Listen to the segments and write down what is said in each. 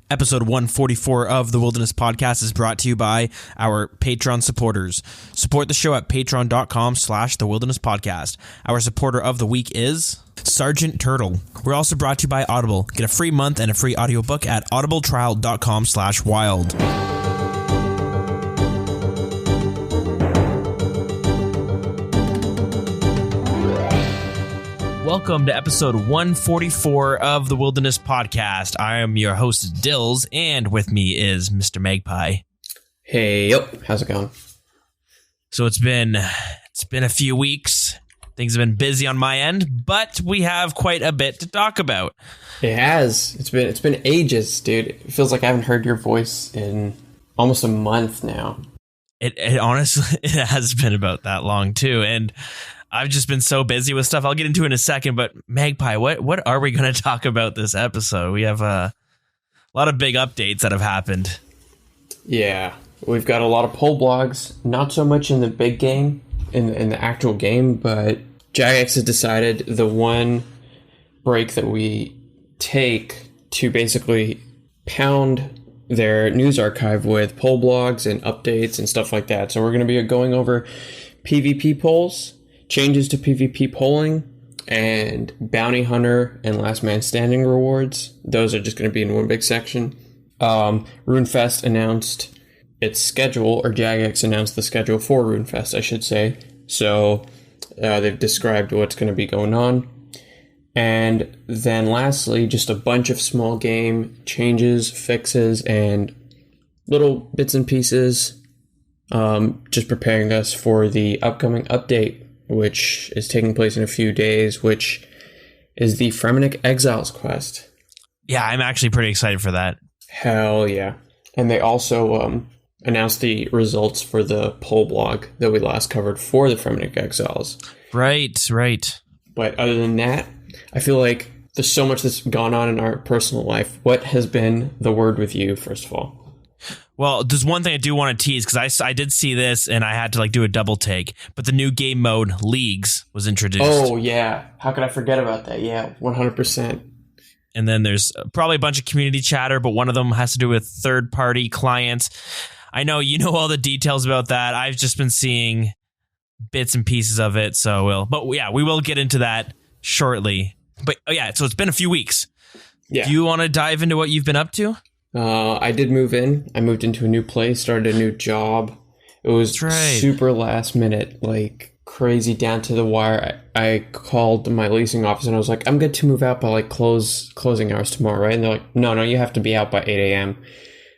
Episode 144 of the Wilderness Podcast is brought to you by our Patreon supporters. Support the show at patreon.com/the Wilderness Podcast. Our supporter of the week is Sergeant Turtle. We're also brought to you by Audible. Get a free month and a free audiobook at audibletrial.com/wild. Welcome to episode 144 of the Wilderness Podcast. I am your host, Dilz, and with me is Mr. Magpie. Hey, how's it going? So it's been a few weeks. Things have been busy on my end, but we have quite a bit to talk about. It has. It's been ages, dude. It feels like I haven't heard your voice in almost a month now. It honestly, it has been about that long too, and I've just been so busy with stuff. I'll get into it in a second, but Magpie, what are we going to talk about this episode? We have a lot of big updates that have happened. Yeah, we've got a lot of poll blogs, not so much in the big game, in the actual game, but Jagex has decided the one break that we take to basically pound their news archive with poll blogs and updates and stuff like that. So we're going to be going over PvP polls, changes to PvP polling, and bounty hunter and last man standing rewards. Those are just going to be in one big section. RuneFest announced its schedule, or Jagex announced the schedule for RuneFest, I should say. So they've described what's going to be going on. And then lastly, just a bunch of small game changes, fixes, and little bits and pieces, just preparing us for the upcoming update, which is taking place in a few days, which is the Fremennik Exiles quest. Yeah, I'm actually pretty excited for that. Hell yeah. And they also announced the results for the poll blog that we last covered for the Fremennik Exiles. Right. But other than that, I feel like there's so much that's gone on in our personal life. What has been the word with you, first of all? Well, there's one thing I do want to tease, because I did see this and I had to do a double take, but the new game mode, Leagues, was introduced. Oh, yeah. How could I forget about that? Yeah, 100%. And then there's probably a bunch of community chatter, but one of them has to do with third-party clients. I know you know all the details about that. I've just been seeing bits and pieces of it, we will get into that shortly. But so it's been a few weeks. Yeah. Do you want to dive into what you've been up to? I did move in. I moved into a new place, started a new job. It was super last minute, crazy down to the wire. I called my leasing office and I was like, I'm good to move out by closing hours tomorrow, right? And they're like, no, you have to be out by 8 a.m.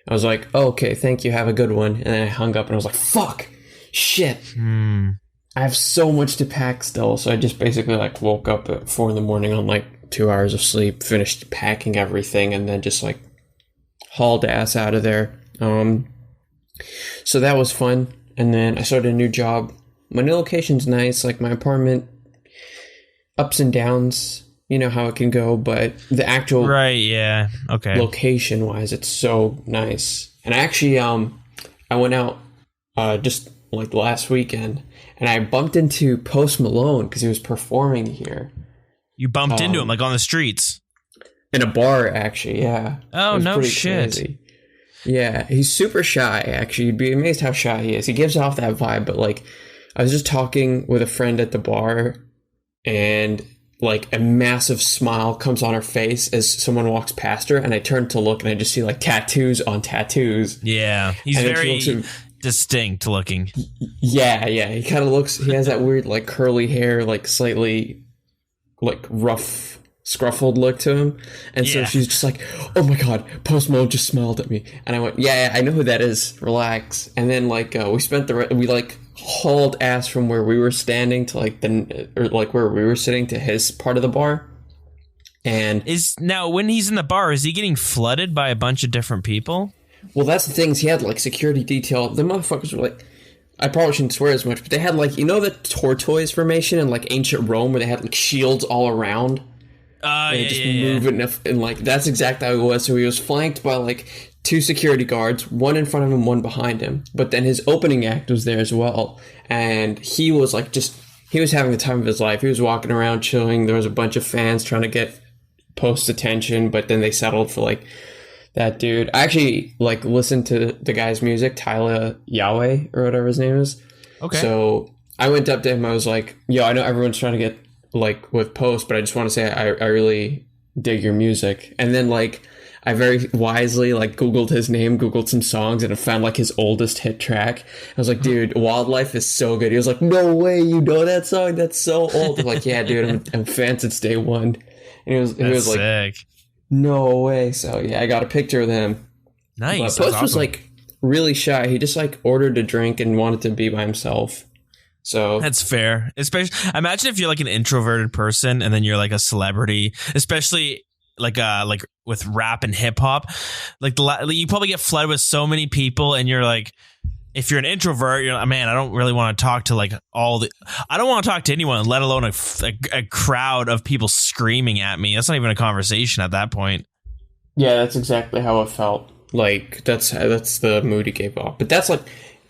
I was like, oh, okay, thank you, have a good one. And then I hung up and I was like, fuck, shit. I have so much to pack still. So I just basically woke up at 4 a.m. on 2 hours of sleep, finished packing everything, and then just hauled ass out of there. So that was fun. And then I started a new job. My new location's nice. My apartment, ups and downs, you know how it can go, but the actual location wise, it's so nice. And I actually I went out just last weekend, and I bumped into Post Malone because he was performing here. You bumped into him on the streets? In a bar, actually, yeah. Oh, no shit. Crazy. Yeah, he's super shy, actually. You'd be amazed how shy he is. He gives off that vibe, but I was just talking with a friend at the bar, and a massive smile comes on her face as someone walks past her, and I turn to look, and I just see tattoos on tattoos. Yeah, he's very distinct looking. Yeah, he kind of looks, he has that weird curly hair, slightly rough, scruffled look to him, and so she's just oh my god, Post Malone just smiled at me, and I went, yeah, I know who that is, relax. And then we spent we hauled ass from where we were standing to where we were sitting to his part of the bar. And now when he's in the bar, is he getting flooded by a bunch of different people? Well, that's the thing, is he had security detail. The motherfuckers were I probably shouldn't swear as much, but they had the tortoise formation in ancient Rome, where they had shields all around. Moving and that's exactly how it was. So he was flanked by 2 security guards, one in front of him, one behind him. But then his opening act was there as well, and he was he was having the time of his life. He was walking around chilling. There was a bunch of fans trying to get Post's attention, but then they settled for That dude. I actually like listened to the guy's music, Tyler Yahweh or whatever his name is. Okay. So I went up to him. I was like, "Yo, I know everyone's trying to get like with Post, but I just want to say I really dig your music." And then like I very wisely like Googled his name, Googled some songs, and I found like his oldest hit track. I was like, "Dude, Wildlife is so good." He was like, "No way, you know that song? That's so old." I'm like, "Yeah, dude, I'm a fan since day one." And he was like, sick. "No way." So yeah, I got a picture of him. Nice. But Post was like really shy. He just like ordered a drink and wanted to be by himself. So that's fair. Especially, imagine if you're like an introverted person and then you're like a celebrity, especially like with rap and hip hop. Like you probably get flooded with so many people, and you're like, if you're an introvert, you're like, man, I don't really want to talk to like I don't want to talk to anyone, let alone a crowd of people screaming at me. That's not even a conversation at that point. Yeah, that's exactly how it felt. Like that's the mood he gave off. But that's like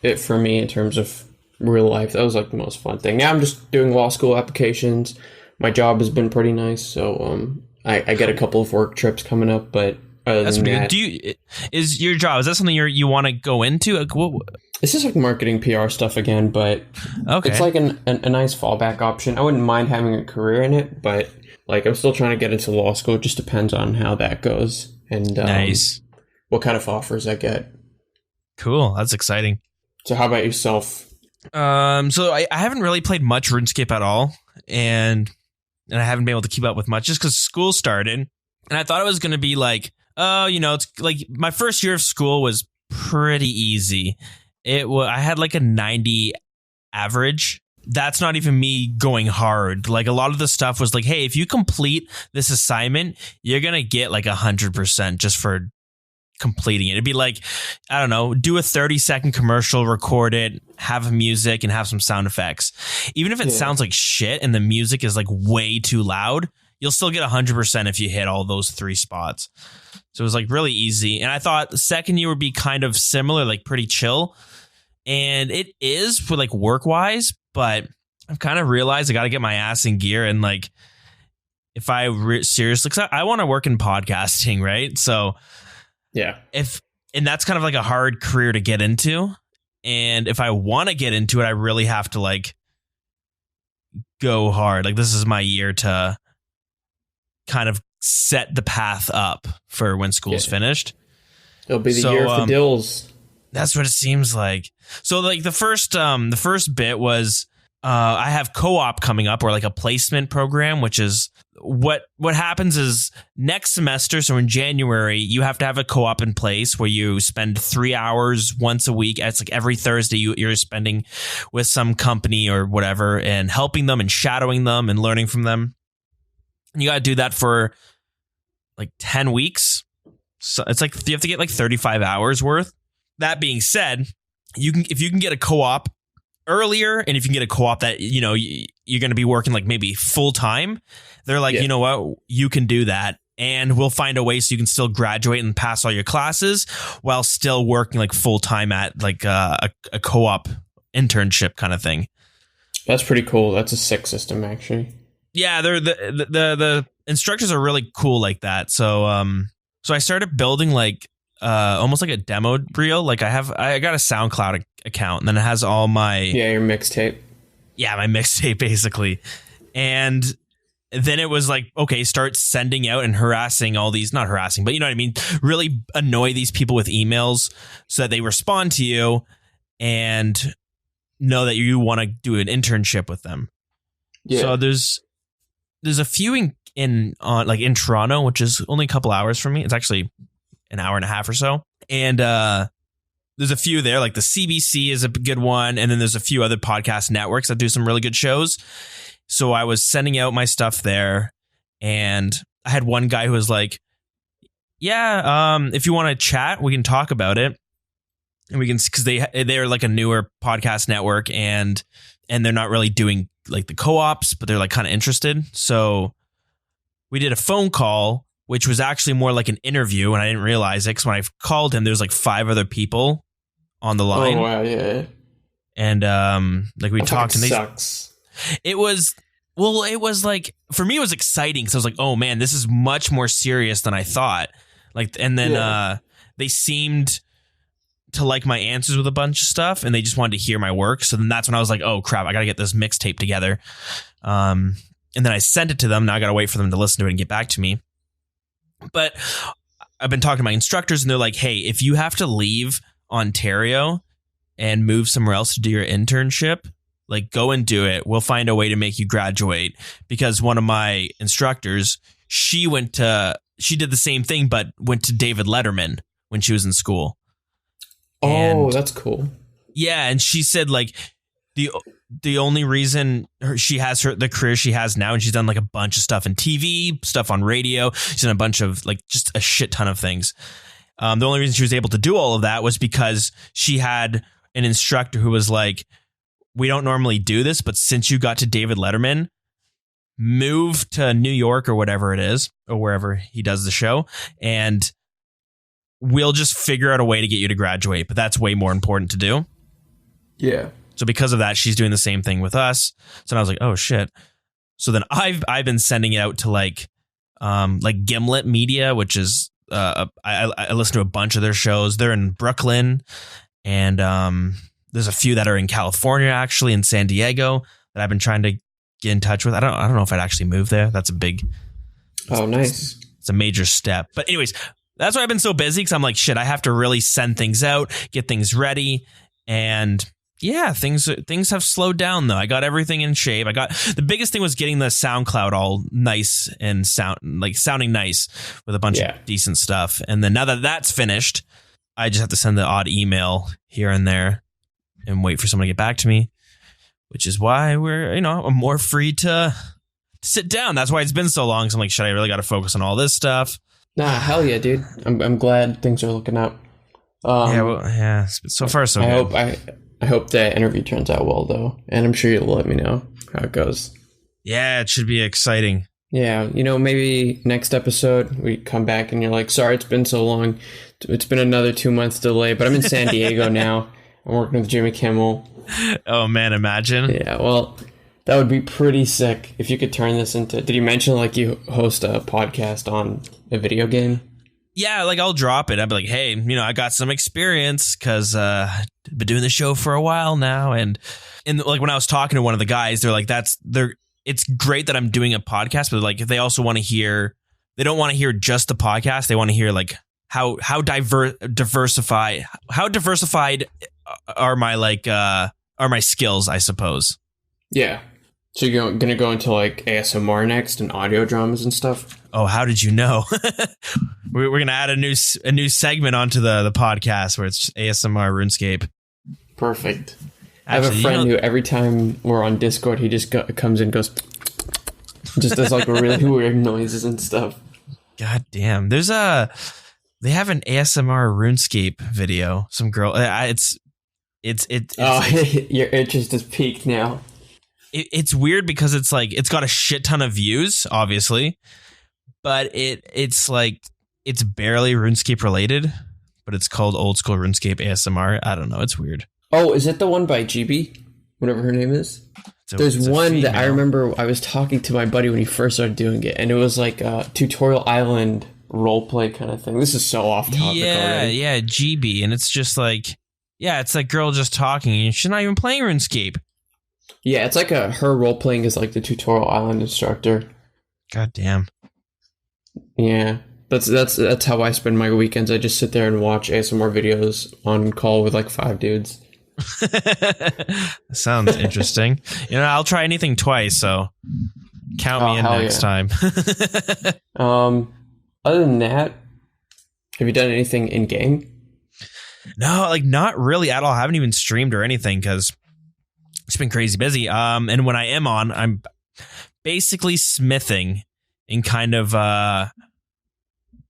it for me in terms of real life. That was like the most fun thing. Now I'm just doing law school applications. My job has been pretty nice, so I get a couple of work trips coming up. But that's pretty good. Is your job, is that something you want to go into? Like, it's just like marketing PR stuff again, but it's like a nice fallback option. I wouldn't mind having a career in it, but like I'm still trying to get into law school. It just depends on how that goes and nice. What kind of offers I get. Cool, that's exciting. So how about yourself? So I haven't really played much RuneScape at all, and I haven't been able to keep up with much just because school started, and I thought it was going to be like, it's like my first year of school was pretty easy. I had like a 90 average. That's not even me going hard. Like a lot of the stuff was like, hey, if you complete this assignment, you're going to get like 100% just for completing it. It'd be like, I don't know, do a 30-second commercial, record it, have music and have some sound effects. Even if it sounds like shit and the music is like way too loud, you'll still get 100% if you hit all those 3 spots. So it was like really easy. And I thought the second year would be kind of similar, like pretty chill. And it is for like work wise, but I've kind of realized I got to get my ass in gear. And like, if I seriously, cause I want to work in podcasting, right? So yeah, and that's kind of like a hard career to get into. And if I want to get into it, I really have to like go hard. Like this is my year to kind of set the path up for when school's finished. It'll be the year for Dilz. That's what it seems like. So like the first bit was I have co-op coming up, or like a placement program, which is what happens is next semester. So in January, you have to have a co-op in place where you spend 3 hours once a week. It's like every Thursday you're spending with some company or whatever and helping them and shadowing them and learning from them. And you got to do that for like 10 weeks. So it's like you have to get like 35 hours worth. That being said, if you can get a co-op earlier, and if you can get a co-op that, you know, you're going to be working like maybe full time, they're like, you know what, you can do that. And we'll find a way so you can still graduate and pass all your classes while still working like full time at like a co-op internship kind of thing. That's pretty cool. That's a sick system, actually. Yeah, they're the instructors are really cool like that. So I started building like almost like a demo reel. Like I got a SoundCloud account, and then it has all my your mixtape. Yeah, my mixtape basically. And then it was like, okay, start sending out and harassing all these, not harassing, but you know what I mean? Really annoy these people with emails so that they respond to you and know that you want to do an internship with them. Yeah. So there's a few in Toronto, which is only a couple hours from me. It's actually an hour and a half or so. And there's a few there, like the CBC is a good one. And then there's a few other podcast networks that do some really good shows. So I was sending out my stuff there, and I had one guy who was like, if you want to chat, we can talk about it. And we can, because they're like a newer podcast network, and they're not really doing like the co-ops, but they're like kind of interested. So we did a phone call, which was actually more like an interview, and I didn't realize it because when I called him, there's like 5 other people on the line. Oh wow, yeah. And like we talked, and sucks. It was like, for me, it was exciting because I was like, oh man, this is much more serious than I thought. And then they seemed to like my answers with a bunch of stuff, and they just wanted to hear my work. So then that's when I was like, oh crap, I got to get this mixtape together. And then I sent it to them. Now I got to wait for them to listen to it and get back to me. But I've been talking to my instructors, and they're like, hey, if you have to leave Ontario and move somewhere else to do your internship, like, go and do it. We'll find a way to make you graduate. Because one of my instructors, she did the same thing, but went to David Letterman when she was in school. Oh, that's cool. Yeah, and she said like the only reason she has the career she has now, and she's done like a bunch of stuff in TV, stuff on radio. She's done a bunch of like just a shit ton of things. The only reason she was able to do all of that was because she had an instructor who was like, we don't normally do this, but since you got to David Letterman, move to New York or whatever it is, or wherever he does the show, and we'll just figure out a way to get you to graduate. But that's way more important to do. Yeah. So because of that, she's doing the same thing with us. So I was like, oh shit. So then I've been sending it out to like Gimlet Media, which is I listen to a bunch of their shows. They're in Brooklyn, and there's a few that are in California, actually, in San Diego, that I've been trying to get in touch with. I don't know if I'd actually move there. That's a big. Oh, nice. It's a major step. But anyways, that's why I've been so busy, because I'm like, shit, I have to really send things out, get things ready. And yeah, things have slowed down, though. I got everything in shape. The biggest thing was getting the SoundCloud all nice and sounding nice with a bunch of decent stuff. And then now that that's finished, I just have to send the odd email here and there and wait for someone to get back to me, which is why I'm more free to sit down. That's why it's been so long. 'Cause I'm like, shit, I really got to focus on all this stuff. Nah, hell yeah, dude. I'm glad things are looking up. So far so good. I hope that interview turns out well, though, and I'm sure you'll let me know how it goes. Yeah, it should be exciting. Yeah, maybe next episode we come back and you're like, sorry, it's been so long. It's been another 2 months delay, but I'm in San Diego now. I'm working with Jimmy Kimmel. Oh man, imagine. Yeah, well, that would be pretty sick if you could turn this into. Did you mention like you host a podcast on a video game? Yeah, like I'll drop it. I'll be like, hey, I got some experience because I've been doing the show for a while now. And like when I was talking to one of the guys, they're like, it's great that I'm doing a podcast, but like if they also want to hear, they don't want to hear just the podcast. They want to hear like how diversified are my skills, I suppose. Yeah. So you're going to go into like ASMR next and audio dramas and stuff? Oh, how did you know? We're going to add a new segment onto the podcast where it's ASMR RuneScape. Perfect. I have a friend who every time we're on Discord, he just comes in and goes, just does like really weird noises and stuff. God damn. They have an ASMR RuneScape video. Some girl, it's your interest is peaked now. It's weird because it's like it's got a shit ton of views, obviously, but it's like it's barely RuneScape related, but it's called Oldschool RuneScape ASMR. I don't know, it's weird. Oh, is it the one by GB? Whatever her name is. There's one that I remember I was talking to my buddy when he first started doing it, and it was like a Tutorial Island roleplay kind of thing. This is so off topic already. Yeah, GB, and it's just like, it's like girl just talking, and she's not even playing RuneScape. Yeah, it's like her role playing is like the Tutorial Island instructor. God damn. Yeah, that's how I spend my weekends. I just sit there and watch ASMR videos on call with like 5 dudes. Sounds interesting. I'll try anything twice, so count me in next time. Other than that, have you done anything in game? No, like not really at all. I haven't even streamed or anything because it's been crazy busy. And when I am on, I'm basically smithing and kind of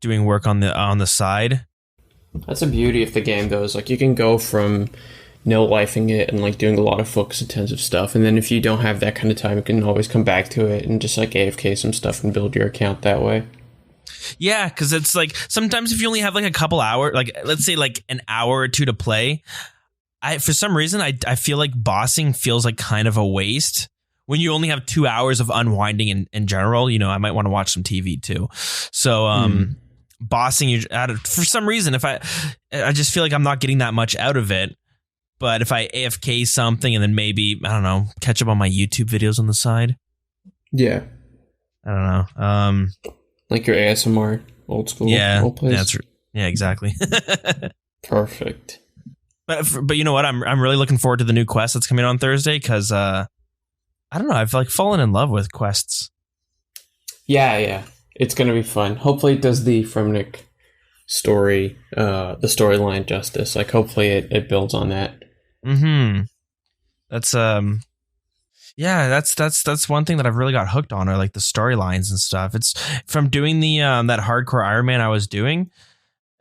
doing work on the side. That's the beauty of the game, though. Is like you can go from no-lifing it and like doing a lot of focus intensive stuff, and then if you don't have that kind of time, you can always come back to it and just like AFK some stuff and build your account that way. Yeah, because it's like sometimes if you only have like a couple hours, like let's say like an hour or two to play, for some reason I feel like bossing feels like kind of a waste when you only have 2 hours of unwinding in general. I might want to watch some TV too. So bossing you out of, for some reason, if I just feel like I'm not getting that much out of it. But if I AFK something and then maybe, I don't know, catch up on my YouTube videos on the side. Yeah. I don't know. Like your ASMR old school. Yeah. Old place. Yeah, exactly. Perfect. But you know what? I'm really looking forward to the new quest that's coming on Thursday because I don't know. I've like fallen in love with quests. Yeah. It's gonna be fun. Hopefully, it does the Fremnick story, the storyline justice. Like, hopefully, it builds on that. Mm-hmm. That's that's one thing that I've really got hooked on, are like the storylines and stuff. It's from doing the that hardcore Iron Man I was doing,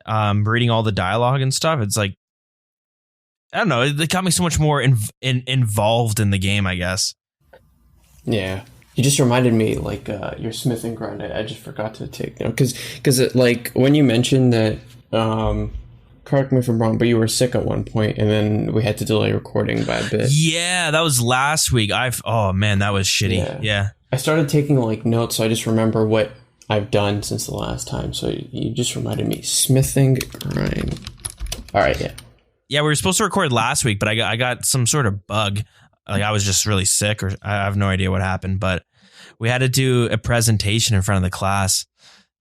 reading all the dialogue and stuff. It's like, I don't know, it got me so much more involved in the game, I guess. Yeah. You just reminded me, like, your smithing grind. I just forgot to take note. Because like, when you mentioned that, correct me if I'm wrong, but you were sick at one point, and then we had to delay recording by a bit. Yeah, that was last week. Oh, man, that was shitty. Yeah. I started taking, like, notes, so I just remember what I've done since the last time. So you just reminded me. Smithing grind. All right, yeah. Yeah, we were supposed to record last week, but I got some sort of bug. Like, I was just really sick, or I have no idea what happened, but we had to do a presentation in front of the class,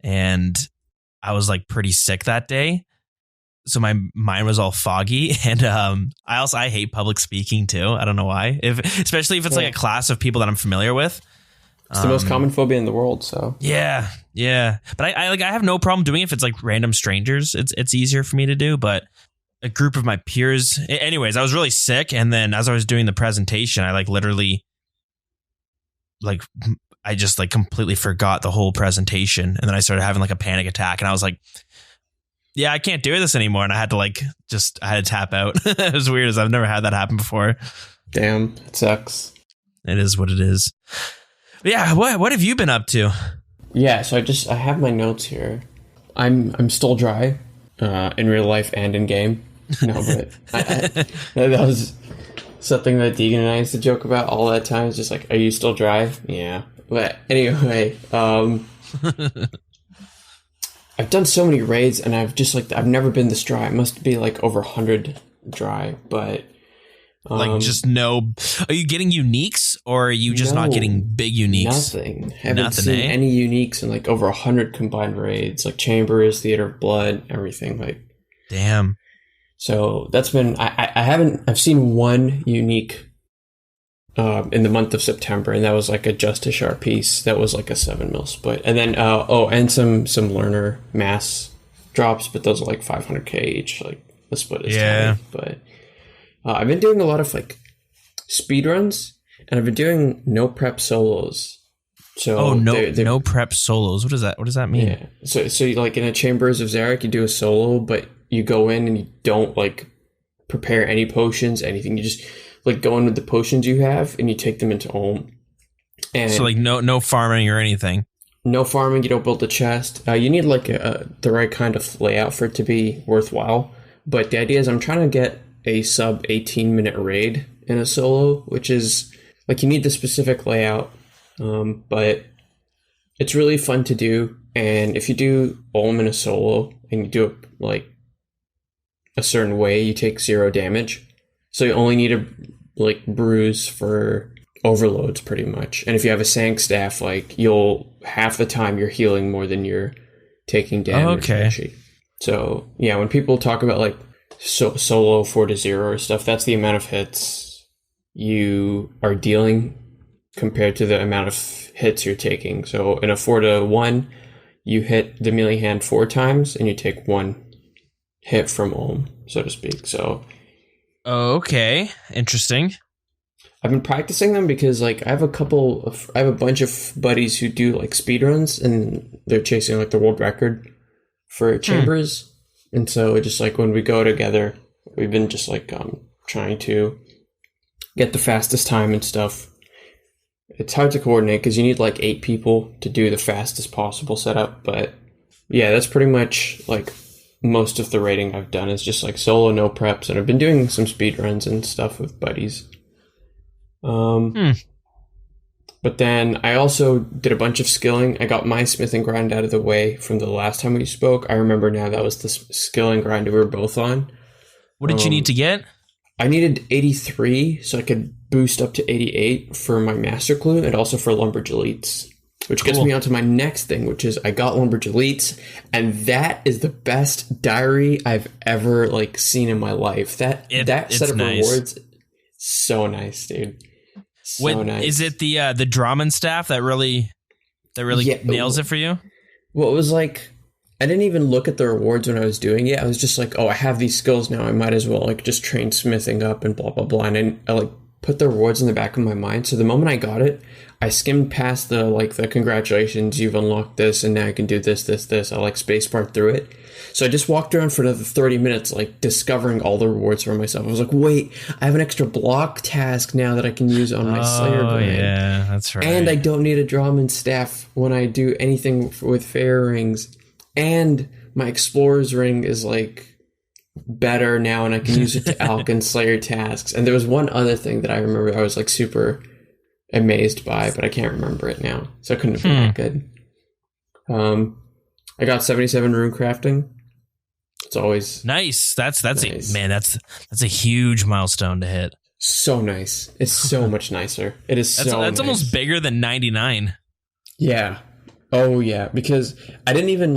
and I was like pretty sick that day. So my mind was all foggy, and I hate public speaking too. I don't know why. Especially if it's like a class of people that I'm familiar with. It's the most common phobia in the world. So yeah. But I have no problem doing it if it's like random strangers. It's easier for me to do, but a group of my peers. Anyways, I was really sick, and then as I was doing the presentation, I like literally, like, I just like completely forgot the whole presentation, and then I started having like a panic attack, and I was like, yeah, I can't do this anymore. And I had to I had to tap out. It was weird, as I've never had that happen before. Damn, it sucks. It is what it is. But yeah, what have you been up to? Yeah, so I have my notes here. I'm still dry, in real life and in game. No, but that was something that Deegan and I used to joke about all that time. It's just like, are you still dry? Yeah. But anyway, I've done so many raids, and I've never been this dry. It must be like over 100 dry, but like, just no. Are you getting uniques, or are you just not getting big uniques? Nothing. Haven't seen any uniques in like over 100 combined raids, like Chambers, Theater of Blood, everything. Like, damn. So that's been. I've seen one unique in the month of September, and that was like a Just a Sharp piece. That was like a 7 mil split, and then and some learner mass drops, but those are like 500k each. Like, the split is tiny, but I've been doing a lot of like speed runs, and I've been doing no prep solos. So no prep solos. What does that mean? Yeah. So like in a Chambers of Zarek, you do a solo, but you go in and you don't like prepare any potions, anything. You just like go in with the potions you have, and you take them into Olm. And so like no farming or anything. No farming. You don't build the chest. You need like the right kind of layout for it to be worthwhile. But the idea is, I'm trying to get a sub 18-minute raid in a solo, which is like, you need the specific layout, but it's really fun to do. And if you do Olm in a solo and you do it like a certain way, you take 0 damage. So you only need a like bruise for overloads pretty much. And if you have a Sank staff, like, half the time you're healing more than you're taking damage. Okay. So yeah, when people talk about like solo 4-0 or stuff, that's the amount of hits you are dealing compared to the amount of hits you're taking. So in a 4-1, you hit the melee hand 4 times, and you take 1 hit from Olm, so to speak. So okay, interesting. I've been practicing them because like I have a bunch of buddies who do like speedruns, and they're chasing like the world record for Chambers. And so it just like when we go together, we've been just like trying to get the fastest time and stuff. It's hard to coordinate because you need like 8 people to do the fastest possible setup. But yeah, that's pretty much like most of the raiding I've done is just like solo, no preps. And I've been doing some speed runs and stuff with buddies. But But then I also did a bunch of skilling. I got my smith and grind out of the way from the last time we spoke. I remember now that was the skill and grind we were both on. What did you need to get? I needed 83 so I could boost up to 88 for my master clue and also for lumberj elites. Which gets me on to my next thing, which is I got lumberj elites, and that is the best diary I've ever seen in my life. That set of rewards, so nice, dude. So nice. Is it the Drammen staff that really nails it for you? Well, it was like I didn't even look at the rewards when I was doing it. I was just like, oh, I have these skills now. I might as well just train smithing up and blah blah blah. And I put the rewards in the back of my mind. So the moment I got it, I skimmed past the congratulations, you've unlocked this, and now you can do this. I spacebarred through it. So I just walked around for another 30 minutes, discovering all the rewards for myself. I was like, wait, I have an extra block task now that I can use on my Slayer grind. Yeah, that's right. And I don't need a Drammen staff when I do anything with Fair Rings. And my Explorer's Ring is better now, and I can use it to Alk and Slayer tasks. And there was one other thing that I remember I was super amazed by, but I can't remember it now, so it couldn't have been that good. I got 77 rune crafting. It's always nice. That's a huge milestone to hit. So nice. It's so much nicer. It is that's nice. Almost bigger than 99. Yeah. Oh yeah, because I didn't even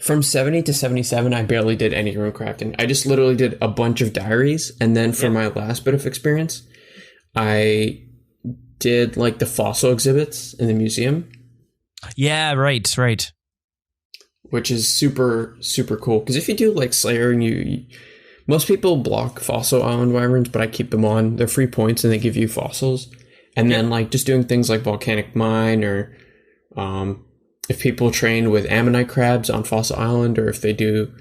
from 70 to 77 I barely did any rune crafting. I just literally did a bunch of diaries, and then for my last bit of experience I did the fossil exhibits in the museum. Yeah, right. Which is super, super cool. Because if you do Slayer and most people block fossil island wyverns, but I keep them on. They're free points and they give you fossils. And then just doing things like volcanic mine, or if people train with ammonite crabs on Fossil Island, or if they do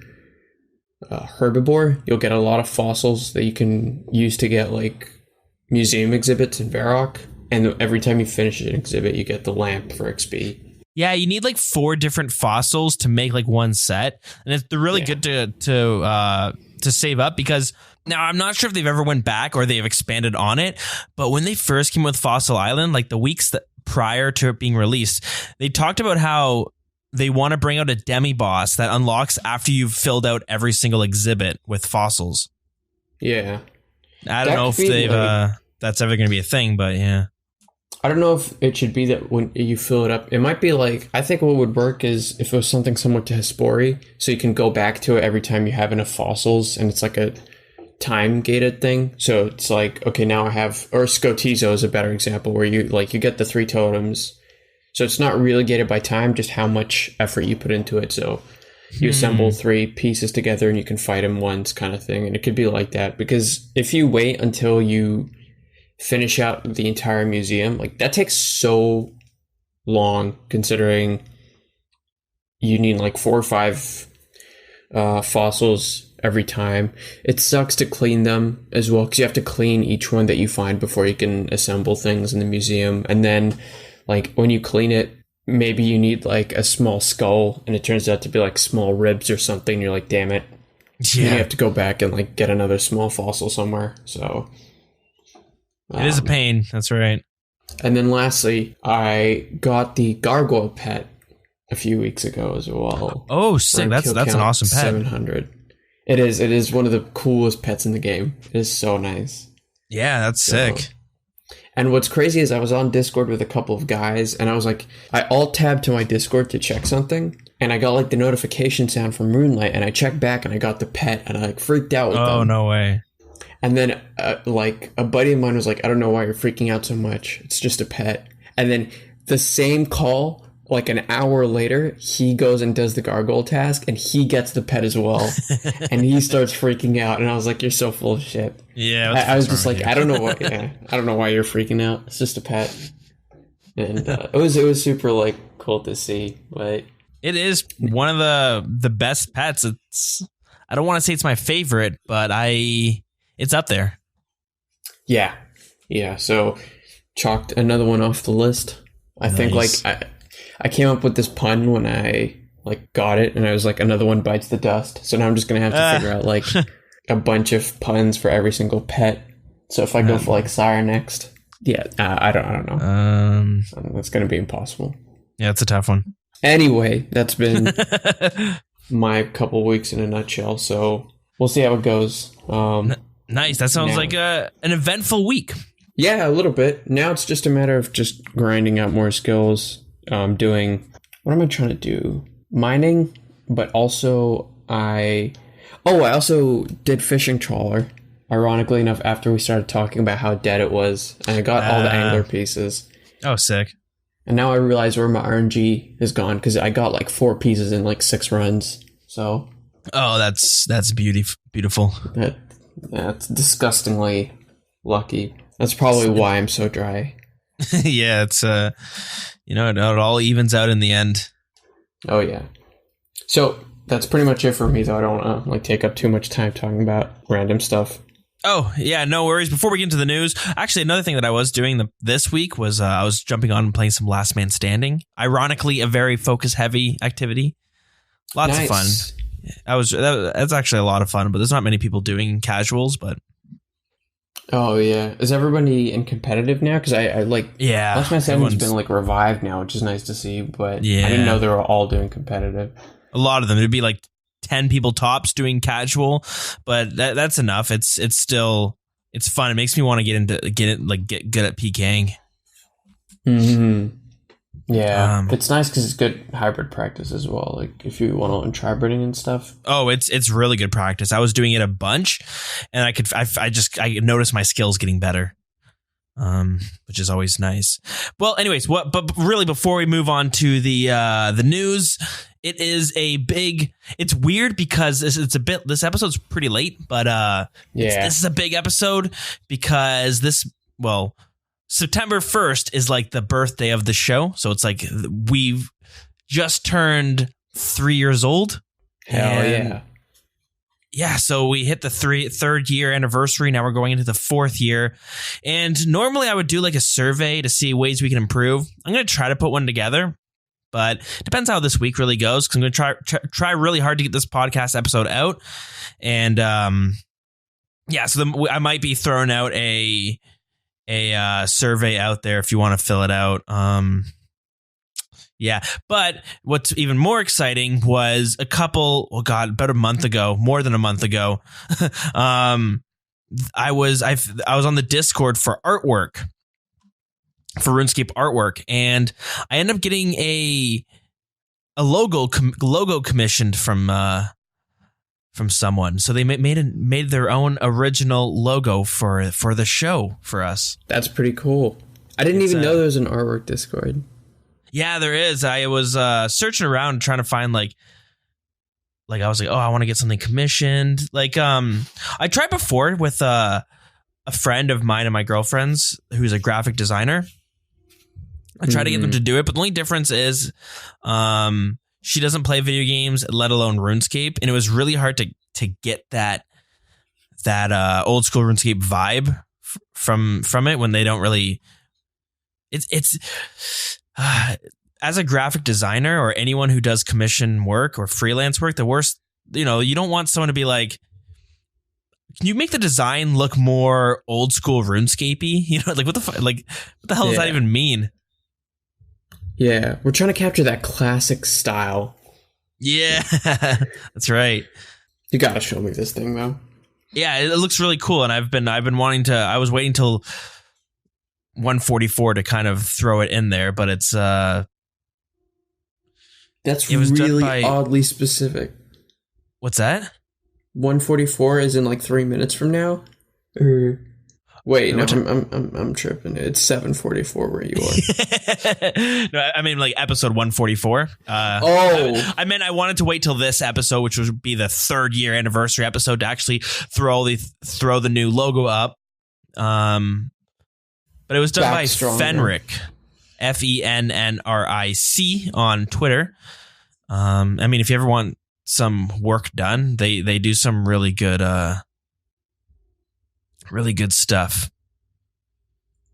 herbivore, you'll get a lot of fossils that you can use to get museum exhibits in Varrock. And every time you finish an exhibit, you get the lamp for XP. Yeah, you need 4 different fossils to make one set, and they're really good to save up, because now I'm not sure if they've ever went back or they've expanded on it. But when they first came with Fossil Island, the weeks prior to it being released, they talked about how they want to bring out a demi boss that unlocks after you've filled out every single exhibit with fossils. Yeah, I don't know if they've that's ever going to be a thing, but yeah. I don't know if it should be that when you fill it up, it might be I think what would work is if it was something similar to Hespori, so you can go back to it every time you have enough fossils, and it's a time gated thing. So it's okay, now I have, or Scotizo is a better example, where you you get the 3 totems. So it's not really gated by time, just how much effort you put into it. So you assemble 3 pieces together and you can fight them once, kind of thing. And it could be like that, because if you wait until you finish out the entire museum, that takes so long, considering you need 4 or 5 fossils every time. It sucks to clean them as well, because you have to clean each one that you find before you can assemble things in the museum. And then when you clean it, maybe you need a small skull, and it turns out to be small ribs or something. You're damn it. Yeah. You have to go back and get another small fossil somewhere. So it is a pain. That's right. And then lastly, I got the gargoyle pet a few weeks ago as well. Oh, sick. That's an awesome pet. 700. It is one of the coolest pets in the game. It is so nice. Yeah, that's sick. And what's crazy is I was on Discord with a couple of guys, and I was I alt-tabbed to my Discord to check something, and I got the notification sound from Moonlight, and I checked back and I got the pet, and I freaked out with them. Oh, no way. And then a buddy of mine was I don't know why you're freaking out so much. It's just a pet. And then the same call, an hour later, he goes and does the gargoyle task, and he gets the pet as well. And he starts freaking out, and I was you're so full of shit. Yeah. I was just I don't know what. Yeah, I don't know why you're freaking out. It's just a pet. And it was super cool to see. But it is one of the best pets. I don't want to say it's my favorite, but it's up there. Yeah. So chalked another one off the list. I think I came up with this pun when I got it, and I was another one bites the dust. So now I'm just gonna have to figure out a bunch of puns for every single pet. So if I go for Sire next, Yeah, I don't know. That's going to be impossible. Yeah, it's a tough one. Anyway, that's been my couple weeks in a nutshell. So we'll see how it goes. Nice. That sounds like an eventful week. Yeah, a little bit. Now it's just a matter of just grinding out more skills. Doing, what am I trying to do? Mining, but also I also did fishing trawler. Ironically enough, after we started talking about how dead it was, and I got all the angler pieces. Oh, sick. And now I realize where my RNG is gone, because I got like 4 pieces in like 6 runs. So. Oh, that's beautiful. That's disgustingly lucky. That's probably why I'm so dry. Yeah, it's it all evens out in the end. Oh yeah. So that's pretty much it for me, though. I don't want to take up too much time talking about random stuff. Oh, yeah, no worries. Before we get into the news, actually, another thing that I was doing this week was I was jumping on and playing some Last Man Standing. Ironically, a very focus-heavy activity. Lots of fun. That's actually a lot of fun, but there's not many people doing casuals, but... Oh, yeah. Is everybody in competitive now? Because I Last Man Standing's been, revived now, which is nice to see, but I didn't know they were all doing competitive. A lot of them. It'd be 10 people tops doing casual, but that's enough. It's still, it's fun. It makes me want to get good at PKing. Mm-hmm. Yeah, it's nice because it's good hybrid practice as well. If you want to learn tri-breeding and stuff. Oh, it's really good practice. I was doing it a bunch, and I noticed my skills getting better, which is always nice. Well, anyways, but really before we move on to the news. It is it's weird because this episode's pretty late, but this is a big episode because September 1st is the birthday of the show. So it's we've just turned 3 years old. Hell yeah. Yeah, so we hit the third year anniversary. Now we're going into the 4th year. And normally I would do a survey to see ways we can improve. I'm going to try to put one together. But it depends how this week really goes, because I'm going to try really hard to get this podcast episode out. And so I might be throwing out a survey out there if you want to fill it out. But what's even more exciting was about a month ago, more than a month ago, I was on the Discord for artwork. For RuneScape artwork, and I ended up getting a logo commissioned from someone. So they made their own original logo for the show for us. That's pretty cool. I didn't even know there was an artwork Discord. Yeah, there is. I was searching around trying to find I was I want to get something commissioned. I tried before with a friend of mine and my girlfriend's who's a graphic designer. I try to get them to do it, but the only difference is she doesn't play video games, let alone RuneScape, and it was really hard to get that old school RuneScape vibe from it when they don't really. It's as a graphic designer or anyone who does commission work or freelance work, the worst, you don't want someone to be like, can you make the design look more old school RuneScape-y? What the hell does that even mean? Yeah, we're trying to capture that classic style. Yeah, that's right. You gotta show me this thing though. Yeah, it looks really cool, and I've been wanting to. I was waiting till 144 to kind of throw it in there, but it's that's really oddly specific. What's that? 144 is in 3 minutes from now. Wait, no, I'm tripping. It's 7:44 where you are. No, I mean episode 144. I meant I wanted to wait till this episode, which would be the 3rd year anniversary episode, to actually throw the new logo up. But it was done by Fenric, FENNRIC on Twitter. I mean, if you ever want some work done, they do some really good stuff.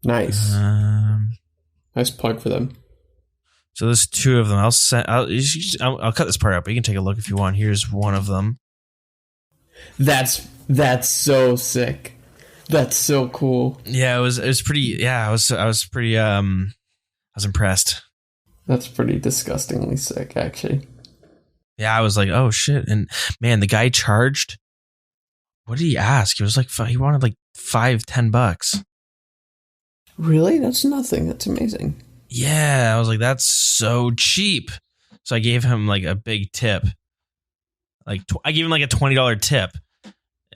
Nice. Nice plug for them. So there's 2 of them. I'll cut this part out, but you can take a look if you want. Here's one of them. That's so sick. That's so cool. Yeah, it was pretty. Yeah, I was pretty. I was impressed. That's pretty disgustingly sick, actually. Yeah, I was like, oh shit, and man, the guy charged. What did he ask? It was like he wanted like $5-10. Really? That's nothing. That's amazing. Yeah, I was like, that's so cheap. So I gave him like a big tip. Like I gave him like a $20 tip,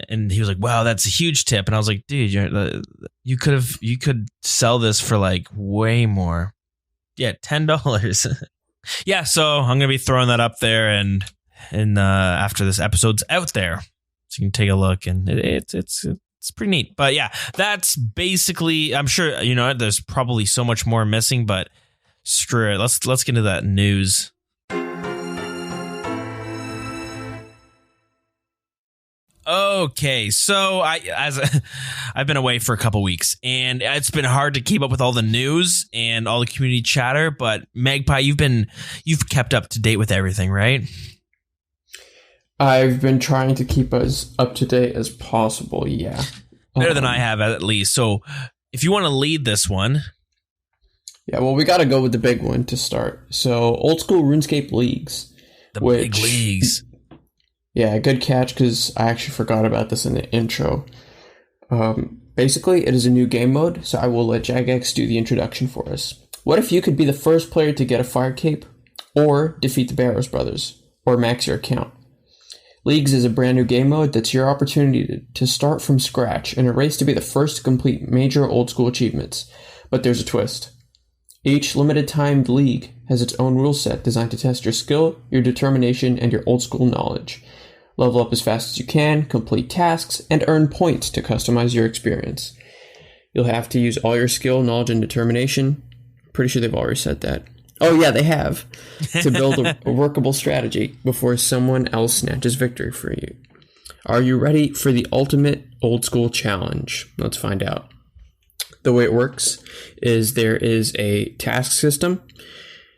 and he was like, "Wow, that's a huge tip." And I was like, "Dude, you could sell this for like way more." Yeah, $10. Yeah, so I'm gonna be throwing that up there, and after this episode's out there, so you can take a look, and it's pretty neat. But yeah, that's basically. I'm sure there's probably so much more missing, but screw it. Let's get into that news. Okay, so I've been away for a couple weeks, and it's been hard to keep up with all the news and all the community chatter. But Magpie, you've kept up to date with everything, right? I've been trying to keep as up to date as possible. Yeah, better than I have at least. So, if you want to lead this one, yeah. Well, we got to go with the big one to start. So, Oldschool RuneScape Leagues, big leagues. Yeah, good catch, because I actually forgot about this in the intro. Basically, it is a new game mode, so I will let Jagex do the introduction for us. What if you could be the first player to get a fire cape, or defeat the Barrows Brothers, or max your account? Leagues is a brand new game mode that's your opportunity to start from scratch in a race to be the first to complete major old school achievements. But there's a twist. Each limited timed league has its own rule set designed to test your skill, your determination, and your old school knowledge. Level up as fast as you can, complete tasks, and earn points to customize your experience. You'll have to use all your skill, knowledge, and determination. Pretty sure they've already said that. Oh yeah, they have. To build a workable strategy before someone else snatches victory for you. Are you ready for the ultimate old school challenge? Let's find out. The way it works is there is a task system.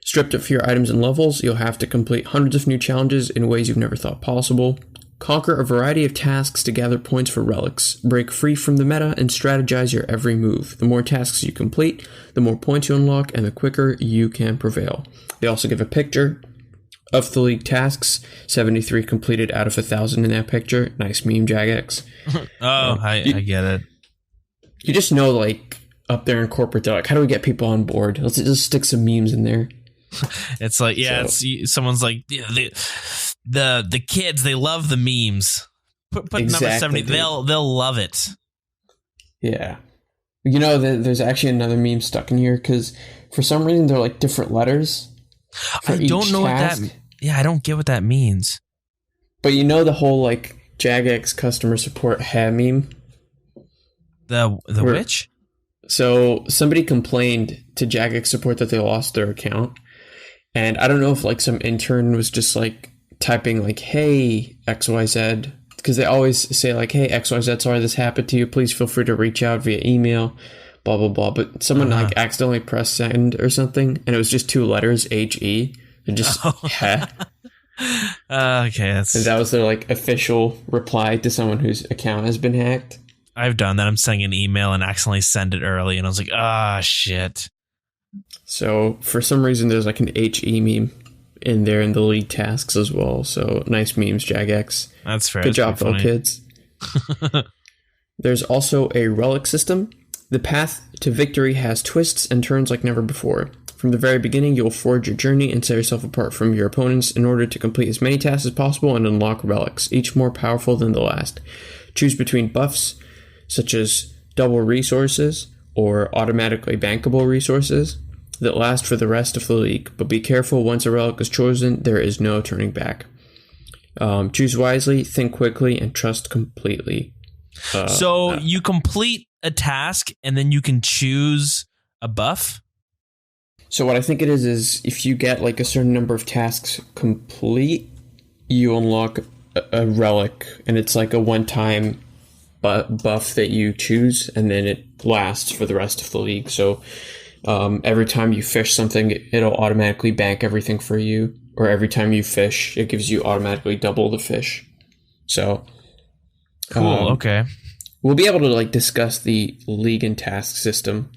Stripped of your items and levels, you'll have to complete hundreds of new challenges in ways you've never thought possible. Conquer a variety of tasks to gather points for relics. Break free from the meta and strategize your every move. The more tasks you complete, the more points you unlock, and the quicker you can prevail. They also give a picture of the league tasks. 73 completed out of 1,000 in that picture. Nice meme, Jagex. I get it. You just know, like, up there in corporate, they're like, how do we get people on board? Let's just stick some memes in there. It's like, yeah, so, someone's like, the kids, they love the memes. Put exactly, number 70, they'll love it. Yeah. There's actually another meme stuck in here, because for some reason they're like different letters. I don't know task. What that. Yeah, I don't get what that means. But the whole like Jagex customer support meme. The which? So somebody complained to Jagex support that they lost their account. And I don't know if like some intern was just like typing like, hey, XYZ, because they always say like, hey, XYZ, sorry this happened to you. Please feel free to reach out via email, blah, blah, blah. But someone like accidentally pressed send or something. And it was just 2 letters, HE, and just heh. Okay. And that was their like official reply to someone whose account has been hacked. I've done that. I'm sending an email and accidentally send it early. And I was like, shit. So for some reason, there's like an HE meme in there in the league tasks as well. So nice memes, Jagex. That's fair. Good job, though, kids. There's also a relic system. The path to victory has twists and turns like never before. From the very beginning, you'll forge your journey and set yourself apart from your opponents in order to complete as many tasks as possible and unlock relics, each more powerful than the last. Choose between buffs, such as double resources or automatically bankable resources that last for the rest of the league. But be careful, once a relic is chosen, there is no turning back. Choose wisely, think quickly, and trust completely. So you complete a task and then you can choose a buff? So what I think it is if you get like a certain number of tasks complete, you unlock a relic, and it's like a one-time buff that you choose, and then it lasts for the rest of the league. So every time you fish something, it'll automatically bank everything for you, or every time you fish, it gives you automatically double the fish. So cool. Okay. we'll be able to like discuss the league and task system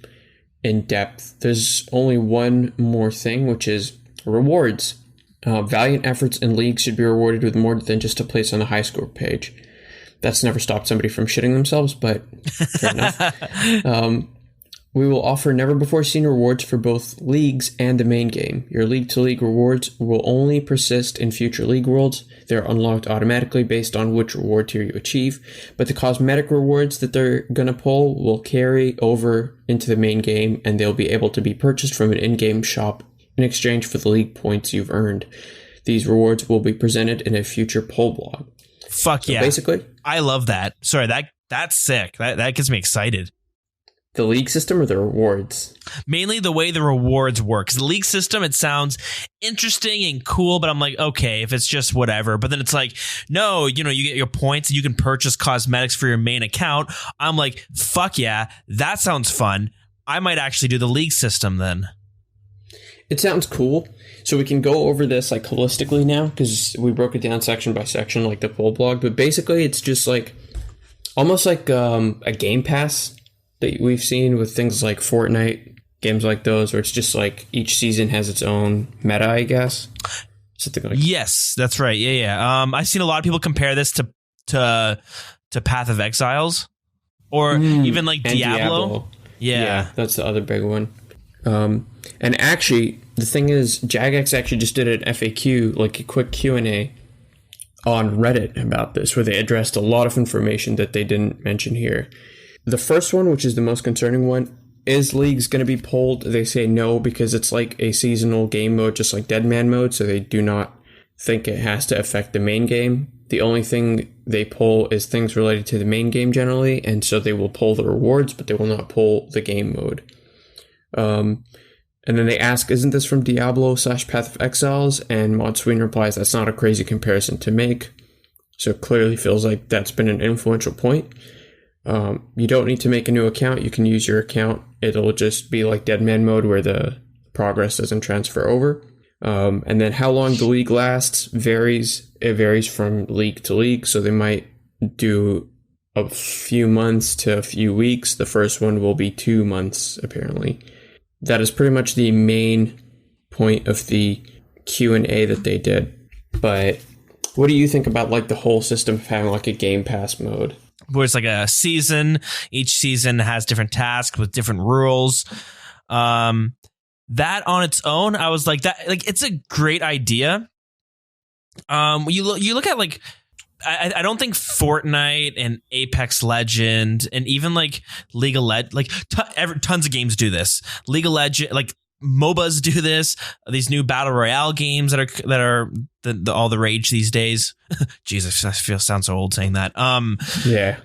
in depth. There's only one more thing, which is rewards. Valiant efforts in leagues should be rewarded with more than just a place on the high score page. That's never stopped somebody from shitting themselves, but fair enough. We will offer never-before-seen rewards for both leagues and the main game. Your league-to-league rewards will only persist in future league worlds. They're unlocked automatically based on which reward tier you achieve, but the cosmetic rewards that they're going to pull will carry over into the main game, and they'll be able to be purchased from an in-game shop in exchange for the league points you've earned. These rewards will be presented in a future poll blog. Fuck so yeah. Basically, I love that. Sorry, that's sick. That gets me excited. The league system or the rewards? Mainly the way the rewards work. 'Cause the league system, it sounds interesting and cool, but I'm like, okay, if it's just whatever. But then it's like, no, you get your points and you can purchase cosmetics for your main account. I'm like, fuck yeah, that sounds fun. I might actually do the league system then. It sounds cool. So we can go over this like holistically now because we broke it down section by section like the poll blog. But basically it's just like almost like a Game Pass that we've seen with things like Fortnite, games like those, where it's just like each season has its own meta, I guess. Something like yes, that's right. Yeah. I've seen a lot of people compare this to Path of Exiles or even like Diablo. Yeah, that's the other big one. And actually, the thing is, Jagex actually just did an FAQ, like a quick Q&A on Reddit about this, where they addressed a lot of information that they didn't mention here. The first one, which is the most concerning one, is leagues going to be polled? They say no because it's like a seasonal game mode, just like Deadman mode, so they do not think it has to affect the main game. The only thing they poll is things related to the main game generally, and so they will poll the rewards, but they will not poll the game mode. And then they ask, isn't this from Diablo / Path of Exiles? And Modsween replies, that's not a crazy comparison to make. So it clearly feels like that's been an influential point. You don't need to make a new account. You can use your account. It'll just be like Deadman mode where the progress doesn't transfer over. And then how long the league lasts varies. It varies from league to league. So they might do a few months to a few weeks. The first one will be 2 months, apparently. That is pretty much the main point of the Q&A that they did. But what do you think about like the whole system of having like a Game Pass mode? Where it's like a season. Each season has different tasks with different rules. That on its own, I was like, that like it's a great idea. You look at like, I don't think Fortnite and Apex Legend and even like League of Legends, like tons of games do this. League of Legends, like MOBAs do this. These new battle royale games that are all the rage these days. Jesus, I sound so old saying that. Yeah,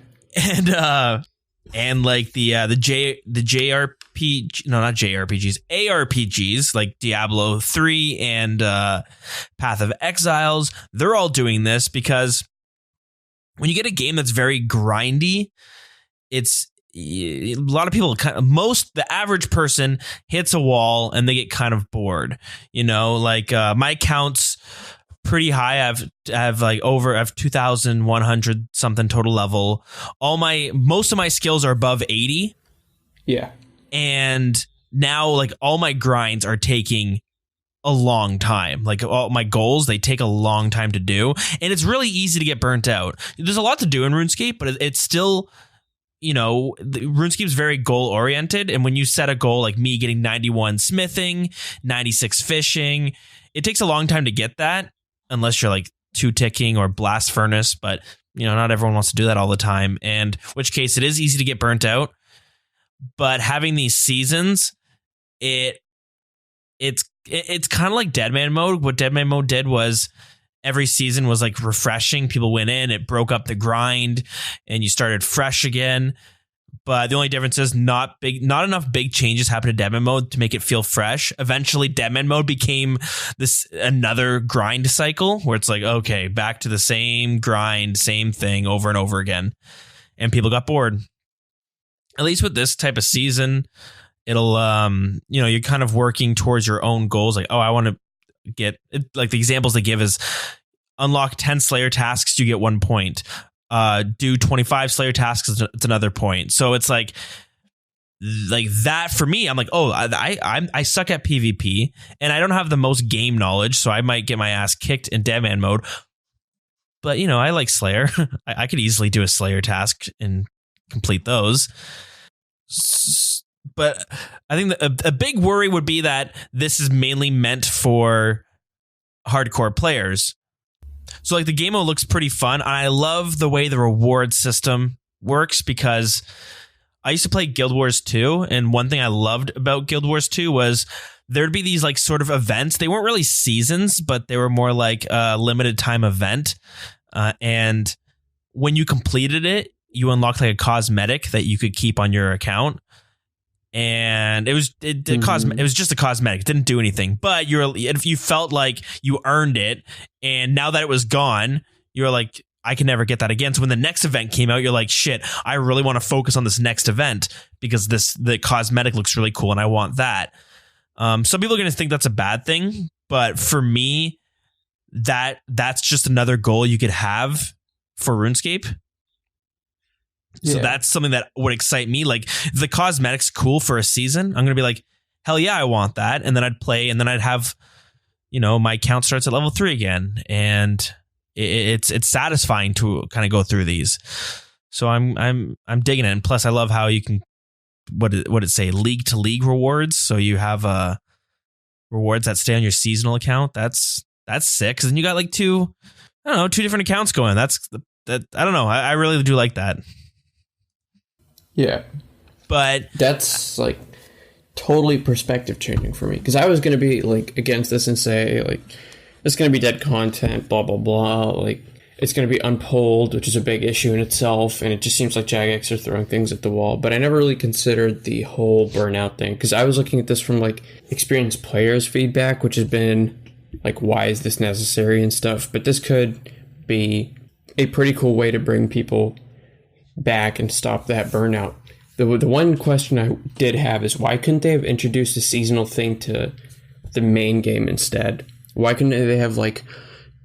and like the JRPG, no, not JRPGs, ARPGs like Diablo 3 and Path of Exiles. They're all doing this because when you get a game that's very grindy, it's a lot of people the average person hits a wall and they get kind of bored, like my account's pretty high. I have 2,100 something total level. Most of my skills are above 80. Yeah. And now like all my grinds are taking a long time. Like all my goals, they take a long time to do. And it's really easy to get burnt out. There's a lot to do in RuneScape, but it's still, RuneScape's very goal oriented. And when you set a goal like me getting 91 smithing, 96 fishing, it takes a long time to get that unless you're like 2-ticking or blast furnace. But, not everyone wants to do that all the time. And in which case it is easy to get burnt out. But having these seasons, it's kind of like Deadman mode. What Deadman mode did was every season was like refreshing. People went in, it broke up the grind, and you started fresh again. But the only difference is not enough big changes happened to Deadman mode to make it feel fresh. Eventually, Deadman mode became another grind cycle where it's like, okay, back to the same grind, same thing over and over again. And people got bored. At least with this type of season, it'll, you're kind of working towards your own goals. Like, oh, I want to get, like the examples they give is unlock 10 Slayer tasks, you get 1 point. do 25 Slayer tasks. It's another point. So it's like that for me. I'm like, oh, I suck at PvP and I don't have the most game knowledge, so I might get my ass kicked in Deadman mode. But I like Slayer. I could easily do a Slayer task and complete those. But I think a big worry would be that this is mainly meant for hardcore players. So like the game mode looks pretty fun. And I love the way the reward system works, because I used to play Guild Wars 2. And one thing I loved about Guild Wars 2 was there'd be these like sort of events. They weren't really seasons, but they were more like a limited time event. And when you completed it, you unlocked like a cosmetic that you could keep on your account. And it was just a cosmetic. It didn't do anything, but you felt like you earned it. And now that it was gone, you're like, I can never get that again. So when the next event came out, you're like, shit, I really want to focus on this next event because the cosmetic looks really cool and I want that. Some people are going to think that's a bad thing, but for me, that's just another goal you could have for RuneScape. So that's something that would excite me. Like the cosmetics cool for a season. I'm going to be like, hell yeah, I want that. And then I'd play and then I'd have, my account starts at level 3 again. And it's satisfying to kind of go through these. So I'm digging it. And plus I love how you can, what did it say? League to league rewards. So you have rewards that stay on your seasonal account. That's sick. Cause then you got like two different accounts going. That I don't know. I really do like that. Yeah. But that's like totally perspective changing for me, because I was going to be like against this and say like it's going to be dead content, blah, blah, blah. Like it's going to be unpolled, which is a big issue in itself. And it just seems like Jagex are throwing things at the wall. But I never really considered the whole burnout thing, because I was looking at this from like experienced players' feedback, which has been like, why is this necessary and stuff. But this could be a pretty cool way to bring people back and stop that burnout. The one question I did have is, why couldn't they have introduced a seasonal thing to the main game instead? Why couldn't they have like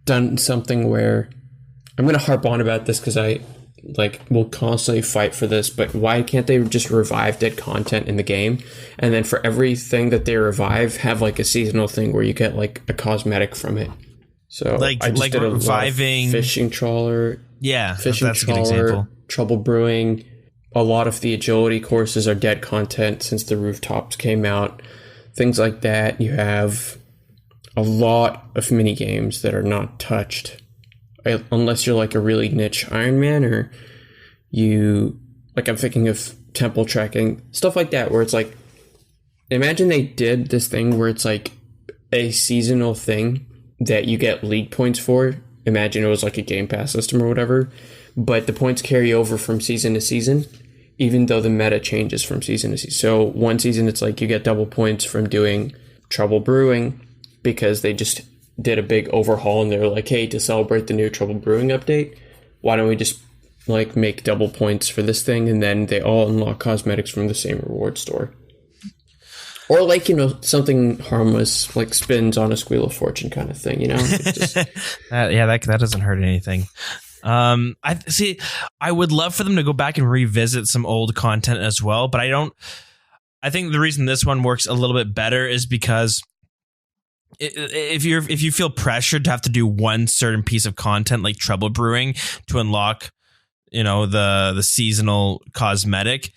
done something where, I'm going to harp on about this because I like will constantly fight for this, but why can't they just revive dead content in the game, and then for everything that they revive have like a seasonal thing where you get like a cosmetic from it? So like did reviving fishing trawler, that's a good example. Trouble brewing. A lot of the agility courses are dead content since the rooftops came out. Things like that. You have a lot of mini games that are not touched, unless you're like a really niche Iron Man, or you like, I'm thinking of temple trekking, stuff like that, where it's like, imagine they did this thing where it's like a seasonal thing that you get league points for. Imagine it was like a Game Pass system or whatever, but the points carry over from season to season, even though the meta changes from season to season. So one season, it's like you get double points from doing Trouble Brewing because they just did a big overhaul and they're like, hey, to celebrate the new Trouble Brewing update, why don't we just like make double points for this thing? And then they all unlock cosmetics from the same reward store. Or like, something harmless, like spins on a Squeal of Fortune kind of thing, Just... that doesn't hurt anything. I would love for them to go back and revisit some old content as well, but I think the reason this one works a little bit better is because if you feel pressured to have to do one certain piece of content like Trouble Brewing to unlock, the seasonal cosmetic,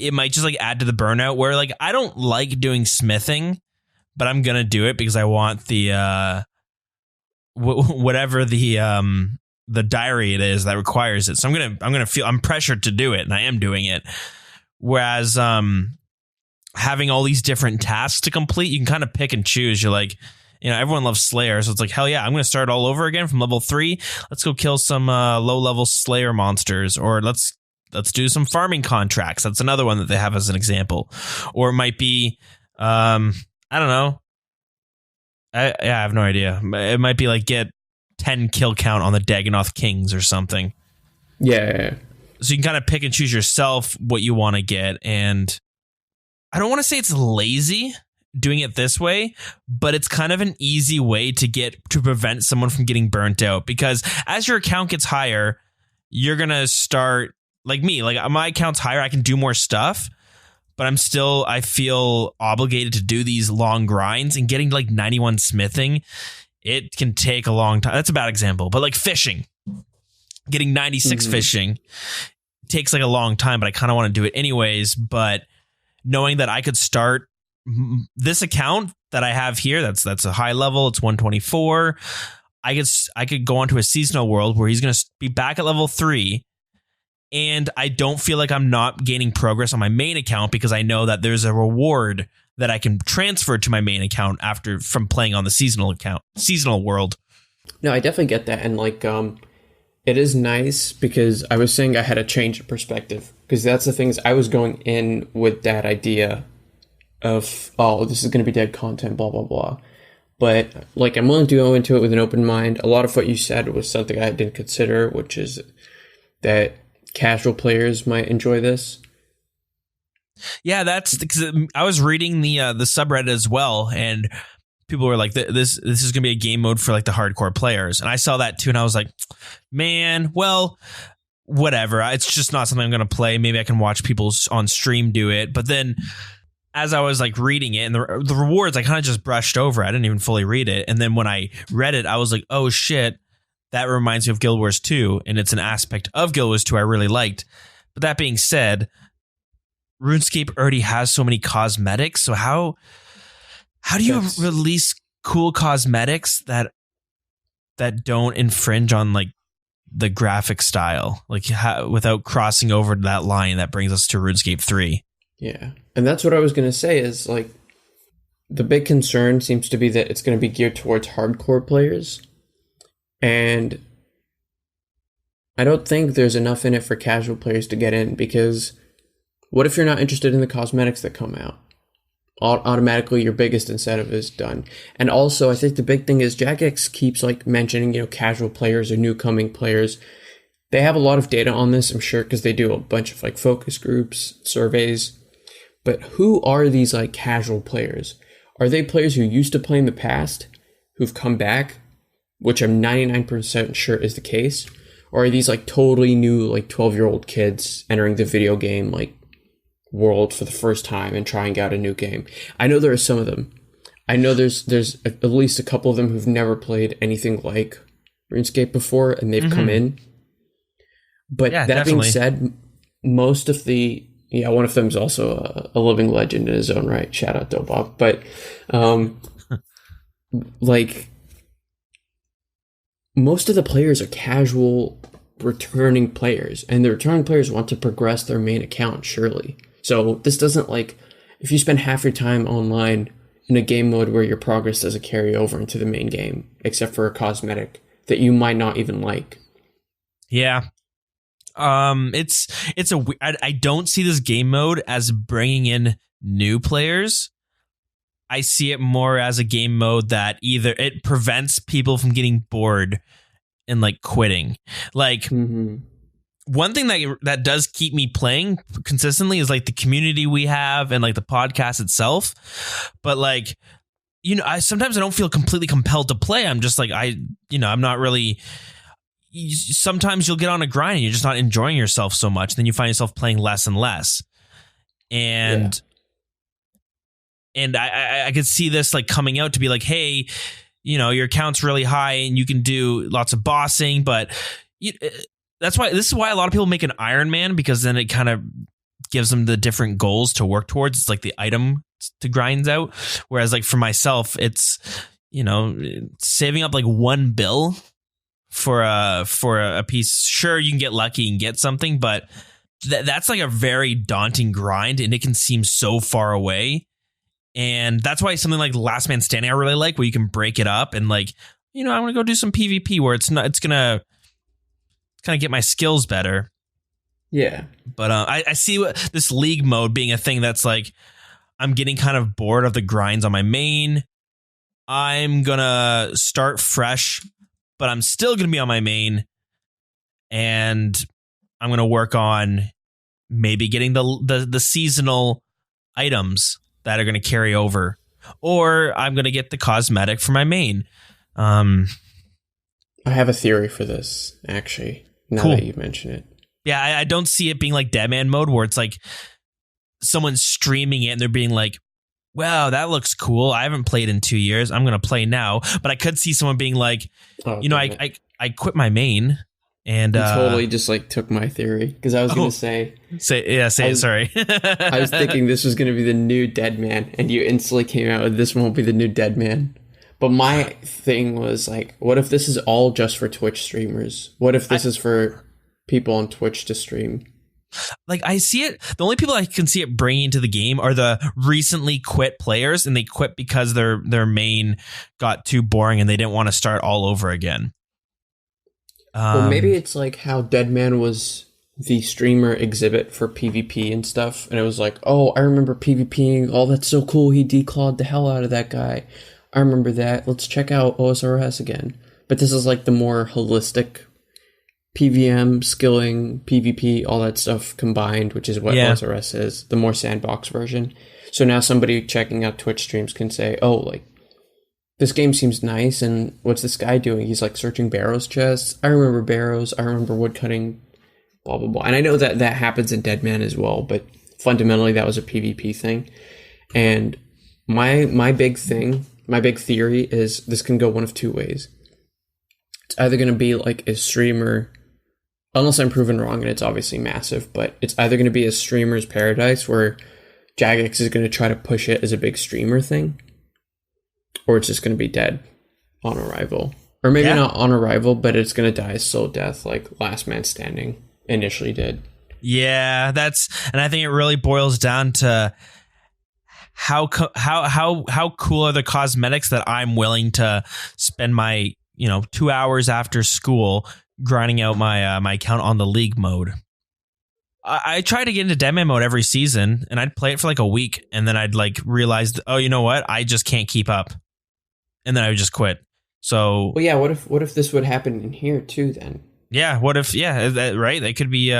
it might just like add to the burnout, where like I don't like doing smithing, but I'm gonna do it because I want the whatever the diary it is that requires it. So I'm pressured to do it, and I am doing it. Whereas having all these different tasks to complete, you can kind of pick and choose. You're like, everyone loves Slayer, so it's like, hell yeah, I'm going to start all over again from level 3. Let's go kill some low level Slayer monsters, or let's do some farming contracts. That's another one that they have as an example. Or it might be, I don't know. I have no idea. It might be like get 10 kill count on the Dagonoth Kings or something. Yeah. So you can kind of pick and choose yourself what you want to get. And I don't want to say it's lazy doing it this way, but it's kind of an easy way to prevent someone from getting burnt out, because as your account gets higher, you're going to start like me, like my account's higher. I can do more stuff, but I feel obligated to do these long grinds, and getting to like 91 smithing, it can take a long time. That's a bad example, but like fishing, getting 96 fishing takes like a long time, but I kind of want to do it anyways. But knowing that I could start this account that I have here, that's a high level, it's 124. I could go onto a seasonal world where he's going to be back at level 3. And I don't feel like I'm not gaining progress on my main account, because I know that there's a reward that I can transfer to my main account from playing on the seasonal world. No, I definitely get that. And like, it is nice, because I was saying I had a change of perspective, because that's the things I was going in with that idea of, oh, this is going to be dead content, blah, blah, blah. But like, I'm willing to go into it with an open mind. A lot of what you said was something I didn't consider, which is that casual players might enjoy this. Yeah, that's because I was reading the subreddit as well, and people were like, "This is gonna be a game mode for like the hardcore players," and I saw that too, and I was like, "Man, well, whatever. It's just not something I'm gonna play. Maybe I can watch people on stream do it." But then, as I was like reading it, and the rewards, I kind of just brushed over. I didn't even fully read it, and then when I read it, I was like, "Oh shit." That reminds me of Guild Wars 2, and it's an aspect of Guild Wars 2 I really liked. But that being said, RuneScape already has so many cosmetics, so how do you release cool cosmetics that don't infringe on like the graphic style, like without crossing over that line that brings us to RuneScape 3? Yeah, and that's what I was going to say is like the big concern seems to be that it's going to be geared towards hardcore players. And I don't think there's enough in it for casual players to get in, because what if you're not interested in the cosmetics that come out? Automatically, your biggest incentive is done. And also, I think the big thing is Jagex keeps like mentioning, casual players or new coming players. They have a lot of data on this, I'm sure, because they do a bunch of like focus groups, surveys. But who are these like casual players? Are they players who used to play in the past, who've come back, which I'm 99% sure is the case? Or are these like totally new, like 12-year-old kids entering the video game like world for the first time and trying out a new game? I know there are some of them. I know there's at least a couple of them who've never played anything like RuneScape before, and they've come in. But yeah, that being said, most of the one of them is also a living legend in his own right. Shout out to Bob. But like, most of the players are casual returning players, and the returning players want to progress their main account, surely. So this doesn't like, if you spend half your time online in a game mode where your progress doesn't carry over into the main game, except for a cosmetic that you might not even like. Yeah. I don't see this game mode as bringing in new players. I see it more as a game mode that either it prevents people from getting bored and like quitting. Like one thing that does keep me playing consistently is like the community we have and like the podcast itself. But like, sometimes I don't feel completely compelled to play. I'm just like, I'm not really. Sometimes you'll get on a grind and you're just not enjoying yourself so much. Then you find yourself playing less and less. And I could see this like coming out to be like, hey, your account's really high and you can do lots of bossing, but this is why a lot of people make an Iron Man, because then it kind of gives them the different goals to work towards. It's like the item to grind out. Whereas like for myself, it's, saving up like one bill for a piece. Sure, you can get lucky and get something, but that's like a very daunting grind, and it can seem so far away. And that's why something like Last Man Standing I really like, where you can break it up and like, I want to go do some PvP where it's gonna kind of get my skills better. Yeah. But I see this league mode being a thing that's like, I'm getting kind of bored of the grinds on my main. I'm gonna start fresh, but I'm still gonna be on my main, and I'm gonna work on maybe getting the seasonal items that are going to carry over, or I'm going to get the cosmetic for my main. I have a theory for this, actually. Now Cool. that you mention it. Yeah, I don't see it being like Deadman mode where it's like someone's streaming it and they're being like, wow, that looks cool. I haven't played in 2 years. I'm going to play now. But I could see someone being like, I quit my main. And you totally just like took my theory because I was going to say it. Sorry. I was thinking this was going to be the new Deadman, and you instantly came out with this won't be the new Deadman. But my thing was like, what if this is all just for Twitch streamers? What if this is for people on Twitch to stream? Like, I see it. The only people I can see it bringing to the game are the recently quit players, and they quit because their main got too boring and they didn't want to start all over again. Well, maybe it's like how Deadman was the streamer exhibit for PvP and stuff, and it was like, oh, I remember PvPing. Oh, that's so cool. He declawed the hell out of that guy. I remember that. Let's check out OSRS again. But this is like the more holistic PVM, skilling, PvP, all that stuff combined, which is what OSRS is, the more sandbox version. So now somebody checking out Twitch streams can say, oh, like, this game seems nice, and what's this guy doing? He's like searching Barrows chests. I remember Barrows. I remember woodcutting, blah, blah, blah. And I know that happens in Deadman as well, but fundamentally that was a PvP thing. And my big theory is this can go one of two ways. It's either going to be like a streamer, unless I'm proven wrong, and it's obviously massive, but it's either going to be a streamer's paradise where Jagex is going to try to push it as a big streamer thing, or it's just going to be dead on arrival. Or maybe not on arrival, but it's going to die a slow death like Last Man Standing initially did. Yeah, and I think it really boils down to how cool are the cosmetics that I'm willing to spend my 2 hours after school grinding out my account on the league mode. I try to get into Deadman mode every season, and I'd play it for like a week, and then I'd like realize, oh, you know what? I just can't keep up, and then I would just quit. So, well, yeah. What if this would happen in here too? Then, yeah. What if? Yeah, right. That could be.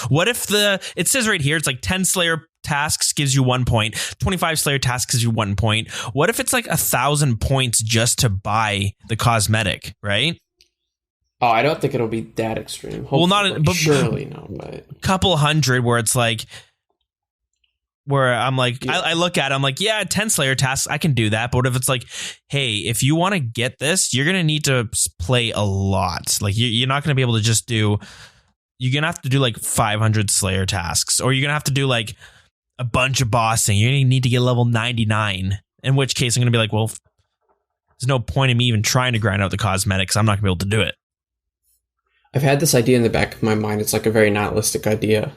What if it says right here, it's like 10 Slayer tasks gives you 1 point, 25 Slayer tasks gives you 1 point. What if it's like 1,000 points just to buy the cosmetic, right? Oh, I don't think it'll be that extreme. Hopefully, surely no, but a couple hundred where it's like, where I'm like, I look at it, I'm like, yeah, 10 Slayer tasks, I can do that. But what if it's like, hey, if you want to get this, you're going to need to play a lot. Like, you're not going to be able to just you're going to have to do like 500 Slayer tasks, or you're going to have to do like a bunch of bossing. You're going to need to get level 99, in which case I'm going to be like, well, there's no point in me even trying to grind out the cosmetics. I'm not going to be able to do it. I've had this idea in the back of my mind. It's like a very nihilistic idea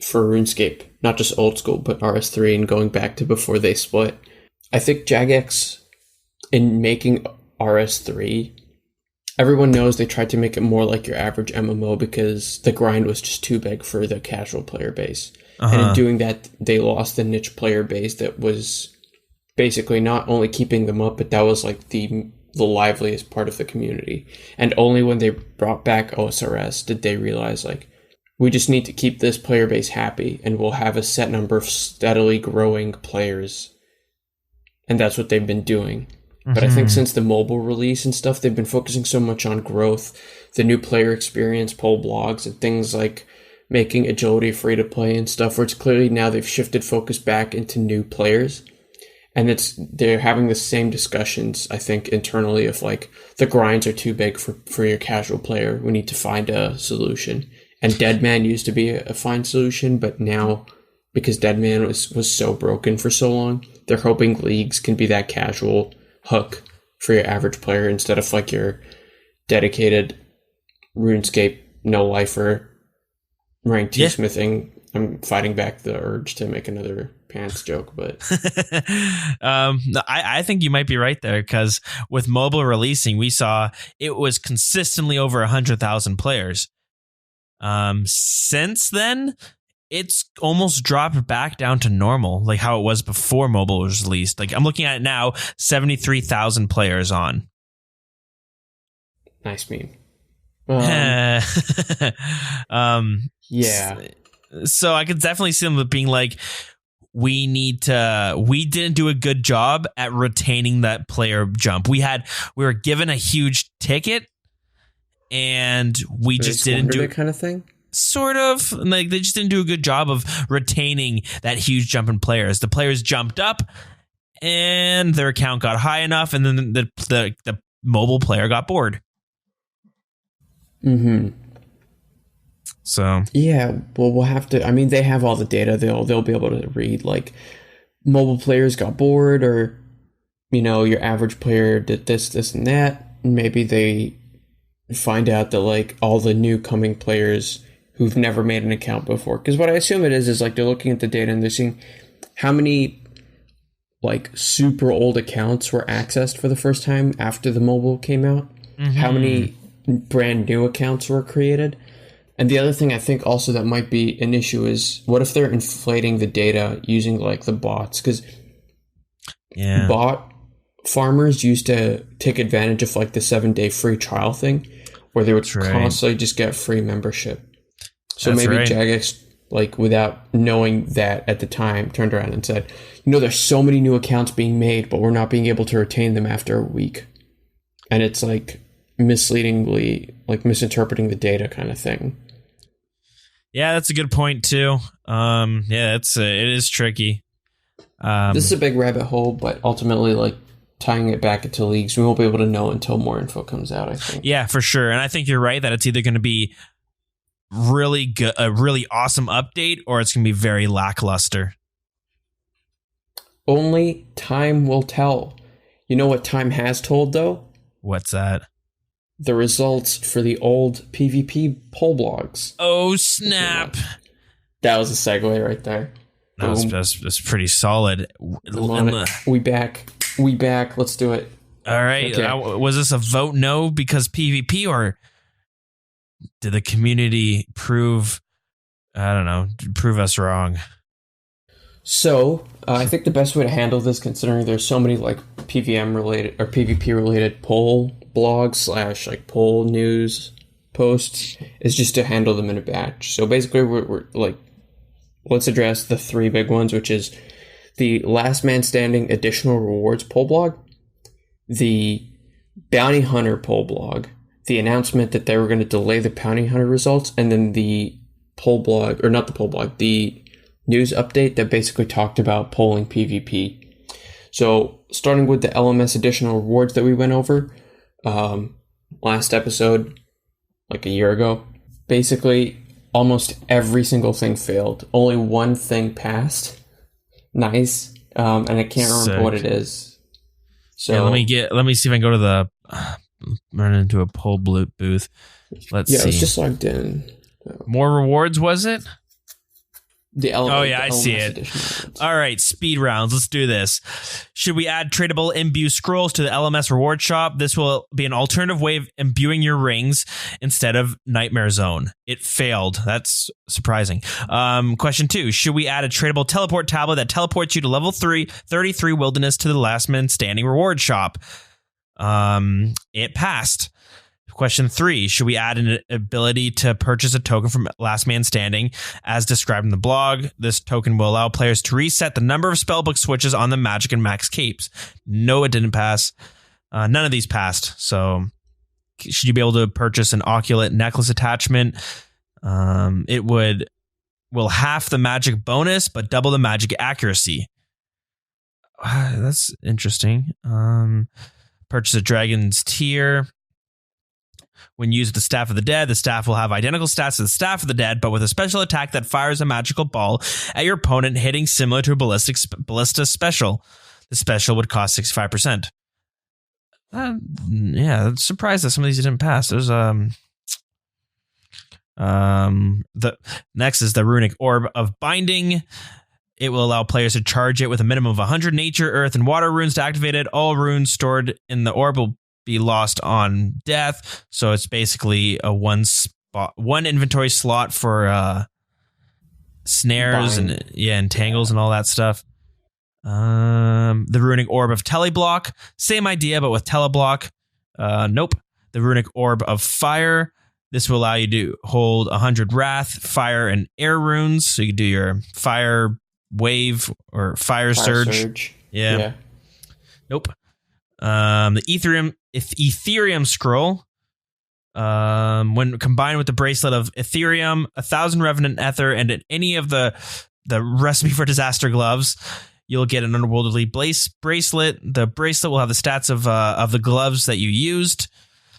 for RuneScape, not just old school, but RS3 and going back to before they split. I think Jagex, in making RS3, everyone knows they tried to make it more like your average MMO because the grind was just too big for the casual player base. And in doing that, they lost the niche player base that was basically not only keeping them up, but that was like the liveliest part of the community. And only when they brought back OSRS did they realize, like, we just need to keep this player base happy, and we'll have a set number of steadily growing players. And that's what they've been doing. But I think since the mobile release and stuff, they've been focusing so much on growth, the new player experience, poll blogs, and things like making agility free to play and stuff, where it's clearly now they've shifted focus back into new players. And they're having the same discussions, I think, internally of like, the grinds are too big for your casual player. We need to find a solution. And Deadman used to be a fine solution, but now, because Deadman was so broken for so long, they're hoping leagues can be that casual hook for your average player instead of like your dedicated RuneScape no-lifer ranked T-smithing. I'm fighting back the urge to make another pants joke, but I think you might be right there, because with mobile releasing, we saw it was consistently over 100,000 players. Since then, it's almost dropped back down to normal, like how it was before mobile was released. Like, I'm looking at it now, 73,000 players on. Nice meme. Yeah. So I could definitely see them being like, we didn't do a good job at retaining that player jump. We were given a huge ticket, and we They just didn't do it kind of thing. Sort of like they just didn't do a good job of retaining that huge jump in players. The players jumped up and their account got high enough, and then the mobile player got bored. Mm-hmm. So yeah, well, we'll have to. I mean, they have all the data. They'll be able to read like mobile players got bored, or your average player did this, and that. And maybe they find out that like all the new coming players who've never made an account before. Because what I assume it is like they're looking at the data and they're seeing how many like super old accounts were accessed for the first time after the mobile came out. Mm-hmm. How many brand new accounts were created. And the other thing I think also that might be an issue is what if they're inflating the data using like the bots? Because bot farmers used to take advantage of like the 7-day free trial thing where they would constantly just get free membership. So maybe Jagex, like without knowing that at the time, turned around and said, there's so many new accounts being made, but we're not being able to retain them after a week. And it's like misleadingly, like misinterpreting the data kind of thing. Yeah, that's a good point too. It is tricky. This is a big rabbit hole, but ultimately, like tying it back into leagues, we won't be able to know until more info comes out, I think. Yeah, for sure. And I think you're right that it's either going to be really good, a really awesome update, or it's going to be very lackluster. Only time will tell. You know what time has told, though? What's that? The results for the old PvP poll blogs. Oh, snap. That was a segue right there. That's pretty solid. We back. Let's do it. All right. Okay. Was this a vote no because PvP, or did the community prove us wrong? So I think the best way to handle this, considering there's so many like PVM related or PvP related poll blogs / like poll news posts, is just to handle them in a batch. So basically we're like, let's address the 3 big ones, which is the Last Man Standing additional rewards poll blog, the Bounty Hunter poll blog, the announcement that they were going to delay the Bounty Hunter results, and then the poll blog, or not the poll blog, the news update that basically talked about polling PvP. So starting with the LMS additional rewards that we went over last episode, like a year ago, basically almost every single thing failed. Only one thing passed. Nice. And I can't remember what it is. So yeah, let me see if I can go to the run into a poll booth. Let's see. Yeah, it's just logged in. More rewards, was it? I see it. All right, speed rounds. Let's do this. Should we add tradable imbue scrolls to the LMS reward shop? This will be an alternative way of imbuing your rings instead of Nightmare Zone. It failed. That's surprising. Question 2. Should we add a tradable teleport tablet that teleports you to level 33 Wilderness to the Last Man Standing reward shop? It passed. Question 3, should we add an ability to purchase a token from Last Man Standing as described in the blog? This token will allow players to reset the number of spellbook switches on the magic and max capes. No, it didn't pass. None of these passed. So should you be able to purchase an Oculate necklace attachment? It will half the magic bonus, but double the magic accuracy. That's interesting. Purchase a Dragon's Tear. When used with the Staff of the Dead, the staff will have identical stats to the Staff of the Dead, but with a special attack that fires a magical ball at your opponent, hitting similar to a ballista special. The special would cost 65%. I'm surprised that some of these didn't pass. There's the next is the Runic Orb of Binding. It will allow players to charge it with a minimum of 100 nature, earth, and water runes to activate it. All runes stored in the orb will be lost on death, so it's basically a one inventory slot for snares and entangles and all that stuff. The Runic Orb of Teleblock, same idea but with Teleblock. Nope. The Runic Orb of Fire. This will allow you to hold 100 Wrath, Fire, and Air runes, so you can do your Fire Wave or Fire Surge. Yeah. Nope. The Ethereum Scroll. When combined with the bracelet of Ethereum, 1,000 Revenant Ether, and any of the recipe for disaster gloves, you'll get an Underworldly bracelet. The bracelet will have the stats of the gloves that you used.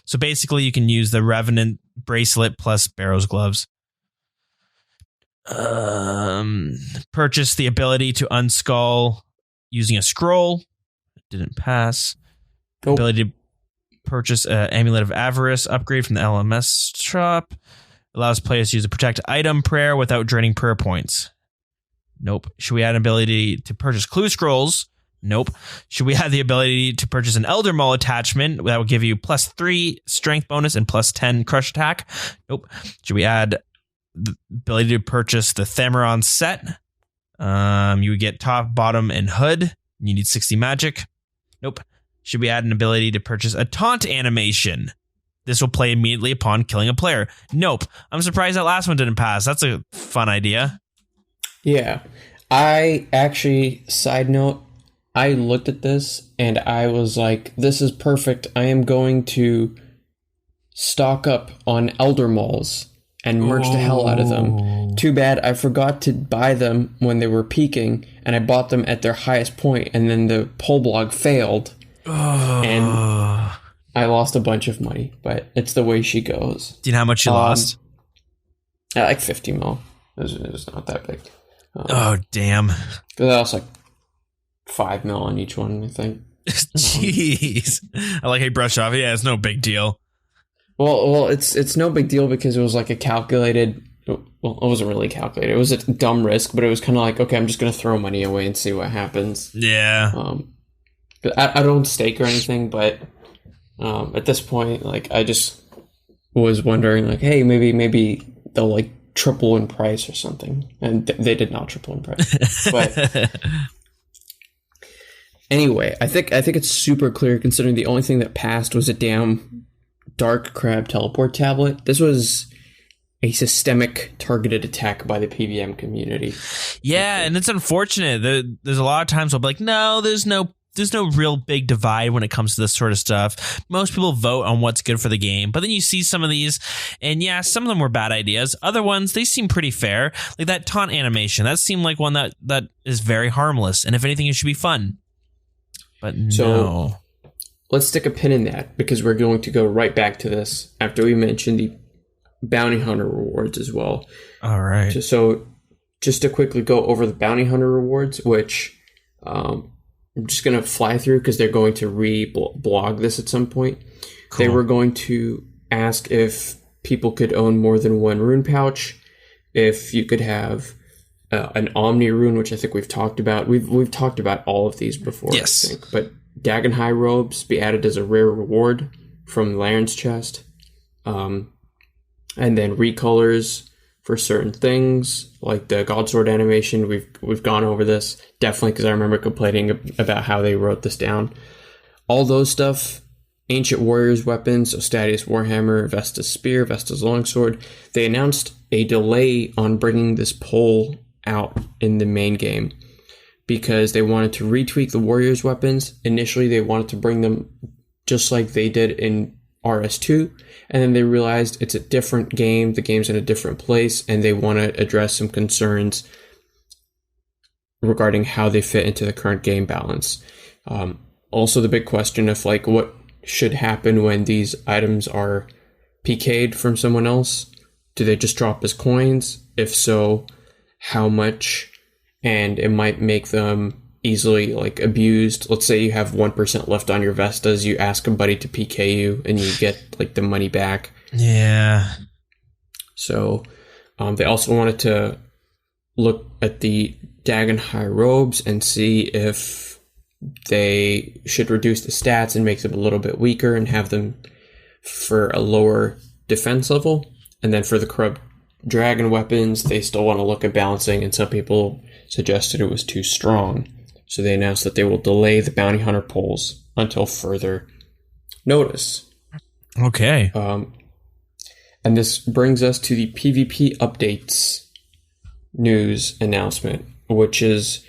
So basically, you can use the Revenant bracelet plus Barrow's gloves. Purchase the ability to unskull using a scroll. Didn't pass. Nope. Ability to purchase an Amulet of Avarice upgrade from the LMS shop. Allows players to use a protect item prayer without draining prayer points. Nope. Should we add an ability to purchase clue scrolls? Nope. Should we add the ability to purchase an Elder Maul attachment that will give you +3 strength bonus and +10 crush attack? Nope. Should we add the ability to purchase the Thameron set? You would get top, bottom, and hood. You need 60 magic. Nope. Should we add an ability to purchase a taunt animation? This will play immediately upon killing a player. Nope. I'm surprised that last one didn't pass. That's a fun idea. Yeah. I actually, side note, I looked at this and I was like, this is perfect. I am going to stock up on Elder Mauls and merch the hell out of them. Too bad I forgot to buy them when they were peaking, and I bought them at their highest point, and then the poll blog failed. And I lost a bunch of money, but it's the way she goes. Do you know how much you lost? Like 50 mil. It was not that big. Oh, damn. Because I lost like 5 mil on each one, I think. Jeez. I like how you brush off. Yeah, it's no big deal. Well, it's no big deal because it was like a calculated... Well, it wasn't really calculated. It was a dumb risk, but it was kind of like, okay, I'm just going to throw money away and see what happens. Yeah. I don't stake or anything, but at this point, like, I just was wondering, like, hey, maybe they'll like triple in price or something, and they did not triple in price. But anyway, I think it's super clear considering the only thing that passed was a damn Dark Crab teleport tablet. This was a systemic targeted attack by the PVM community. Yeah, and it's unfortunate. There's a lot of times I'll be like, no, there's no real big divide when it comes to this sort of stuff. Most people vote on what's good for the game, but then you see some of these, and yeah, some of them were bad ideas. Other ones, they seem pretty fair. Like that taunt animation, that seemed like one that is very harmless, and if anything, it should be fun. But no. So let's stick a pin in that, because we're going to go right back to this after we mention the bounty hunter rewards as well. All right. So just to quickly go over the bounty hunter rewards, which I'm just going to fly through because they're going to re-blog this at some point. Cool. They were going to ask if people could own more than one rune pouch, if you could have an Omni rune, which I think we've talked about. We've talked about all of these before, yes. I think. But Dagon High robes be added as a rare reward from Laren's chest. And then recolors for certain things, like the Godsword animation. We've gone over this, definitely, because I remember complaining about how they wrote this down. All those stuff, Ancient Warriors weapons, so Stadius Warhammer, Vesta's Spear, Vesta's Longsword. They announced a delay on bringing this poll out in the main game because they wanted to retweak the Warriors weapons. Initially, they wanted to bring them just like they did in RS2, and then they realized it's a different game, the game's in a different place, and they want to address some concerns regarding how they fit into the current game balance. Also the big question of like what should happen when these items are PK'd from someone else. Do they just drop as coins? If so, how much? And it might make them easily like abused. Let's say you have 1% left on your Vestas, you ask a buddy to PK you and you get like the money back. Yeah. So they also wanted to look at the Dagon High robes and see if they should reduce the stats and make them a little bit weaker and have them for a lower defense level. And then for the Corrupt Dragon weapons, they still want to look at balancing, and some people suggested it was too strong. So they announced that they will delay the bounty hunter polls until further notice. Okay. And this brings us to the PvP updates news announcement, which is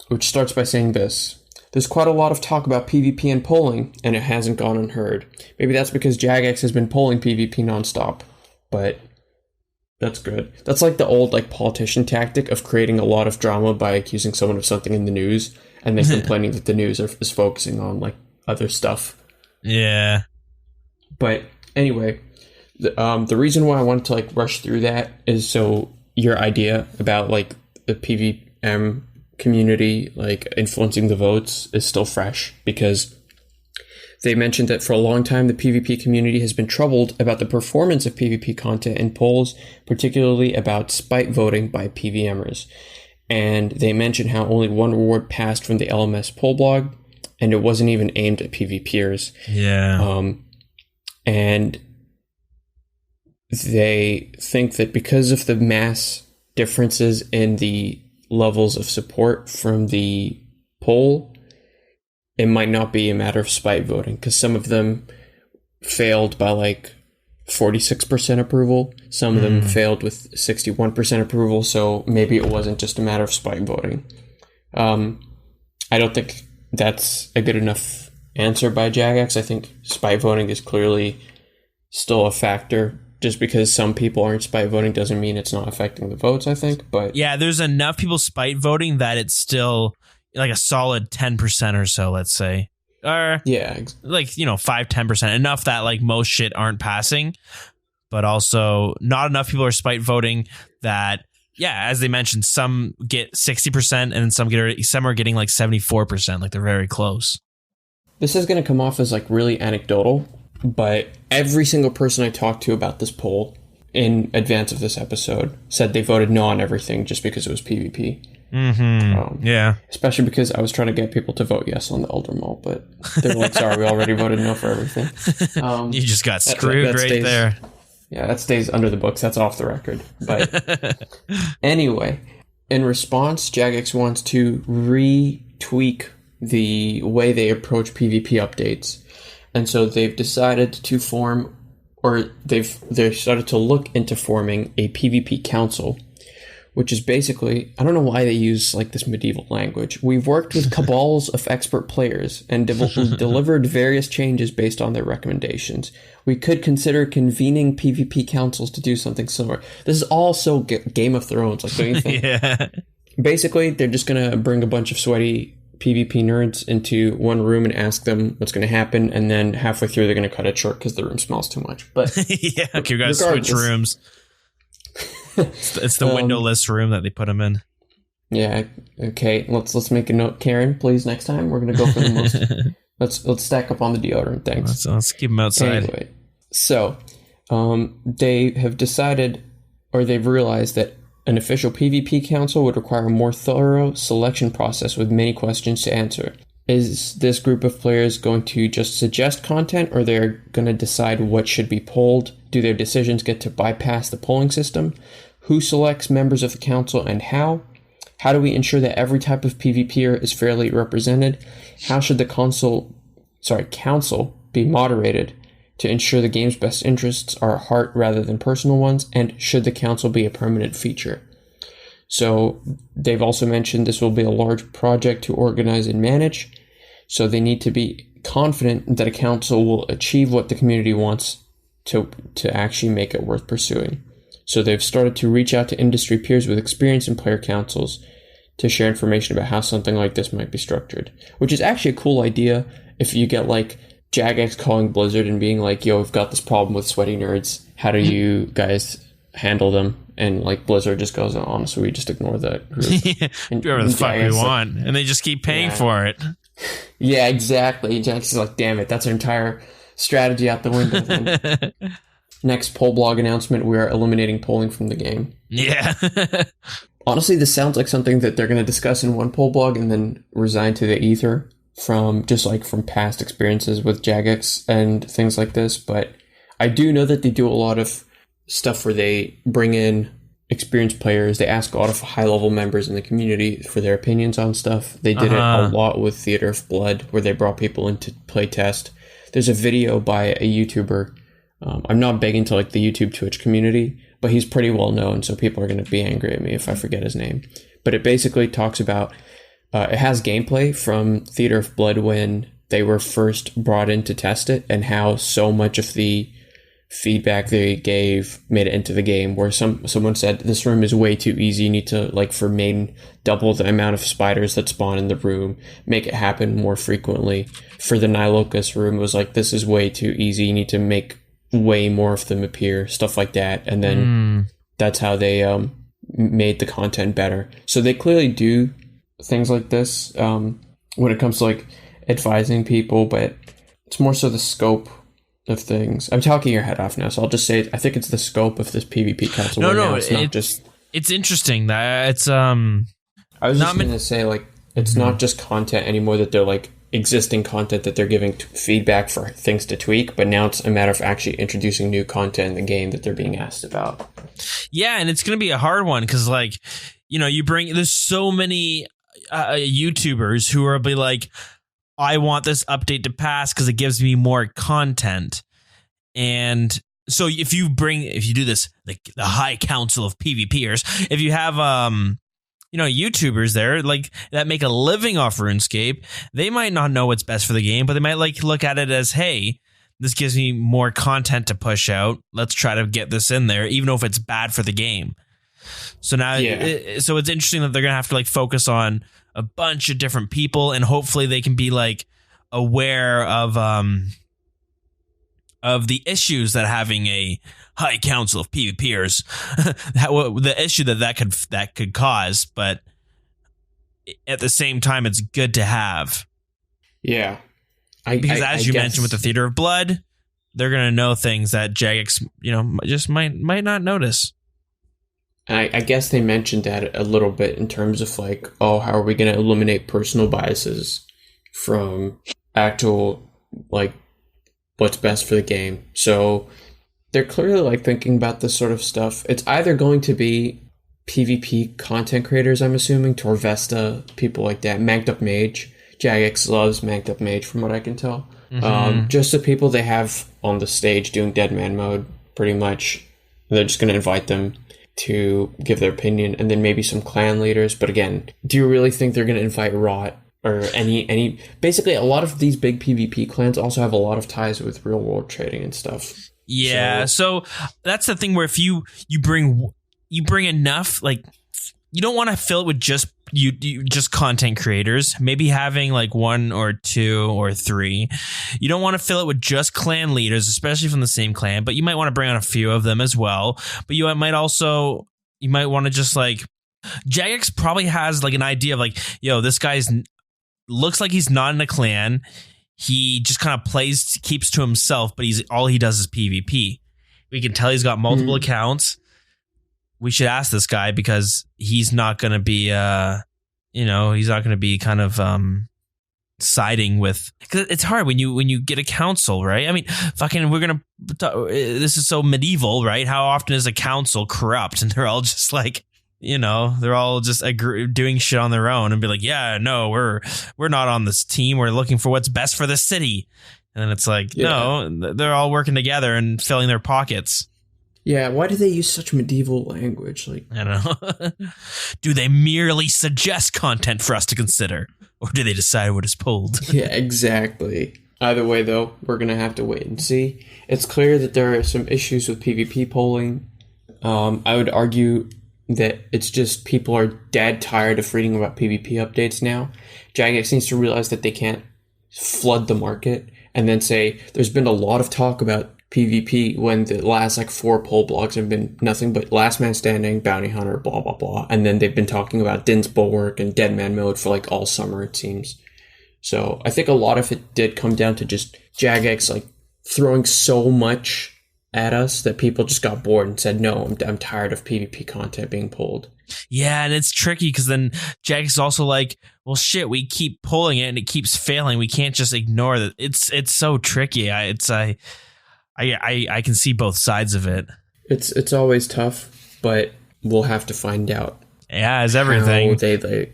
which starts by saying this: There's quite a lot of talk about PvP and polling, and it hasn't gone unheard. Maybe that's because Jagex has been polling PvP nonstop, but that's good. That's like the old politician tactic of creating a lot of drama by accusing someone of something in the news, and then complaining that the news is focusing on other stuff. Yeah. But anyway, the reason why I wanted to rush through that is so your idea about the PvM community influencing the votes is still fresh, because they mentioned that for a long time the PvP community has been troubled about the performance of PvP content in polls, particularly about spite voting by PvMers. And they mentioned how only one reward passed from the LMS poll blog, and it wasn't even aimed at PvPers. Yeah. And they think that because of the mass differences in the levels of support from the poll, it might not be a matter of spite voting, because some of them failed by 46% approval. Some of them failed with 61% approval, so maybe it wasn't just a matter of spite voting. I don't think that's a good enough answer by Jagex. I think spite voting is clearly still a factor. Just because some people aren't spite voting doesn't mean it's not affecting the votes, I think. But yeah, there's enough people spite voting that it's still a solid 10% or so, let's say. Or 5-10%. Enough that some shit aren't passing, but also not enough people are spite voting that, yeah, as they mentioned, some get 60% and some are getting 74%. They're very close. This is going to come off as really anecdotal, but every single person I talked to about this poll in advance of this episode said they voted no on everything just because it was PvP. Yeah. Especially because I was trying to get people to vote yes on the Elder Mall, but they're sorry, we already voted no for everything. You just got screwed right there. Yeah, that stays under the books. That's off the record. But anyway, in response, Jagex wants to retweak the way they approach PvP updates. And so they've decided to form, or they've started to look into forming a PvP council, which is basically, I don't know why they use this medieval language. We've worked with cabals of expert players and delivered various changes based on their recommendations. We could consider convening PvP councils to do something similar. This is all so Game of Thrones, don't you think? Yeah. Basically, they're just going to bring a bunch of sweaty PvP nerds into one room and ask them what's going to happen, and then halfway through they're going to cut it short because the room smells too much. But yeah, okay, we got to switch rooms. It's the windowless room that they put them in. Yeah. Okay. Let's make a note, Karen. Please, next time we're going to go for the most. Let's stack up on the deodorant. Thanks. Let's keep them outside. Anyway, so they have decided, or they've realized that an official PvP council would require a more thorough selection process with many questions to answer. Is this group of players going to just suggest content, or they're going to decide what should be polled? Do their decisions get to bypass the polling system? Who selects members of the council and how? How do we ensure that every type of PvPer is fairly represented? How should the council be moderated to ensure the game's best interests are at heart rather than personal ones? And should the council be a permanent feature? So they've also mentioned this will be a large project to organize and manage. So they need to be confident that a council will achieve what the community wants to actually make it worth pursuing. So they've started to reach out to industry peers with experience in player councils to share information about how something like this might be structured, which is actually a cool idea. If you get Jagex calling Blizzard and being yo, we've got this problem with sweaty nerds. How do you guys handle them? And Blizzard just goes, honestly, we just ignore that group. Do whatever the fuck we want. And they just keep paying for it. Yeah, exactly. Jagex is damn it, that's our entire strategy out the window then. Next poll blog announcement, we are eliminating polling from the game. Yeah. Honestly, this sounds like something that they're going to discuss in one poll blog and then resign to the ether from from past experiences with Jagex and things like this. But I do know that they do a lot of stuff where they bring in experienced players. They ask a lot of high-level members in the community for their opinions on stuff. They did it a lot with Theater of Blood, where they brought people in to play test. There's a video by a YouTuber. I'm not big into the YouTube Twitch community, but he's pretty well known, so people are going to be angry at me if I forget his name. But it basically talks about it has gameplay from Theater of Blood when they were first brought in to test it, and how so much of the feedback they gave made it into the game, where someone said this room is way too easy, you need to, like, for main, double the amount of spiders that spawn in the room, make it happen more frequently. For the Nilocus room, it was like, this is way too easy, you need to make way more of them appear, stuff like that. And then that's how they made the content better. So they clearly do things like this when it comes to, like, advising people, but it's more so the scope of things. I'm talking your head off now, so I'll just say I think it's the scope of this PvP council. It's not just. It's interesting that it's I was just going to say, like, it's not just content anymore that they're, like, existing content that they're giving feedback for things to tweak, but now it's a matter of actually introducing new content in the game that they're being asked about. Yeah, and it's going to be a hard one because, like, you know, there's so many YouTubers who are be like, I want this update to pass because it gives me more content. And so if you do this, like the high council of PvPers, if you have, YouTubers there like that make a living off RuneScape, they might not know what's best for the game, but they might like look at it as, hey, this gives me more content to push out. Let's try to get this in there, even if it's bad for the game. So now, so it's interesting that they're going to have to like focus on a bunch of different people, and hopefully they can be like aware of the issues that having a high council of PvPers, the issue that could cause. But at the same time, it's good to have. Yeah, because as you mentioned with the Theater of Blood, they're going to know things that Jagex, just might not notice. I guess they mentioned that a little bit in terms of like, oh, how are we going to eliminate personal biases from actual, like, what's best for the game. So they're clearly like thinking about this sort of stuff. It's either going to be PvP content creators, I'm assuming, Torvesta, people like that, Magged Up Mage. Jagex loves Magged Up Mage from what I can tell. Just the people they have on the stage doing Dead Man mode, pretty much. They're just going to invite them to give their opinion, and then maybe some clan leaders. But again, do you really think they're going to invite Rot or any basically a lot of these big PvP clans also have a lot of ties with real world trading and stuff. Yeah, so that's the thing where if you bring enough, like, you don't want to fill it with just just content creators, maybe having like 1 or 2 or 3. You don't want to fill it with just clan leaders, especially from the same clan, but you might want to bring on a few of them as well. But you might want to just like, Jagex probably has like an idea of like, yo, this guy's looks like he's not in a clan. He just kind of keeps to himself, but all he does is PvP. We can tell he's got multiple accounts. We should ask this guy because he's not going to be, he's not going to be kind of siding with. Because it's hard when you get a council, right? I mean, fucking, this is so medieval, right? How often is a council corrupt and they're all just like, they're all just doing shit on their own and be like, yeah, no, we're not on this team. We're looking for what's best for the city. And then it's like, no, they're all working together and filling their pockets. Yeah, why do they use such medieval language? Like, I don't know. Do they merely suggest content for us to consider? Or do they decide what is pulled? Yeah, exactly. Either way, though, we're going to have to wait and see. It's clear that there are some issues with PvP polling. I would argue that it's just people are dead tired of reading about PvP updates now. Jagex needs to realize that they can't flood the market and then say, there's been a lot of talk about PvP when the last like 4 poll blogs have been nothing but Last Man Standing, Bounty Hunter, blah blah blah, and then they've been talking about Din's Bulwark and Dead Man mode for like all summer, it seems. So I think a lot of it did come down to just Jagex like throwing so much at us that people just got bored and said, no, I'm tired of PvP content being pulled. Yeah, and it's tricky because then Jagex is also like, well, shit, we keep pulling it and it keeps failing. We can't just ignore that. It's so tricky. I can see both sides of it. It's always tough, but we'll have to find out. Yeah, as everything. How they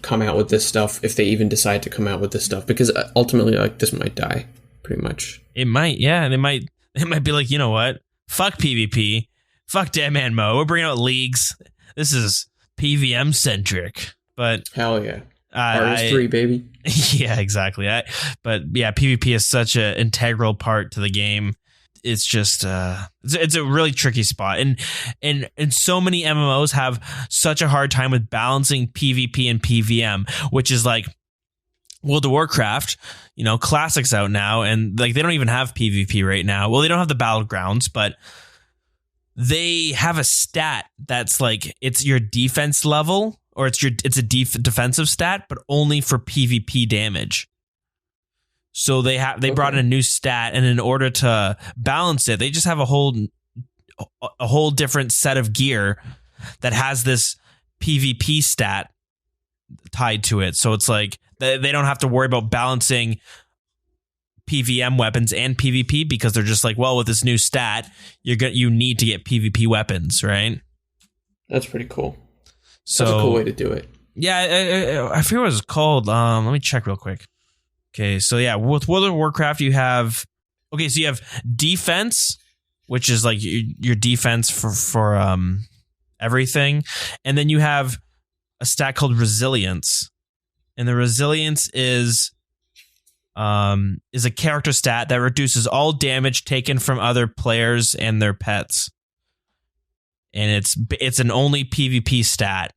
come out with this stuff, if they even decide to come out with this stuff, because ultimately, like, this might die, pretty much. It might, yeah. And it might be like, you know what? Fuck PvP. Fuck Dead Man Mo. We're bringing out leagues. This is PVM centric. But hell yeah. RS3, baby. Yeah, exactly. But yeah, PvP is such an integral part to the game. It's just it's a really tricky spot, and so many MMOs have such a hard time with balancing PvP and PVM, which is like World of Warcraft. Classic's out now, and like they don't even have PvP right now. Well, they don't have the battlegrounds, but they have a stat that's like it's your defense level, or it's a defensive stat, but only for PvP damage. So they brought in a new stat, and in order to balance it, they just have a whole different set of gear that has this PvP stat tied to it. So it's like they don't have to worry about balancing PVM weapons and PvP, because they're just like, well, with this new stat, you need to get PvP weapons, right? That's pretty cool. So that's a cool way to do it. Yeah, I forget what it's called. Let me check real quick. Okay, so yeah, with World of Warcraft, you have defense, which is like your defense for everything, and then you have a stat called resilience, and the resilience is a character stat that reduces all damage taken from other players and their pets, and it's an only PvP stat.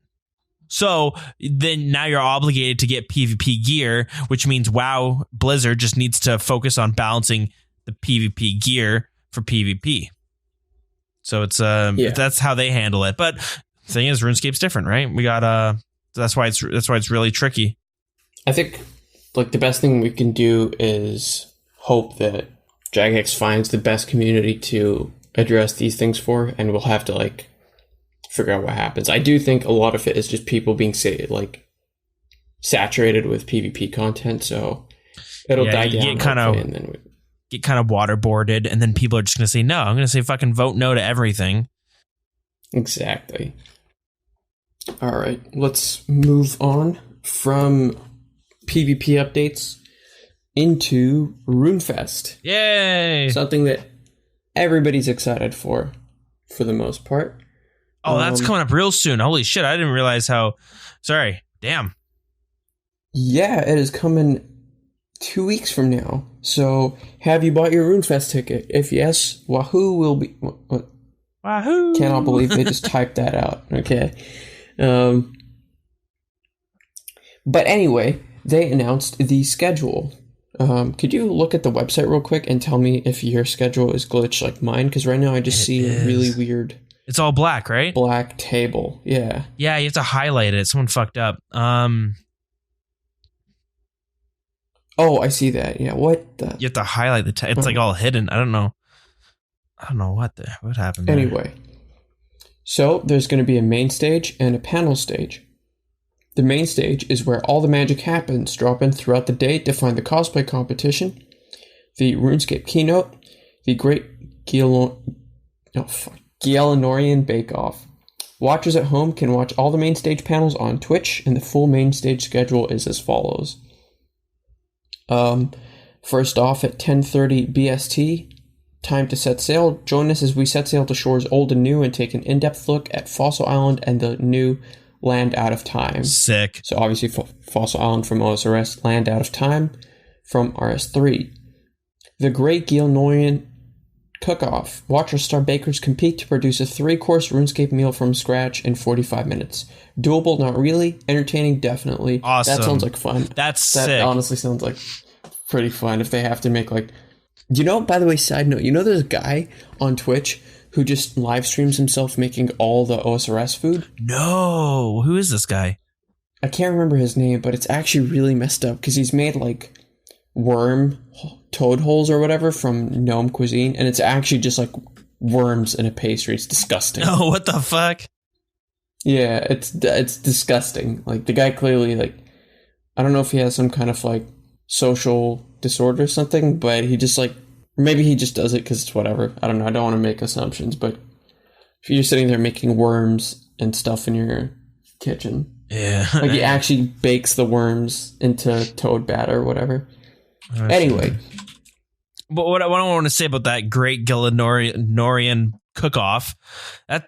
So then now you're obligated to get PvP gear, which means WoW Blizzard just needs to focus on balancing the PvP gear for PvP. So it's that's how they handle it. But the thing is, RuneScape's different, right? We got that's why it's really tricky. I think like the best thing we can do is hope that Jagex finds the best community to address these things for, and we'll have to like figure out what happens. I do think a lot of it is just people being saturated with PvP content, so it'll die down. Get kind of waterboarded, and then people are just going to say no. I'm going to say fucking vote no to everything. Exactly. All right, let's move on from PvP updates into RuneFest. Yay! Something that everybody's excited for the most part. Oh, that's coming up real soon. Holy shit, I didn't realize how... Sorry. Damn. Yeah, it is coming 2 weeks from now. So, have you bought your RuneFest ticket? If yes, Wahoo will be... Wahoo! Cannot believe they just typed that out. Okay. But anyway, they announced the schedule. Could you look at the website real quick and tell me if your schedule is glitched like mine? Because right now I just see a really weird... It's all black, right? Black table, yeah. Yeah, you have to highlight it. Someone fucked up. Oh, I see that. Yeah, what the... You have to highlight the it's like all hidden. I don't know what happened there. Anyway, so there's going to be a main stage and a panel stage. The main stage is where all the magic happens. Drop in throughout the day to find the cosplay competition, the RuneScape keynote, the Great Gielinorian Bake Off. Watchers at home can watch all the main stage panels on Twitch, and the full main stage schedule is as follows. First off, at 10:30 BST, time to set sail. Join us as we set sail to shores old and new and take an in-depth look at Fossil Island and the new Land Out of Time. Sick. So obviously Fossil Island from OSRS, Land Out of Time from RS3. The Great Gielinorian Cook-Off. Watchers star bakers compete to produce a 3-course RuneScape meal from scratch in 45 minutes. Doable, not really. Entertaining, definitely. Awesome. That sounds like fun. That sick. Honestly sounds like pretty fun if they have to make like... by the way, side note, there's a guy on Twitch who just live streams himself making all the OSRS food? No. Who is this guy? I can't remember his name, but it's actually really messed up because he's made like worm toad holes or whatever from gnome cuisine, and it's actually just like worms in a pastry. It's disgusting. Oh, what the fuck? Yeah, it's disgusting. Like the guy clearly like, I don't know if he has some kind of like social disorder or something, but he just like, maybe he just does it because it's whatever. I don't know. I don't want to make assumptions, but if you're sitting there making worms and stuff in your kitchen, yeah, like he actually bakes the worms into toad batter or whatever. Anyway, but what I want to say about that Great Gielinorian Cook-Off, that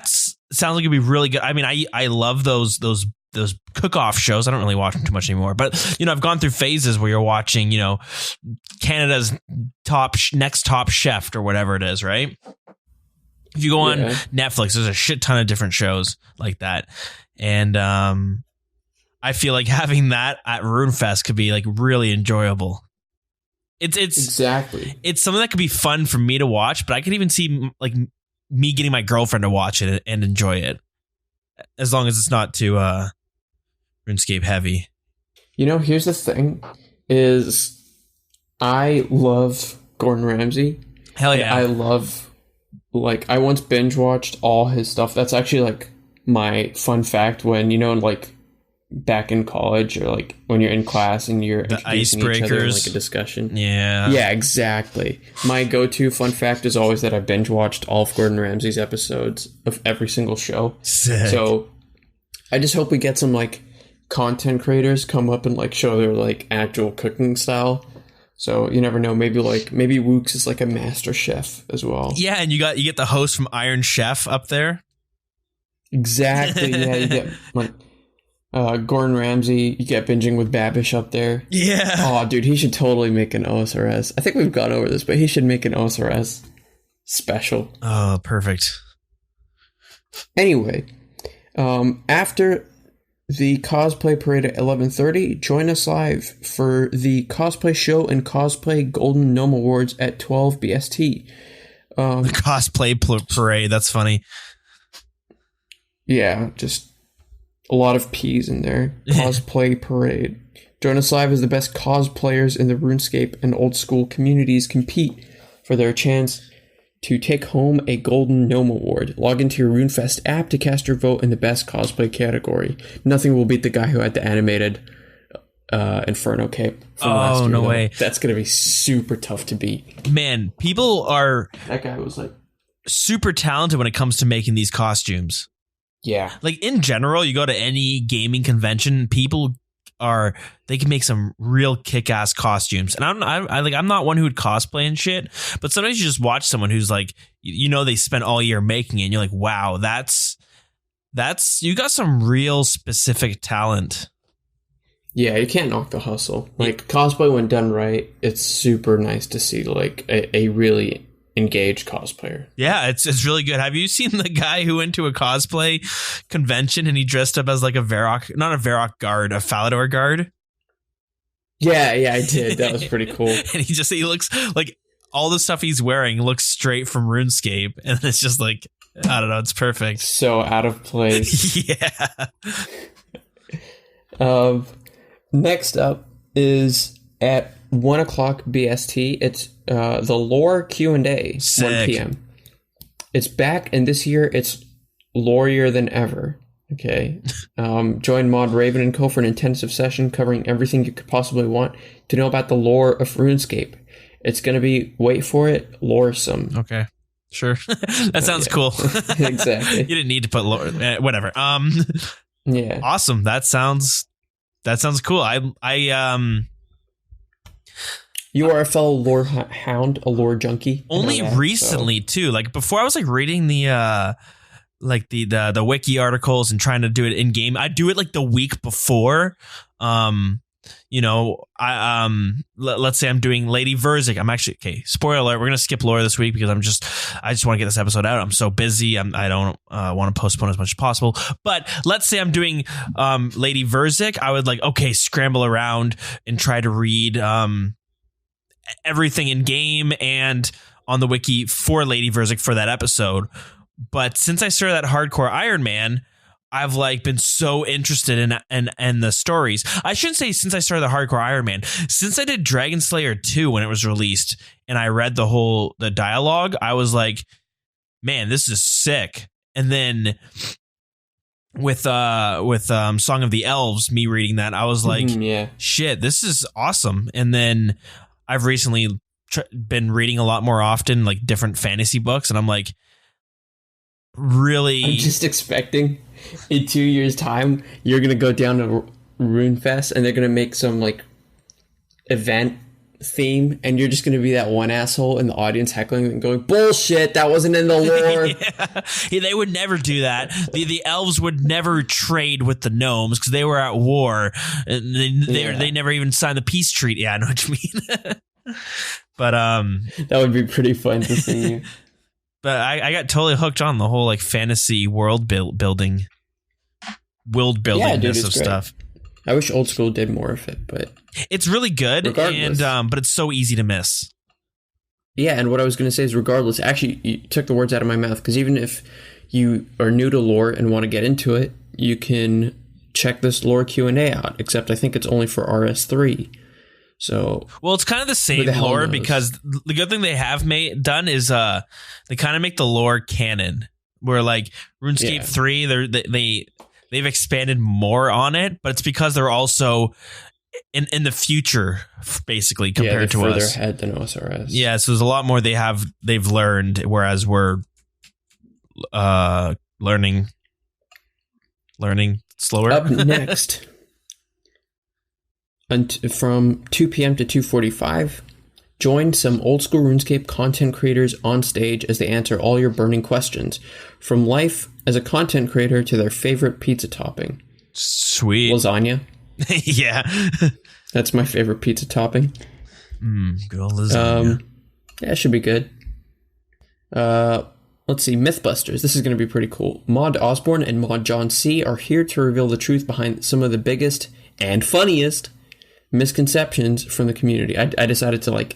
sounds like it'd be really good. I mean, I love those those cook-off shows. I don't really watch them too much anymore, but I've gone through phases where you're watching, Canada's next top chef or whatever it is, right? If you go on Netflix, there's a shit ton of different shows like that. And I feel like having that at RuneFest could be like really enjoyable. It's exactly. It's something that could be fun for me to watch, but I could even see like me getting my girlfriend to watch it and enjoy it, as long as it's not too RuneScape heavy. Here's the thing: is I love Gordon Ramsay. Hell yeah! I love, I once binge watched all his stuff. That's actually like my fun fact when like back in college or like when you're in class and you're the introducing each other in like a discussion. Yeah, exactly. My go-to fun fact is always that I binge watched all of Gordon Ramsay's episodes of every single show. Sick. So I just hope we get some like content creators come up and like show their like actual cooking style. So you never know, maybe Wooks is like a master chef as well. Yeah, and you get the host from Iron Chef up there. Exactly. Yeah, you get like Gordon Ramsay, you get Binging with Babish up there. Yeah. Oh, dude, he should totally make an OSRS. I think we've gone over this, but he should make an OSRS special. Oh, perfect. Anyway, after the cosplay parade at 11:30, join us live for the cosplay show and cosplay Golden Gnome Awards at 12 BST. The cosplay parade, that's funny. Yeah, just a lot of P's in there. Cosplay parade. Join us live as the best cosplayers in the RuneScape and Oldschool communities compete for their chance to take home a Golden Gnome Award. Log into your RuneFest app to cast your vote in the best cosplay category. Nothing will beat the guy who had the animated Inferno cape from last year. Oh, no way. That's going to be super tough to beat. Man, people are... That guy was like... super talented when it comes to making these costumes. Yeah. Like in general, you go to any gaming convention, they can make some real kick-ass costumes. And I'm not one who would cosplay and shit, but sometimes you just watch someone who's like, they spent all year making it and you're like, wow, that's you got some real specific talent. Yeah, you can't knock the hustle. Like cosplay when done right, it's super nice to see like a really engaged cosplayer. Yeah, it's really good. Have you seen the guy who went to a cosplay convention and he dressed up as like not a Varrock guard, a Falador guard? Yeah, I did. That was pretty cool. And he looks like all the stuff he's wearing looks straight from RuneScape, and it's just like, I don't know, it's perfect. So out of place. Yeah. Next up is at 1 o'clock BST. It's the lore Q&A. Sick. 1 p.m. It's back, and this year it's lorier than ever. Okay. Join Mod Raven and Co for an intensive session covering everything you could possibly want to know about the lore of RuneScape. It's going to be, wait for it, loresome. Okay. Sure. That sounds cool. Exactly. You didn't need to put lore, whatever. Yeah. Awesome. That sounds cool. You are a fellow lore hound, a lore junkie. Only recently, too. Like before, I was like reading the the wiki articles and trying to do it in game. I do it like the week before. Let's say I'm doing Lady Verzik. I'm actually, okay, spoiler alert, we're gonna skip lore this week because I just want to get this episode out. I'm so busy. I don't want to postpone as much as possible. But let's say I'm doing Lady Verzik. I would scramble around and try to read everything in game and on the wiki for Lady Verzik for that episode. But since I started that hardcore Iron Man, I've been so interested in the stories. I shouldn't say since I started the hardcore Iron Man. Since I did Dragon Slayer 2 when it was released and I read the dialogue, I was like, man, this is sick. And then with Song of the Elves, me reading that, I was like, shit, this is awesome. And then I've recently been reading a lot more often, like different fantasy books, and I'm like, really, I'm just expecting in 2 years' time you're gonna go down to RuneFest and they're gonna make some event theme, and you're just going to be that one asshole in the audience heckling and going, bullshit, that wasn't in the lore. Yeah, they would never do that. The elves would never trade with the gnomes because they were at war. And they never even signed the peace treaty. Yeah, I know what you mean. But that would be pretty fun to see. But I got totally hooked on the whole like fantasy world building of stuff. I wish Old School did more of it, but it's really good. Regardless. And but it's so easy to miss. Yeah, and what I was going to say is, regardless, actually, you took the words out of my mouth, because even if you are new to lore and want to get into it, you can check this lore Q&A out. Except I think it's only for RS3. So, well, it's kind of the same lore, because the good thing they have done is they kind of make the lore canon. Where like RuneScape 3, they've expanded more on it, but it's because they're also in the future, basically, compared to us. Further ahead than OSRS. Yeah, so there's a lot more they've learned, whereas we're learning slower. Up next, from 2 p.m. to 2:45, join some old school RuneScape content creators on stage as they answer all your burning questions, from life as a content creator to their favorite pizza topping. Sweet. Lasagna. Yeah. That's my favorite pizza topping. Good old lasagna. Yeah, it should be good. Let's see. Mythbusters. This is going to be pretty cool. Mod Osborne and Mod John C. are here to reveal the truth behind some of the biggest and funniest misconceptions from the community. I decided to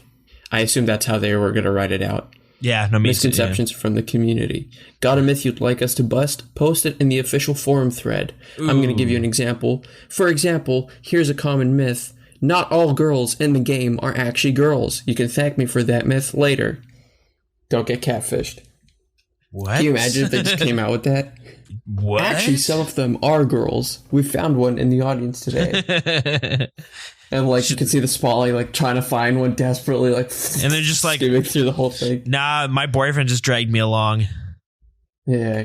I assumed that's how they were going to write it out. Yeah, no misconceptions from the community. Got a myth you'd like us to bust? Post it in the official forum thread. Ooh. I'm going to give you an example. For example, here's a common myth. Not all girls in the game are actually girls. You can thank me for that myth later. Don't get catfished. What? Can you imagine if they just came out with that? What? Actually, some of them are girls. We found one in the audience today. And you can see the spotlight trying to find one desperately, and they're just skimming through the whole thing. Nah, my boyfriend just dragged me along. Yeah.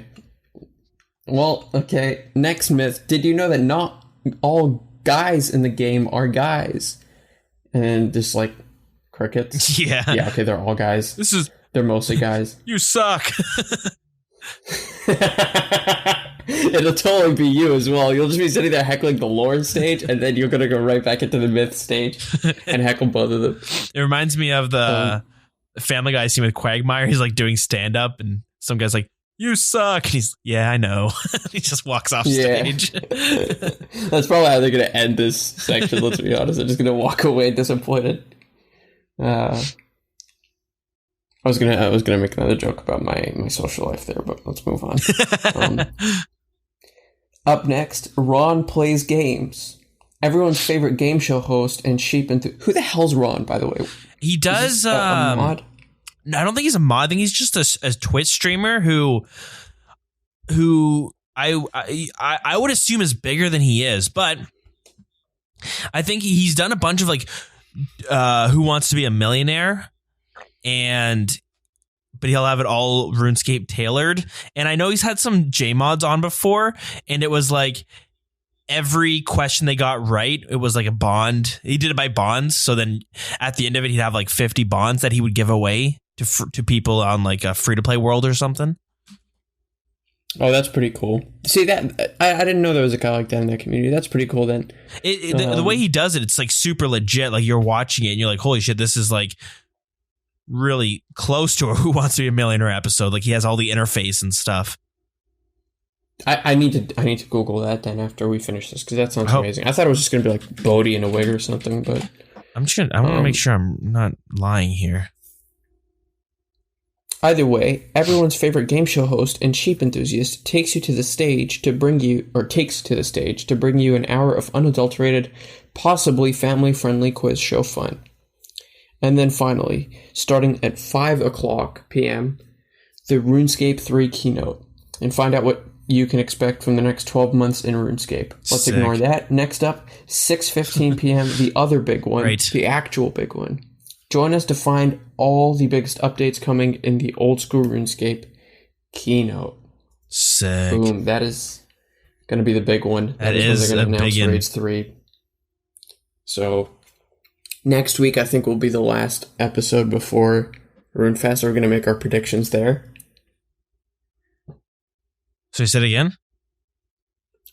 Well, okay. Next myth. Did you know that not all guys in the game are guys? And just crickets. Yeah. Yeah. Okay. They're all guys. They're mostly guys. You suck. It'll totally be you as well. You'll just be sitting there heckling the lore stage, and then you're going to go right back into the myth stage and heckle both of them. It reminds me of the Family Guy scene with Quagmire. He's doing stand-up, and some guy's like, you suck. And he's, yeah, I know. He just walks off stage. That's probably how they're going to end this section, let's be honest. They're just going to walk away disappointed. I was gonna make another joke about my social life there, but let's move on. Up next, Ron plays games. Everyone's favorite game show host and who the hell's Ron, by the way? He does a mod. No, I don't think he's a mod. I think he's just a Twitch streamer who I would assume is bigger than he is, but I think he's done a bunch of Who Wants to Be a Millionaire. But he'll have it all RuneScape tailored. And I know he's had some JMods on before, and it was every question they got right, it was a bond. He did it by bonds. So then at the end of it, he'd have 50 bonds that he would give away to people on a free-to-play world or something. Oh, that's pretty cool. See, that I didn't know there was a guy like that in that community. That's pretty cool then. The way he does it, it's super legit. You're watching it and you're holy shit, this is really close to a Who Wants to Be a Millionaire episode. He has all the interface and stuff. I need to Google that then after we finish this, because that sounds amazing. I thought it was just gonna be Bodhi in a wig or something, but I want to make sure I'm not lying here. Either way, everyone's favorite game show host and sheep enthusiast takes to the stage to bring you an hour of unadulterated, possibly family-friendly quiz show fun. And then finally, starting at 5 o'clock p.m., the RuneScape 3 keynote. And find out what you can expect from the next 12 months in RuneScape. Let's ignore that. Next up, 6:15 p.m., the other big one, the actual big one. Join us to find all the biggest updates coming in the old school RuneScape keynote. Sick. Boom. That is going to be the big one. That is when they're going to a announce big one. Raids 3. So Next week, I think, will be the last episode before RuneFest. We're going to make our predictions there. So you said again?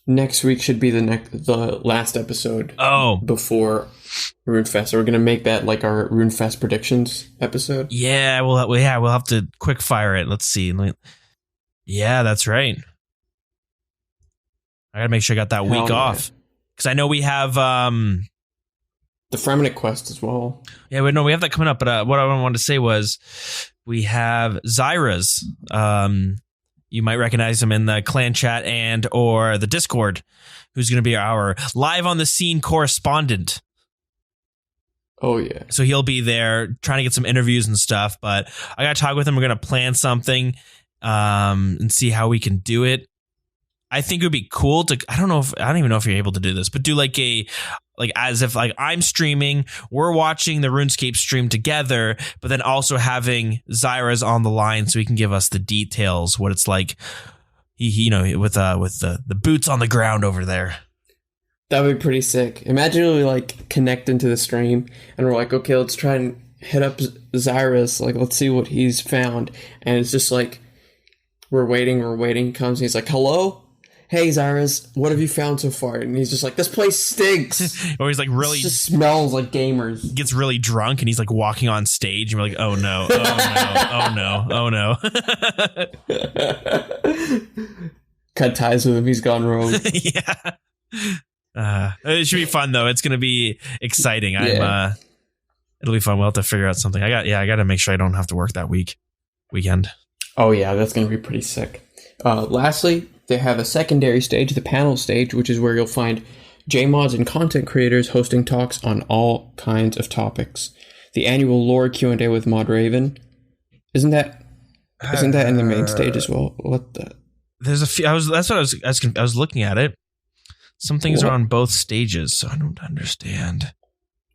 Next week should be the last episode. Oh, before RuneFest. So we're going to make that like our RuneFest predictions episode. Yeah, we'll have to quick fire it. Let's see. Yeah, that's right. I gotta make sure I got that week off because I know we have the Fremennik quest as well. Yeah, we have that coming up. But what I wanted to say was we have Zyra's. You might recognize him in the clan chat and or the Discord, who's going to be our live on the scene correspondent. Oh, yeah. So he'll be there trying to get some interviews and stuff. But I got to talk with him. We're going to plan something and see how we can do it. I think it would be cool to, I don't even know if you're able to do this, but do like as if like I'm streaming, we're watching the RuneScape stream together, but then also having Zyra's on the line so he can give us the details, what it's like, with the boots on the ground over there. That would be pretty sick. Imagine we like connect into the stream and we're like, okay, let's try and hit up Zyra's. Like, let's see what he's found. And it's just like, we're waiting, comes and he's like, hello? Hey, Zyra's, what have you found so far? And he's just like, this place stinks. Or he's like really... It just smells like gamers. Gets really drunk and he's like walking on stage and we're like, oh no, oh no. Cut ties with him, he's gone rogue. Yeah. It should be fun though. It's going to be exciting. Yeah. It'll be fun. We'll have to figure out something. I got to make sure I don't have to work that weekend. Oh yeah, that's going to be pretty sick. Lastly, they have a secondary stage, the panel stage, which is where you'll find JMods and content creators hosting talks on all kinds of topics. The annual lore Q&A with Mod Raven. Isn't that in the main stage as well? What the? There's a few. That's what I was looking at it. Some things are on both stages, so I don't understand.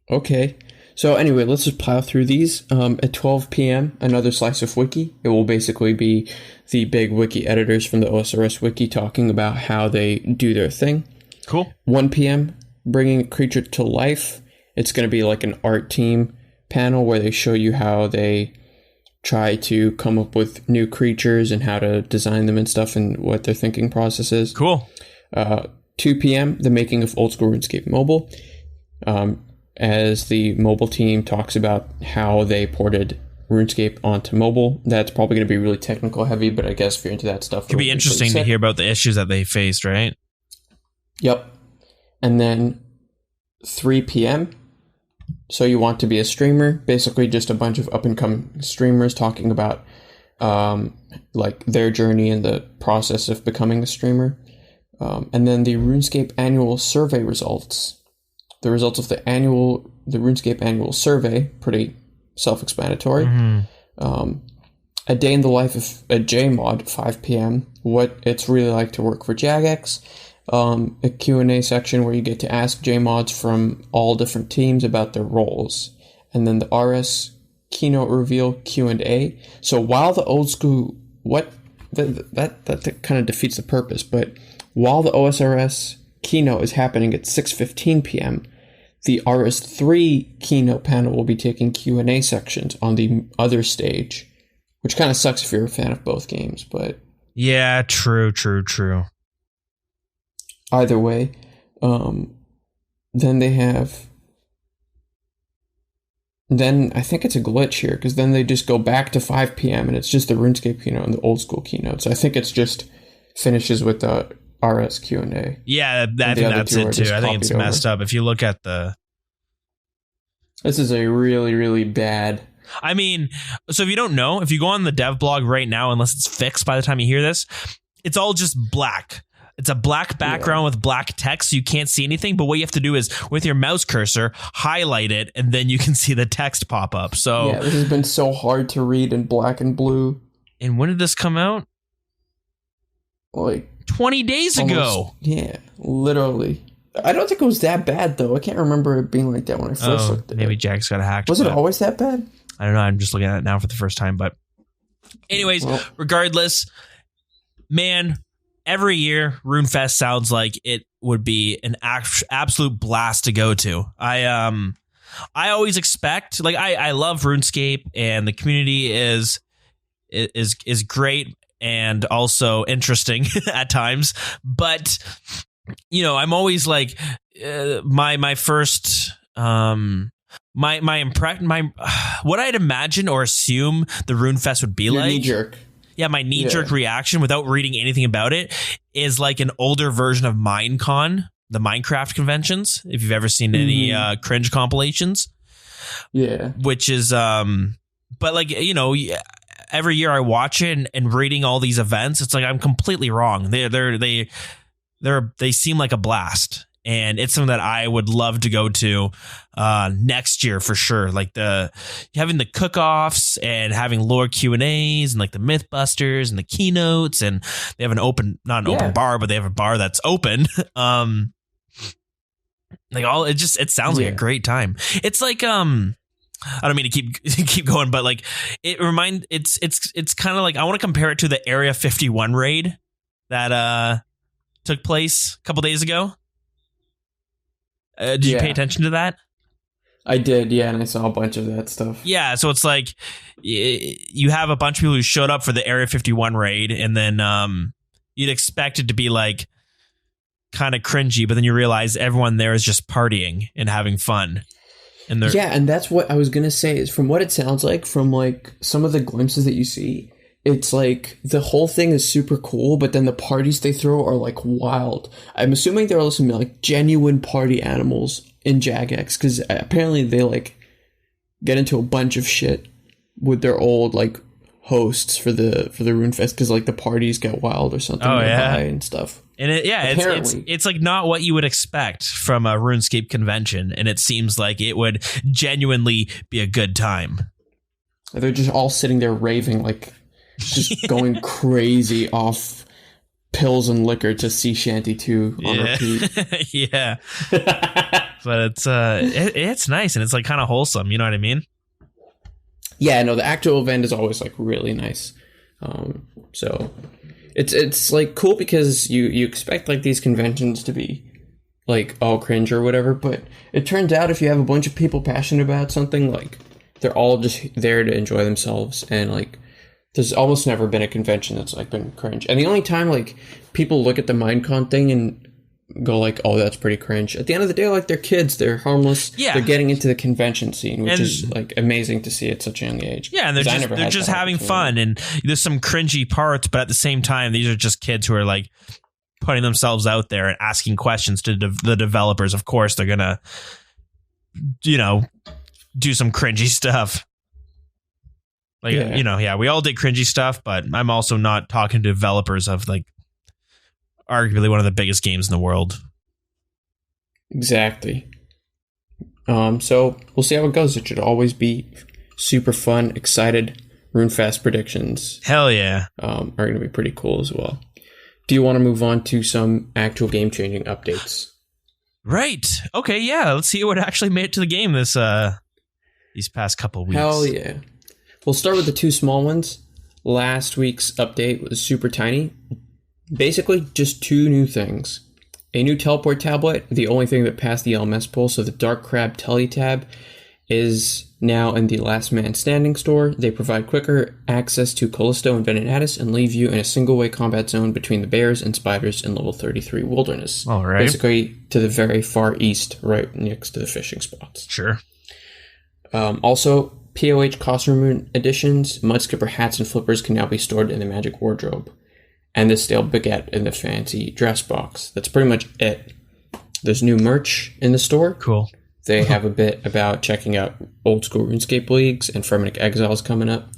Okay. So anyway, let's just plow through these. At 12 p.m., another slice of wiki. It will basically be the big wiki editors from the OSRS wiki talking about how they do their thing. Cool. 1 p.m., bringing a creature to life. It's going to be like an art team panel where they show you how they try to come up with new creatures and how to design them and stuff and what their thinking process is. Cool. 2 p.m., the making of Oldschool RuneScape Mobile. As the mobile team talks about how they ported RuneScape onto mobile. That's probably going to be really technical heavy, but I guess if you're into that stuff... Could be interesting to hear about the issues that they faced, right? Yep. And then 3 p.m., so you want to be a streamer, basically just a bunch of up-and-coming streamers talking about like their journey and the process of becoming a streamer. And then the RuneScape annual survey results. The results of the RuneScape annual survey, pretty self-explanatory. Mm-hmm. A day in the life of a JMod, 5 p.m. What it's really like to work for Jagex. A Q&A section where you get to ask JMods from all different teams about their roles. And then the RS keynote reveal Q&A. So while the old school... That kind of defeats the purpose, but while the OSRS keynote is happening at 6:15 p.m., the RS3 keynote panel will be taking Q&A sections on the other stage, which kind of sucks if you're a fan of both games, but... Yeah, true. Either way, then they have... Then I think it's a glitch here, because then they just go back to 5 p.m. and it's just the RuneScape keynote and the old school keynote. So I think it's just finishes with the RS Q&A. Yeah, I think that's it too. I think it's messed up. If you look at the... This is a really, really bad... I mean, so if you don't know, if you go on the dev blog right now, unless it's fixed by the time you hear this, it's all just black. It's a black background with black text, so you can't see anything. But what you have to do is, with your mouse cursor, highlight it, and then you can see the text pop up. So yeah, this has been so hard to read in black and blue. And when did this come out? Like 20 days ago. Yeah, literally. I don't think it was that bad, though. I can't remember it being like that when I first looked at it. Maybe Jack's got hacked. Was it always that bad? I don't know. I'm just looking at it now for the first time. But anyways, regardless, man... Every year, RuneFest sounds like it would be an absolute blast to go to. I I always expect, like, I love RuneScape, and the community is great and also interesting at times. But, you know, I'm always like, my first, my impression, what I'd imagine or assume the RuneFest would be Your like. knee-jerk. Yeah, my knee-jerk reaction without reading anything about it is like an older version of Minecon, the Minecraft conventions, if you've ever seen any cringe compilations. Yeah. Which is, but like, you know, every year I watch it and reading all these events, it's like I'm completely wrong. They seem like a blast. And it's something that I would love to go to next year for sure. Like having the cook-offs and having lore Q&As and like the Mythbusters and the keynotes, and they have open bar, but they have a bar that's open. Like it sounds like a great time. It's like I don't mean to keep going, but like it's kind of like, I want to compare it to the Area 51 raid that took place a couple days ago. Did you pay attention to that? I did, yeah, and I saw a bunch of that stuff. Yeah, so it's like you have a bunch of people who showed up for the Area 51 raid, and then you'd expect it to be like kind of cringy, but then you realize everyone there is just partying and having fun. And and that's what I was gonna say, is from what it sounds like, from like some of the glimpses that you see, it's like the whole thing is super cool, but then the parties they throw are like wild. I'm assuming they're also like genuine party animals in Jagex, because apparently they like get into a bunch of shit with their old like hosts for the RuneFest, because like the parties get wild or something and stuff. And it's like not what you would expect from a RuneScape convention, and it seems like it would genuinely be a good time. They're just all sitting there raving, like just going crazy off pills and liquor to Sea Shanty 2 on repeat. Yeah. But it's nice, and it's like kind of wholesome, you know what I mean? Yeah, no, the actual event is always like really nice. So it's like cool, because you expect like these conventions to be like all cringe or whatever, but it turns out if you have a bunch of people passionate about something, like they're all just there to enjoy themselves, and like there's almost never been a convention that's like been cringe. And the only time like people look at the Minecon thing and go like, oh, that's pretty cringe, at the end of the day, like they're kids, they're harmless, they're getting into the convention scene, which is like amazing to see at such a young age. Yeah, and they're just having fun, and there's some cringy parts, but at the same time, these are just kids who are like putting themselves out there and asking questions to the developers. Of course, they're gonna, you know, do some cringy stuff. Like, you know, we all did cringy stuff, but I'm also not talking to developers of like arguably one of the biggest games in the world. Exactly. So we'll see how it goes. It should always be super fun, excited. RuneFest predictions. Hell yeah. Are going to be pretty cool as well. Do you want to move on to some actual game-changing updates? Right. Okay, yeah. Let's see what actually made it to the game these past couple weeks. Hell yeah. We'll start with the two small ones. Last week's update was super tiny. Basically, just two new things. A new teleport tablet, the only thing that passed the LMS poll, so the Dark Crab Teletab is now in the Last Man Standing store. They provide quicker access to Callisto and Venenatis and leave you in a single-way combat zone between the bears and spiders in level 33 wilderness. All right. Basically, to the very far east, right next to the fishing spots. Sure. Also, POH costume editions, Mudskipper hats and flippers can now be stored in the Magic Wardrobe, and the stale baguette in the fancy dress box. That's pretty much it. There's new merch in the store. Cool. They have a bit about checking out Oldschool RuneScape leagues and Fremennik Exiles coming up.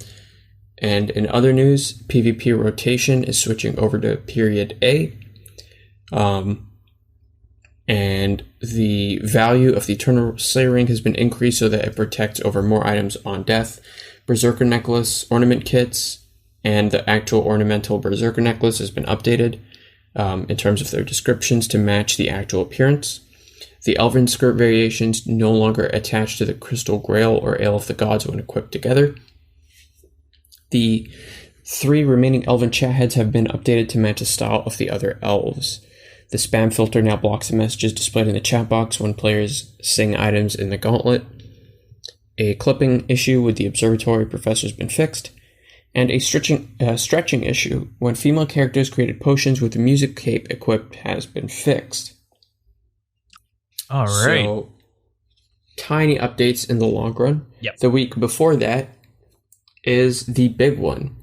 And in other news, PvP rotation is switching over to Period A. And the value of the Eternal Slayer Ring has been increased so that it protects over more items on death. Berserker Necklace ornament kits and the actual ornamental Berserker Necklace has been updated in terms of their descriptions to match the actual appearance. The Elven skirt variations no longer attach to the Crystal Grail or Ale of the Gods when equipped together. The 3 remaining Elven chat heads have been updated to match the style of the other elves. The spam filter now blocks the messages displayed in the chat box when players sing items in the gauntlet. A clipping issue with the observatory professor has been fixed. And a stretching issue when female characters created potions with the music cape equipped has been fixed. All right. So, tiny updates in the long run. Yep. The week before that is the big one.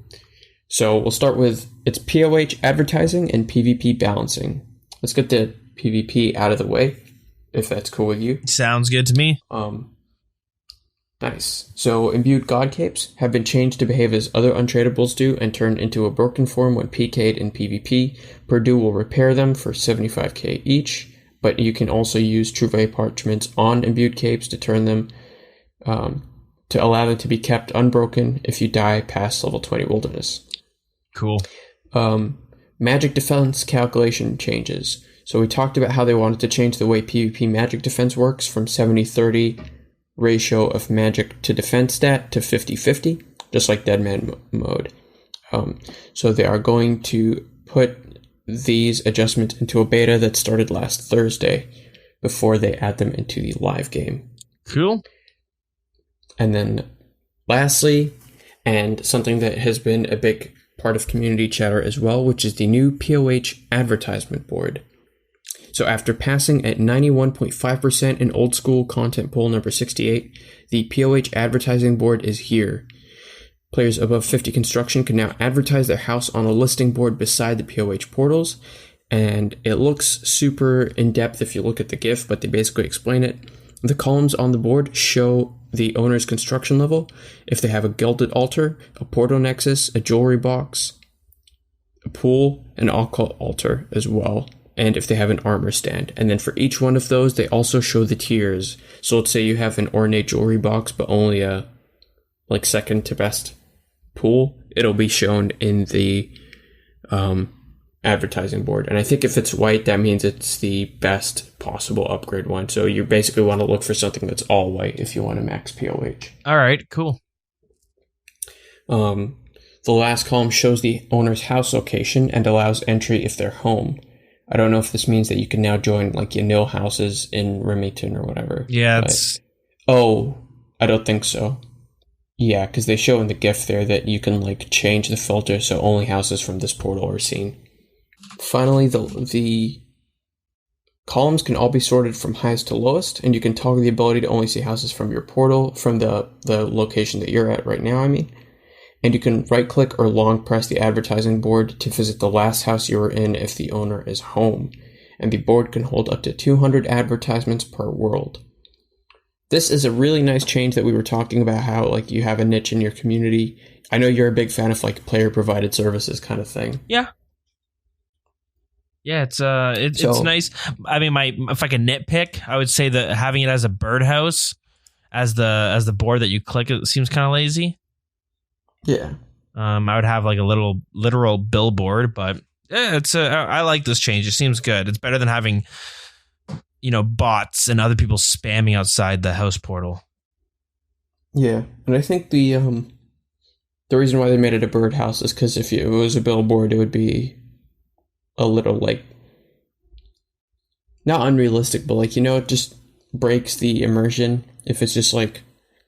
So we'll start with its POH advertising and PvP balancing. Let's get the PvP out of the way, if that's cool with you. Sounds good to me. Nice. So imbued god capes have been changed to behave as other untradables do and turn into a broken form when PK'd in PvP. Purdue will repair them for 75k each, but you can also use Trouvé parchments on imbued capes to turn them, to allow them to be kept unbroken if you die past level 20 wilderness. Cool. Magic defense calculation changes. So we talked about how they wanted to change the way PvP magic defense works from 70-30 ratio of magic to defense stat to 50-50, just like Deadman mode. So they are going to put these adjustments into a beta that started last Thursday before they add them into the live game. Cool. And then lastly, and something that has been a big part of community chatter as well, which is the new POH advertisement board. So after passing at 91.5% in Oldschool content poll number 68, the POH advertising board is here. Players above 50 construction can now advertise their house on a listing board beside the POH portals, and it looks super in-depth if you look at the GIF, but they basically explain it. The columns on the board show the owner's construction level, if they have a gilded altar, a portal nexus, a jewelry box, a pool, an occult altar as well, and if they have an armor stand. And then for each one of those, they also show the tiers. So let's say you have an ornate jewelry box, but only a second to best pool, it'll be shown in the advertising board. And I think if it's white, that means it's the best possible upgrade one. So you basically want to look for something that's all white if you want to max POH. All right, cool. The last column shows the owner's house location and allows entry if they're home. I don't know if this means that you can now join your nil houses in Remington or whatever. Yeah, I don't think so. Yeah, because they show in the GIF there that you can change the filter so only houses from this portal are seen. Finally, the columns can all be sorted from highest to lowest, and you can toggle the ability to only see houses from your portal, from the location that you're at right now, I mean. And you can right-click or long press the advertising board to visit the last house you were in if the owner is home. And the board can hold up to 200 advertisements per world. This is a really nice change that we were talking about, how you have a niche in your community. I know you're a big fan of player-provided services kind of thing. Yeah. Yeah, it's nice. I mean, if I could nitpick, I would say that having it as a birdhouse, as the board that you click, it seems kind of lazy. Yeah. I would have a little literal billboard, but yeah, I like this change. It seems good. It's better than having, bots and other people spamming outside the house portal. Yeah, and I think the reason why they made it a birdhouse is because if it was a billboard, it would be a little not unrealistic, but it just breaks the immersion if it's just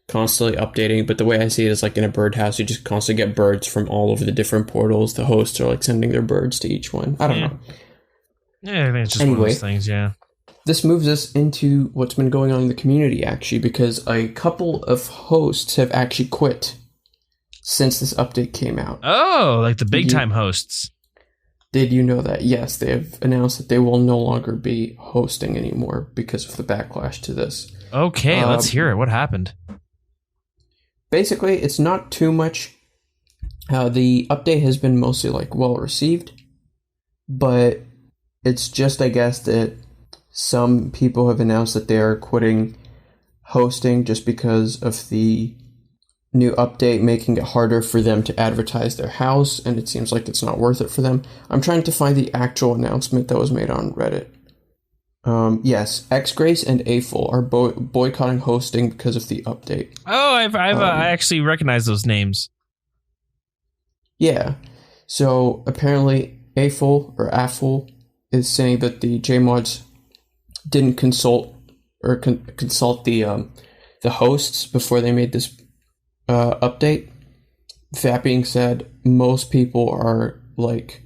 constantly updating. But the way I see it is in a birdhouse, you just constantly get birds from all over the different portals. The hosts are sending their birds to each one. I don't know. Yeah, I think it's just one of those things, yeah. This moves us into what's been going on in the community, actually, because a couple of hosts have actually quit since this update came out. Oh, the big-time hosts. Did you know that? Yes, they have announced that they will no longer be hosting anymore because of the backlash to this. Okay, let's hear it. What happened? Basically, it's not too much. The update has been mostly well received, but it's just, I guess, that some people have announced that they are quitting hosting just because of the new update making it harder for them to advertise their house, and it seems like it's not worth it for them. I'm trying to find the actual announcement that was made on Reddit. Yes, X-Grace and AFUL are boycotting hosting because of the update. Oh, I actually recognize those names. Yeah, so apparently AFUL is saying that the JMods didn't consult the the hosts before they made this update. That being said, most people are like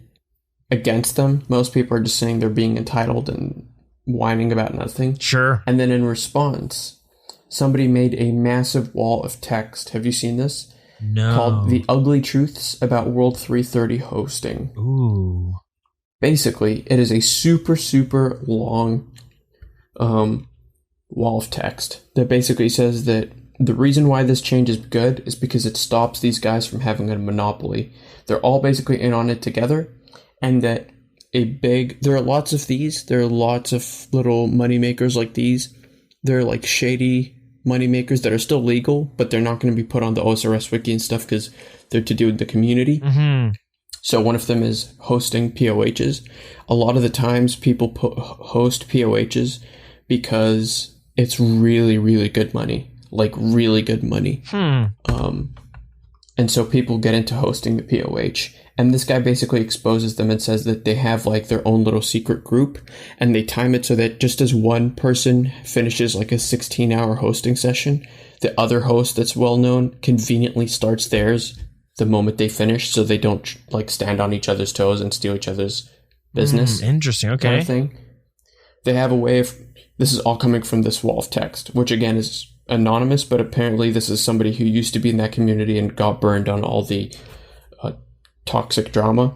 against them. Most people are just saying they're being entitled and whining about nothing. Sure. And then in response, somebody made a massive wall of text. Have you seen this? No. Called The Ugly Truths About World 330 Hosting. Ooh. Basically, it is a super, super long wall of text that basically says that the reason why this change is good is because it stops these guys from having a monopoly. They're all basically in on it together, and that there are lots of these. There are lots of little money makers like these. They're like shady money makers that are still legal, but they're not going to be put on the OSRS wiki and stuff because they're to do with the community. Mm-hmm. So one of them is hosting POHs. A lot of the times people host POHs because it's really, really good money. Like really good money. And so people get into hosting the POH. And this guy basically exposes them and says that they have like their own little secret group, and they time it so that just as one person finishes like a 16-hour hosting session, the other host that's well known conveniently starts theirs the moment they finish, so they don't like stand on each other's toes and steal each other's business. Interesting. Okay. Kind of thing. They have a way of, this is all coming from this wall of text, which again is anonymous, but apparently this is somebody who used to be in that community and got burned on all the toxic drama.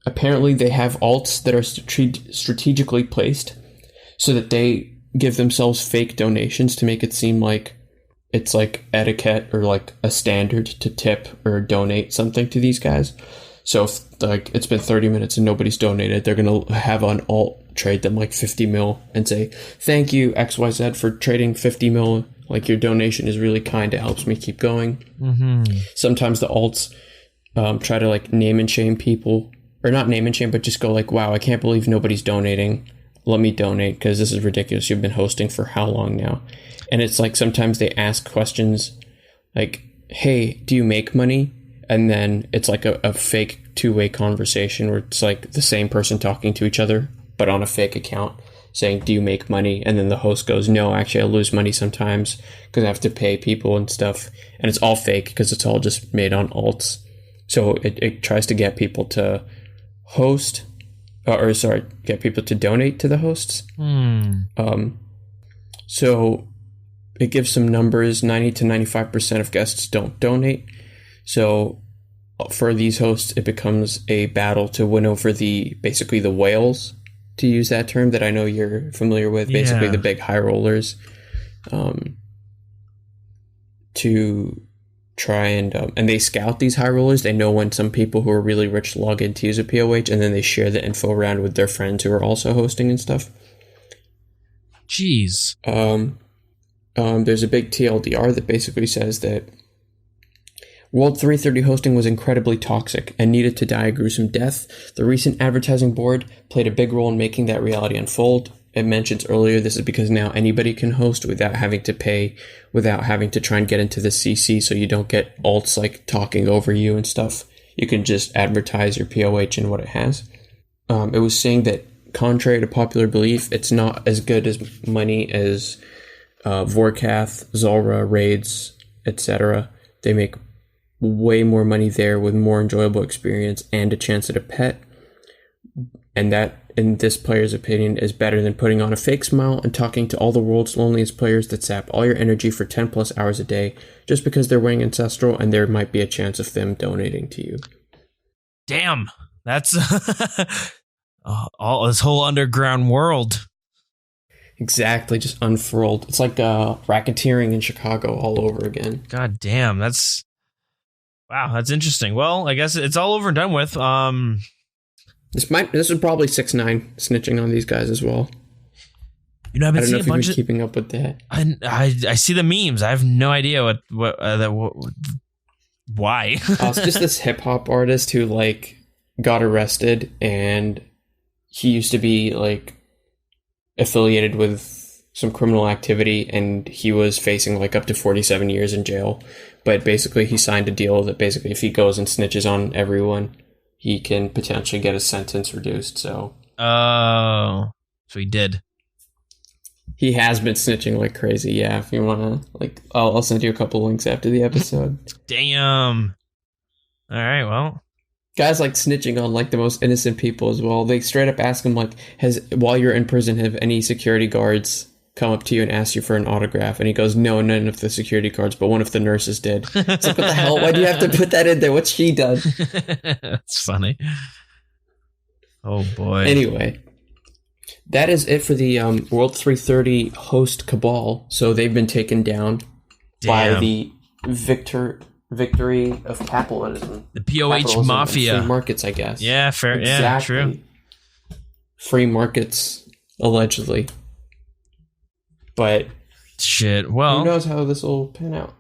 Apparently they have alts that are strategically placed so that they give themselves fake donations to make it seem like it's like etiquette or like a standard to tip or donate something to these guys. So if like it's been 30 minutes and nobody's donated, they're going to have an alt trade them like 50 mil and say, thank you XYZ for trading 50 mil. Like your donation is really kind. It helps me keep going. Mm-hmm. Sometimes the alts try to like name and shame people, or not name and shame, but just go like, wow, I can't believe nobody's donating. Let me donate because this is ridiculous. You've been hosting for how long now? And it's like sometimes they ask questions like, hey, do you make money? And then it's like a fake two-way conversation where it's like the same person talking to each other, but on a fake account saying, do you make money? And then the host goes, no, actually I lose money sometimes because I have to pay people and stuff. And it's all fake because it's all just made on alts. So it tries to get people to host, get people to donate to the hosts. So it gives some numbers. 90 to 95% of guests don't donate. So for these hosts, it becomes a battle to win over basically the whales, to use that term that I know you're familiar with, basically the big high rollers, to try and they scout these high rollers. They know when some people who are really rich log in to use a POH, and then they share the info around with their friends who are also hosting and stuff. Jeez. There's a big TLDR that basically says that World 330 hosting was incredibly toxic and needed to die a gruesome death. The recent advertising board played a big role in making that reality unfold. It mentions earlier this is because now anybody can host without having to pay, without having to try and get into the CC, so you don't get alts like talking over you and stuff. You can just advertise your POH and what it has. It was saying that contrary to popular belief, it's not as good as money as Vorkath, Zulrah, Raids, etc. They make way more money there with more enjoyable experience and a chance at a pet. And that, in this player's opinion, is better than putting on a fake smile and talking to all the world's loneliest players that sap all your energy for 10 plus hours a day just because they're winning Ancestral and there might be a chance of them donating to you. Damn. That's all this whole underground world. Exactly, just unfurled. It's like racketeering in Chicago all over again. God damn, that's interesting. Well, I guess it's all over and done with. This is probably 6ix9ine snitching on these guys as well. You know, I've been seeing a bunch of keeping up with that. I see the memes. I have no idea why. It's just this hip hop artist who like got arrested, and he used to be like affiliated with some criminal activity, and he was facing like up to 47 years in jail. But basically, he signed a deal that basically if he goes and snitches on everyone, he can potentially get his sentence reduced. So, so he did. He has been snitching like crazy. Yeah, if you want to, like, I'll send you a couple links after the episode. Damn. All right, well. Guys like snitching on like the most innocent people as well. They straight up ask him like, while you're in prison, have any security guards come up to you and ask you for an autograph? And he goes, no, none of the security guards, but one of the nurses did. It's like, what the hell? Why do you have to put that in there? What's she done? That's funny. Oh boy. Anyway, that is it for the World 330 host cabal. So they've been taken down by the victory of capitalism. The POH mafia. Free markets, I guess. Yeah, fair. Exactly. Yeah, true. Free markets, allegedly. But shit. Well, who knows how this will pan out?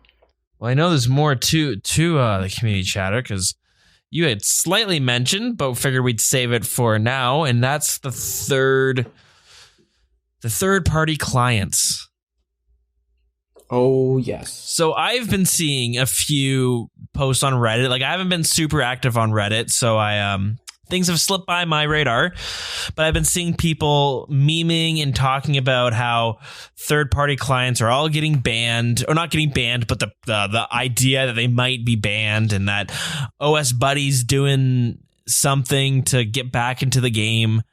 Well, I know there's more to the community chatter because you had slightly mentioned, but figured we'd save it for now, and that's the third party clients. Oh, yes. So I've been seeing a few posts on Reddit. Like, I haven't been super active on Reddit, so things have slipped by my radar. But I've been seeing people memeing and talking about how third-party clients are all getting banned, or not getting banned, but the idea that they might be banned, and that OS Buddy's doing something to get back into the game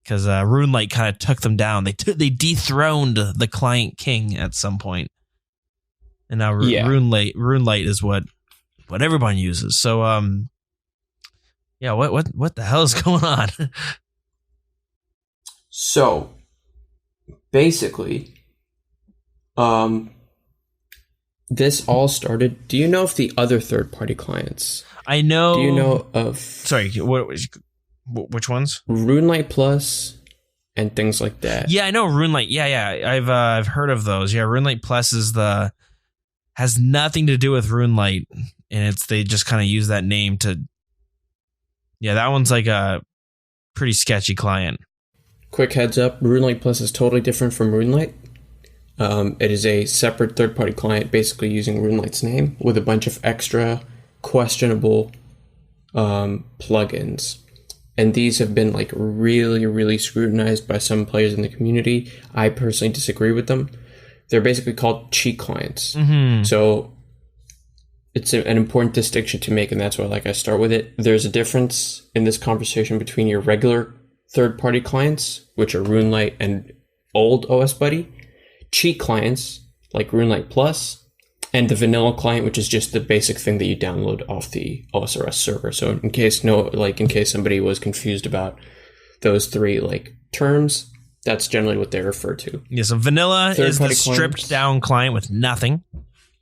because RuneLite kind of took them down. They dethroned the client king at some point. And now RuneLite is what everyone uses. So yeah, what the hell is going on? So basically, this all started. Do you know if the other third-party clients? I know. Do you know of? Sorry, which ones? RuneLite Plus and things like that. Yeah, I know RuneLite. Yeah, I've heard of those. Yeah, RuneLite Plus has nothing to do with RuneLite, and they just kind of use that name to. Yeah, that one's like a pretty sketchy client. Quick heads up, RuneLite Plus is totally different from RuneLite. It is a separate third-party client basically using RuneLite's name with a bunch of extra questionable plugins. And these have been like really, really scrutinized by some players in the community. I personally disagree with them. They're basically called cheat clients. Mm-hmm. So it's an important distinction to make, and that's why I start with it. There's a difference in this conversation between your regular third-party clients, which are RuneLite and old OS Buddy, cheat clients like RuneLite Plus, and the vanilla client, which is just the basic thing that you download off the OSRS server. So in case somebody was confused about those three terms, that's generally what they refer to. Yeah, so vanilla is the stripped down client with nothing,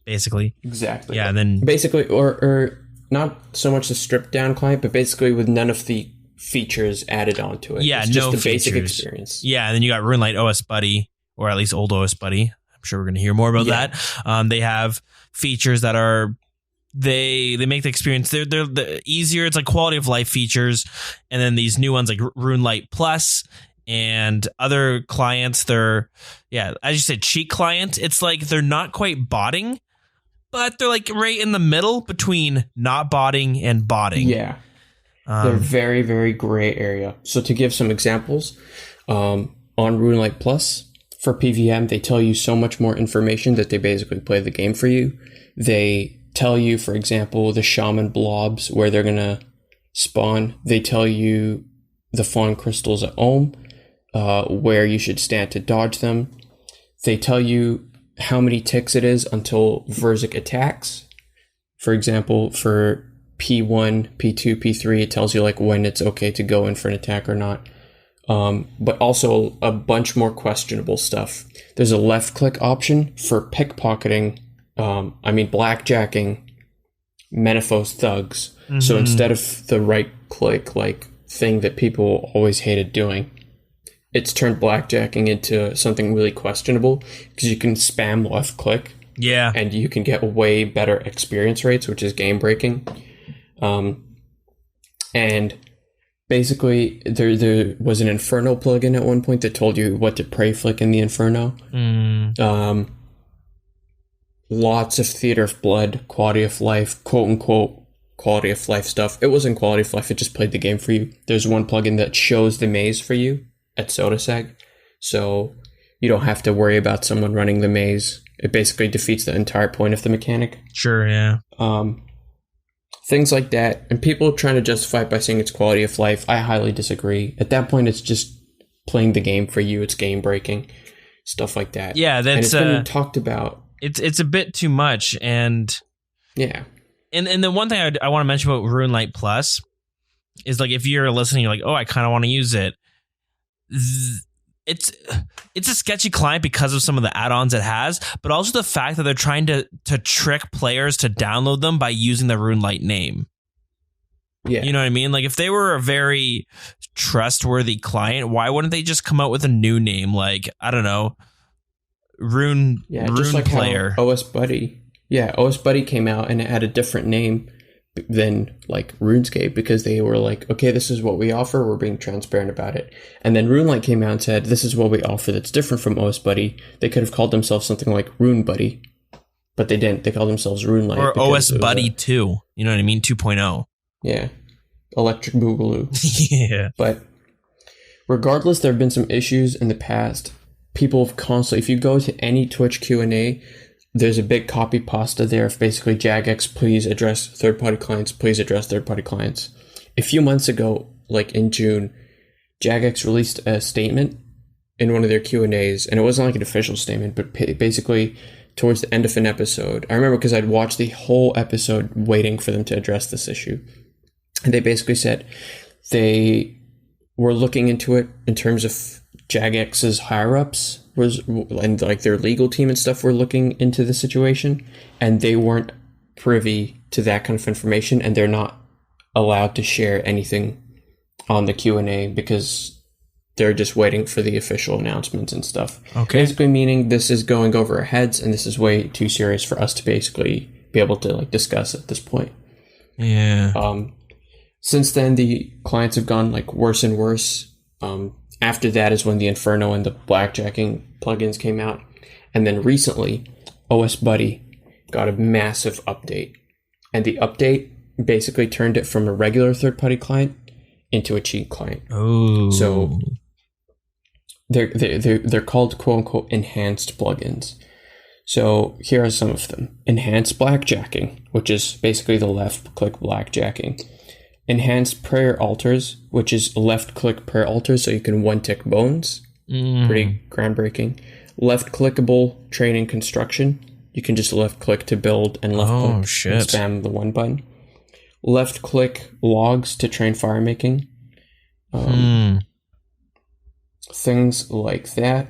basically. Exactly. Yeah, and then basically, or not so much the stripped down client, but basically with none of the features added onto it. Yeah, it's just the basic experience. Yeah, and then you got RuneLite OS Buddy, or at least old OS Buddy. I'm sure we're going to hear more about that. They have features that are they make the experience they're the easier. It's like quality of life features, and then these new ones like RuneLite Plus and other clients, they're as you said, cheat client. It's like they're not quite botting, but they're like right in the middle between not botting and botting. Yeah. They're very, very gray area. So to give some examples, on RuneLite Plus, for PVM, they tell you so much more information that they basically play the game for you. They tell you, for example, the shaman blobs, where they're going to spawn. They tell you the fawn crystals at Ohm, where you should stand to dodge them. They tell you how many ticks it is until Verzik attacks. For example, for P1, P2, P3, it tells you when it's okay to go in for an attack or not. But also a bunch more questionable stuff. There's a left click option for pickpocketing, blackjacking Menaphos thugs. Mm-hmm. So instead of the right click thing that people always hated doing, it's turned blackjacking into something really questionable because you can spam left click. Yeah. And you can get way better experience rates, which is game breaking. And basically there was an Inferno plugin at one point that told you what to pray flick in the Inferno. Lots of Theater of Blood, quality of life, quote unquote quality of life stuff. It wasn't quality of life, it just played the game for you. There's one plugin that shows the maze for you at SodaSeg. So you don't have to worry about someone running the maze. It basically defeats the entire point of the mechanic. Sure, yeah. Things like that. And people trying to justify it by saying it's quality of life. I highly disagree. At that point, it's just playing the game for you. It's game breaking. Stuff like that. Yeah, that's... And it's been talked about. It's a bit too much. And... Yeah. And the one thing I want to mention about RuneLite Plus is, like, if you're listening, you're like, oh, I kind of want to use it. It's a sketchy client because of some of the add-ons it has, but also the fact that they're trying to trick players to download them by using the RuneLite name. Yeah. You know what I mean? Like, if they were a very trustworthy client, why wouldn't they just come out with a new name? Like, I don't know, Rune just like Player. OS Buddy. Yeah, OS Buddy came out and it had a different name than like RuneScape because they were like, okay, this is what we offer. We're being transparent about it. And then RuneLite came out and said, this is what we offer that's different from OS Buddy. They could have called themselves something like Rune Buddy, but they didn't. They called themselves RuneLite. Or OS Buddy 2. You know what I mean? 2.0. Yeah. Electric Boogaloo. Yeah. But regardless, there have been some issues in the past. People have constantly, if you go to any Twitch Q&A, there's a big copy pasta there of basically Jagex, please address third-party clients, please address third-party clients. A few months ago, like in June, Jagex released a statement in one of their Q&As, and it wasn't like an official statement, but basically towards the end of an episode. I remember because I'd watched the whole episode waiting for them to address this issue. And they basically said they were looking into it in terms of Jagex's higher-ups, and like their legal team and stuff were looking into the situation, and they weren't privy to that kind of information, and they're not allowed to share anything on the Q&A because they're just waiting for the official announcements and stuff. Okay. Basically meaning this is going over our heads, and this is way too serious for us to basically be able to like discuss at this point. Yeah. Since then, the clients have gone like worse and worse. After that is when the Inferno and the blackjacking plugins came out. And then recently, OS Buddy got a massive update. And the update basically turned it from a regular third-party client into a cheat client. Oh. So they're called quote-unquote enhanced plugins. So here are some of them. Enhanced blackjacking, which is basically the left-click blackjacking. Enhanced prayer altars, which is left-click prayer altars, so you can one-tick bones. Pretty groundbreaking. Left-clickable training construction. You can just left-click to build and left-click and spam the one button. Left-click logs to train fire making. Things like that.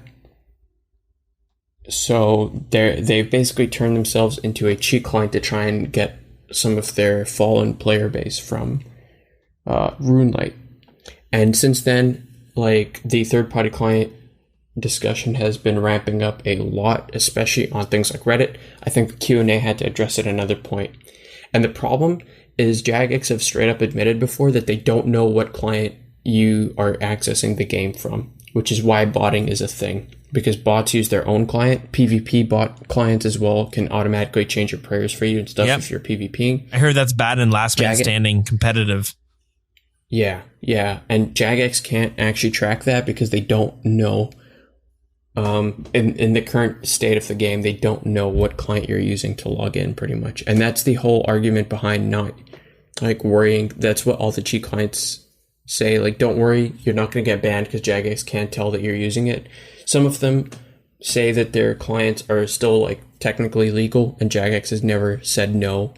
So they've basically turned themselves into a cheat client to try and get some of their fallen player base from RuneLite. And since then, like, the third-party client discussion has been ramping up a lot, especially on things like Reddit. I think the Q&A had to address it at another point. And the problem is Jagex have straight up admitted before that they don't know what client you are accessing the game from, which is why botting is a thing. Because bots use their own client. PvP bot clients as well can automatically change your prayers for you and stuff if you're PvPing. I heard that's bad in last man standing competitive. Yeah. And Jagex can't actually track that because they don't know. In the current state of the game, they don't know what client you're using to log in, pretty much. And that's the whole argument behind not like worrying. That's what all the cheat clients say. Like, don't worry, you're not going to get banned because Jagex can't tell that you're using it. Some of them say that their clients are still like technically legal, and Jagex has never said no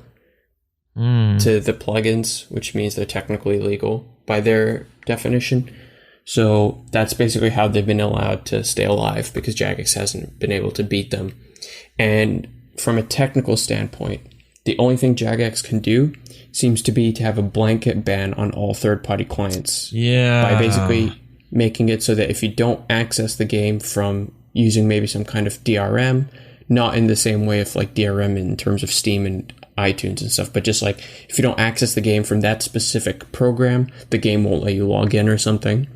to the plugins, which means they're technically legal by their definition. So that's basically how they've been allowed to stay alive, because Jagex hasn't been able to beat them. And from a technical standpoint, the only thing Jagex can do seems to be to have a blanket ban on all third-party clients. Yeah. By basically making it so that if you don't access the game from using maybe some kind of DRM, not in the same way of like DRM in terms of Steam and iTunes and stuff, but just like if you don't access the game from that specific program, the game won't let you log in or something.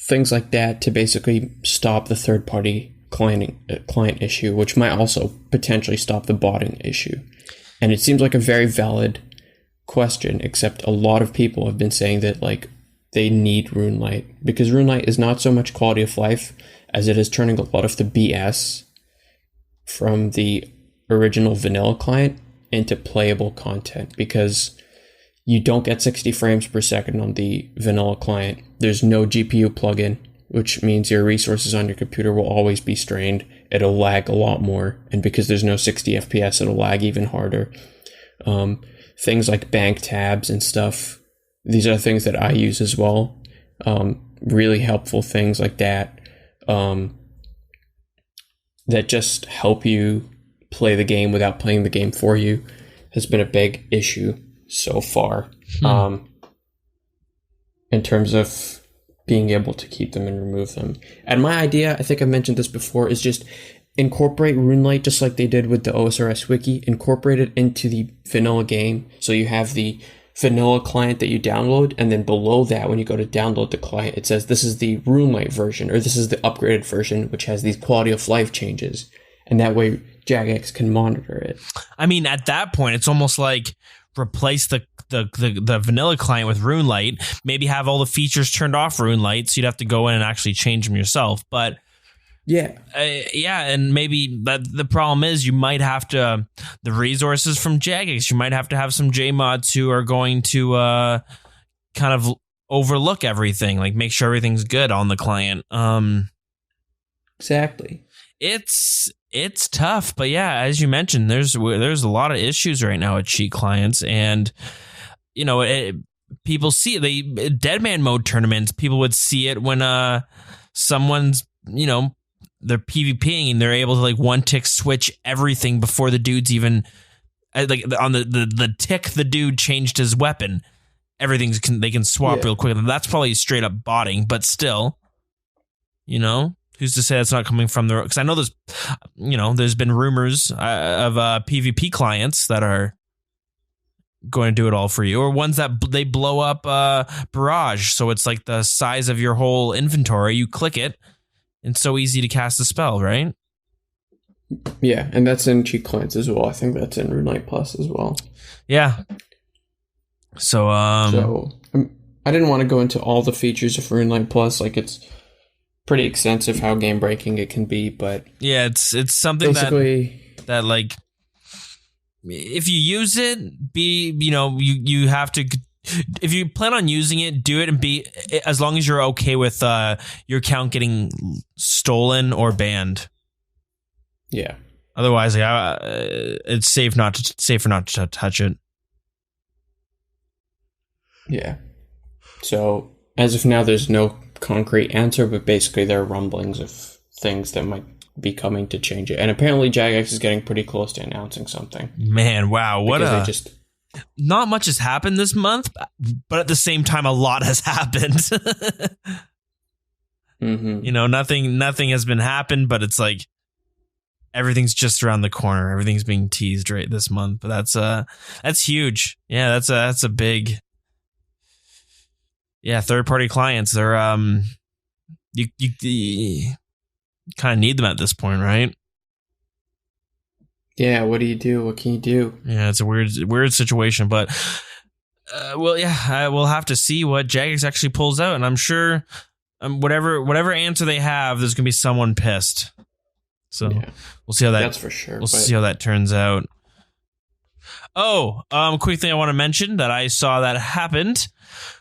Things like that to basically stop the third-party client issue, which might also potentially stop the botting issue. And it seems like a very valid question, except a lot of people have been saying that like they need RuneLite, because RuneLite is not so much quality of life as it is turning a lot of the BS from the original vanilla client into playable content, because you don't get 60 frames per second on the vanilla client. There's no GPU plugin, which means your resources on your computer will always be strained. It'll lag a lot more, and because there's no 60 FPS, it'll lag even harder. Things like bank tabs and stuff, these are things that I use as well. Really helpful things like that, that just help you play the game without playing the game for you, has been a big issue so far. In terms of being able to keep them and remove them. And my idea, I think I mentioned this before, is just incorporate RuneLite just like they did with the OSRS wiki. Incorporate it into the vanilla game, so you have the vanilla client that you download, and then below that, when you go to download the client, it says this is the RuneLite version, or this is the upgraded version, which has these quality of life changes. And that way Jagex can monitor it. I mean, at that point, it's almost like replace the vanilla client with RuneLite, maybe have all the features turned off RuneLite, so you'd have to go in and actually change them yourself. But and maybe the problem is you might have to, the resources from Jagex, you might have to have some JMods who are going to kind of overlook everything, like make sure everything's good on the client. Exactly. It's tough, but yeah, as you mentioned, there's a lot of issues right now with cheat clients, and people see it. Deadman mode tournaments, people would see it when someone's they're PvPing and they're able to like one tick switch everything before the dude's even like on the tick the dude changed his weapon. They can swap real quick. That's probably straight up botting, but still, who's to say that's not coming from the? Because I know there's been rumors of PvP clients that are going to do it all for you, or ones that they blow up barrage, so it's like the size of your whole inventory. You click it, it's so easy to cast a spell, right? Yeah, and that's in cheat clients as well. I think that's in RuneLite Plus as well. Yeah. So I didn't want to go into all the features of RuneLite Plus. Like, it's pretty extensive how game breaking it can be, but yeah, it's something that like, if you use it, you have to, if you plan on using it, do it, and as long as you're okay with your account getting stolen or banned. Yeah. Otherwise, it's safer not to touch it. Yeah. So as of now, there's no concrete answer, but basically there are rumblings of things that might be coming to change it. And apparently Jagex is getting pretty close to announcing something. Man, wow. Not much has happened this month, but at the same time, a lot has happened. Mm-hmm. Nothing has been happened, but it's like everything's just around the corner. Everything's being teased right this month, but that's huge. Yeah, that's a big. Yeah, third-party clients, they're you kind of need them at this point, right? Yeah, what do you do? What can you do? Yeah, it's a weird situation, but we'll have to see what Jagex actually pulls out, and I'm sure whatever answer they have, there's gonna be someone pissed. So we'll see how that. That's for sure. We'll see how that turns out. Oh, quick thing I want to mention that I saw that happened.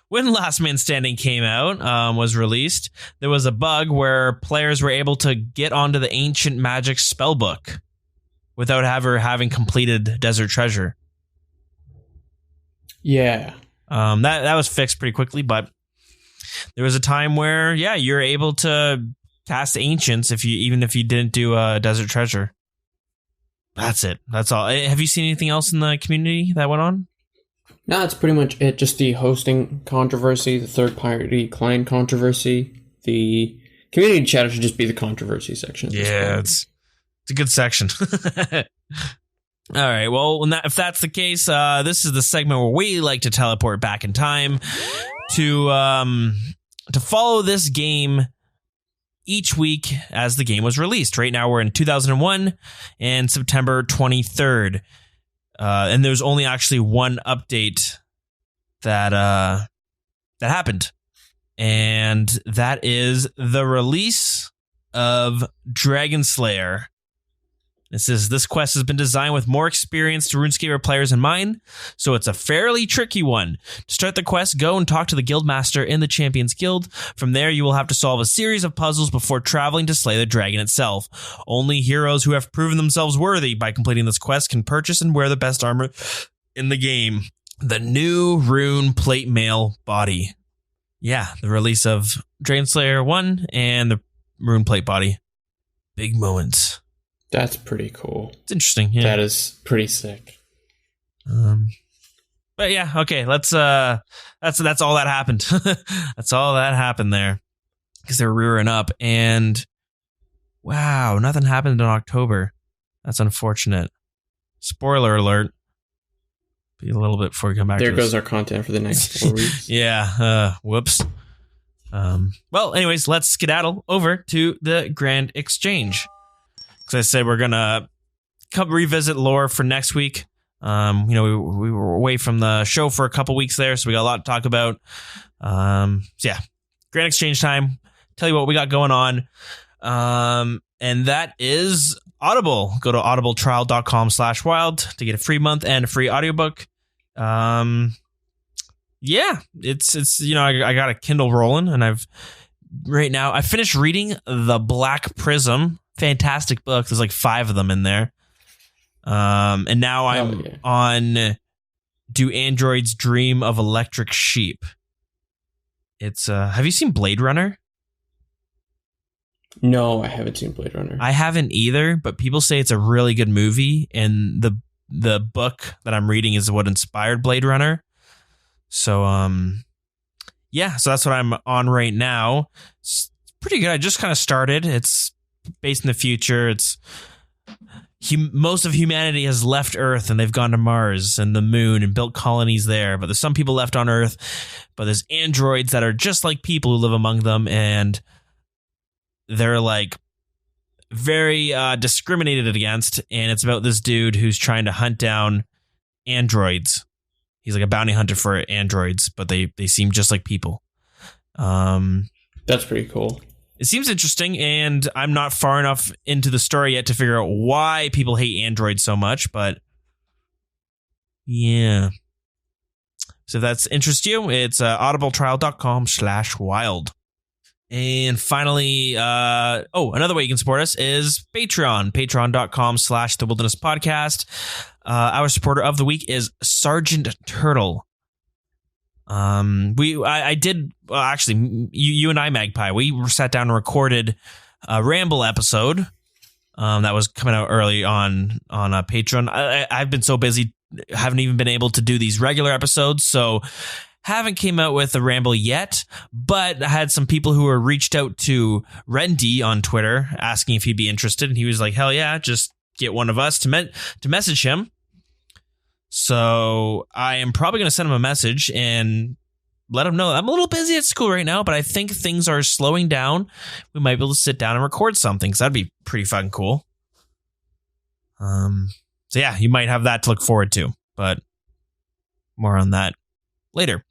When Last Man Standing came out, was released, there was a bug where players were able to get onto the Ancient Magic spellbook without ever having completed Desert Treasure. Yeah. That was fixed pretty quickly, but there was a time where, you're able to cast Ancients even if you didn't do Desert Treasure. That's it. That's all. Have you seen anything else in the community that went on? No, that's pretty much it. Just the hosting controversy, the third-party client controversy. The community chat should just be the controversy section. Yeah, it's a good section. All right, well, if that's the case, this is the segment where we like to teleport back in time to follow this game each week as the game was released. Right now, we're in 2001 and September 23rd. And there's only actually one update that happened. and that is the release of Dragon Slayer. It says this quest has been designed with more experienced RuneScape players in mind, so it's a fairly tricky one. To start the quest, go and talk to the guildmaster in the Champions Guild. From there, you will have to solve a series of puzzles before traveling to slay the dragon itself. Only heroes who have proven themselves worthy by completing this quest can purchase and wear the best armor in the game. The new Rune Plate Mail Body. Yeah, the release of Dragon Slayer 1 and the Rune Plate Body. Big moments. That's pretty cool. It's interesting. Yeah. That is pretty sick. But yeah, okay. That's all that happened. That's all that happened there, because they were rearing up, and wow, nothing happened in October. That's unfortunate. Spoiler alert. Be a little bit before we come back. There to goes this. our content for the next 4 weeks. Yeah. Whoops. Well, anyways, let's skedaddle over to the Grand Exchange. Because I said we're gonna come revisit lore for next week. We were away from the show for a couple weeks there, so we got a lot to talk about. So yeah, Grand Exchange time. Tell you what we got going on, and that is Audible. Go to audibletrial.com/wild to get a free month and a free audiobook. Yeah, it's I got a Kindle rolling, and I finished reading The Black Prism. Fantastic book. There's like 5 of them in there. And now I'm on Do Androids Dream of Electric Sheep? It's have you seen Blade Runner? No, I haven't seen Blade Runner. I haven't either, but people say it's a really good movie, and the book that I'm reading is what inspired Blade Runner. So yeah, so that's what I'm on right now. It's pretty good. I just kind of started. It's based in the future. It's most of humanity has left Earth, and they've gone to Mars and the moon and built colonies there. But there's some people left on Earth, but there's androids that are just like people who live among them, and they're like very discriminated against. And it's about this dude who's trying to hunt down androids. He's like a bounty hunter for androids, but they seem just like people. That's pretty cool. It seems interesting, and I'm not far enough into the story yet to figure out why people hate androids so much, but yeah. So if that interests you, it's audibletrial.com/wild. And finally, another way you can support us is Patreon, patreon.com/The Wilderness Podcast. Our supporter of the week is Sergeant Turtle. You and I, Magpie, we sat down and recorded a Ramble episode that was coming out early on Patreon. I've been so busy, haven't even been able to do these regular episodes, so haven't came out with a Ramble yet, but I had some people who were reached out to Rendy on Twitter asking if he'd be interested, and he was like, hell yeah, just get one of us to message him. So I am probably going to send him a message and let him know I'm a little busy at school right now, but I think things are slowing down. We might be able to sit down and record something, because that'd be pretty fucking cool. So yeah, you might have that to look forward to, but more on that later.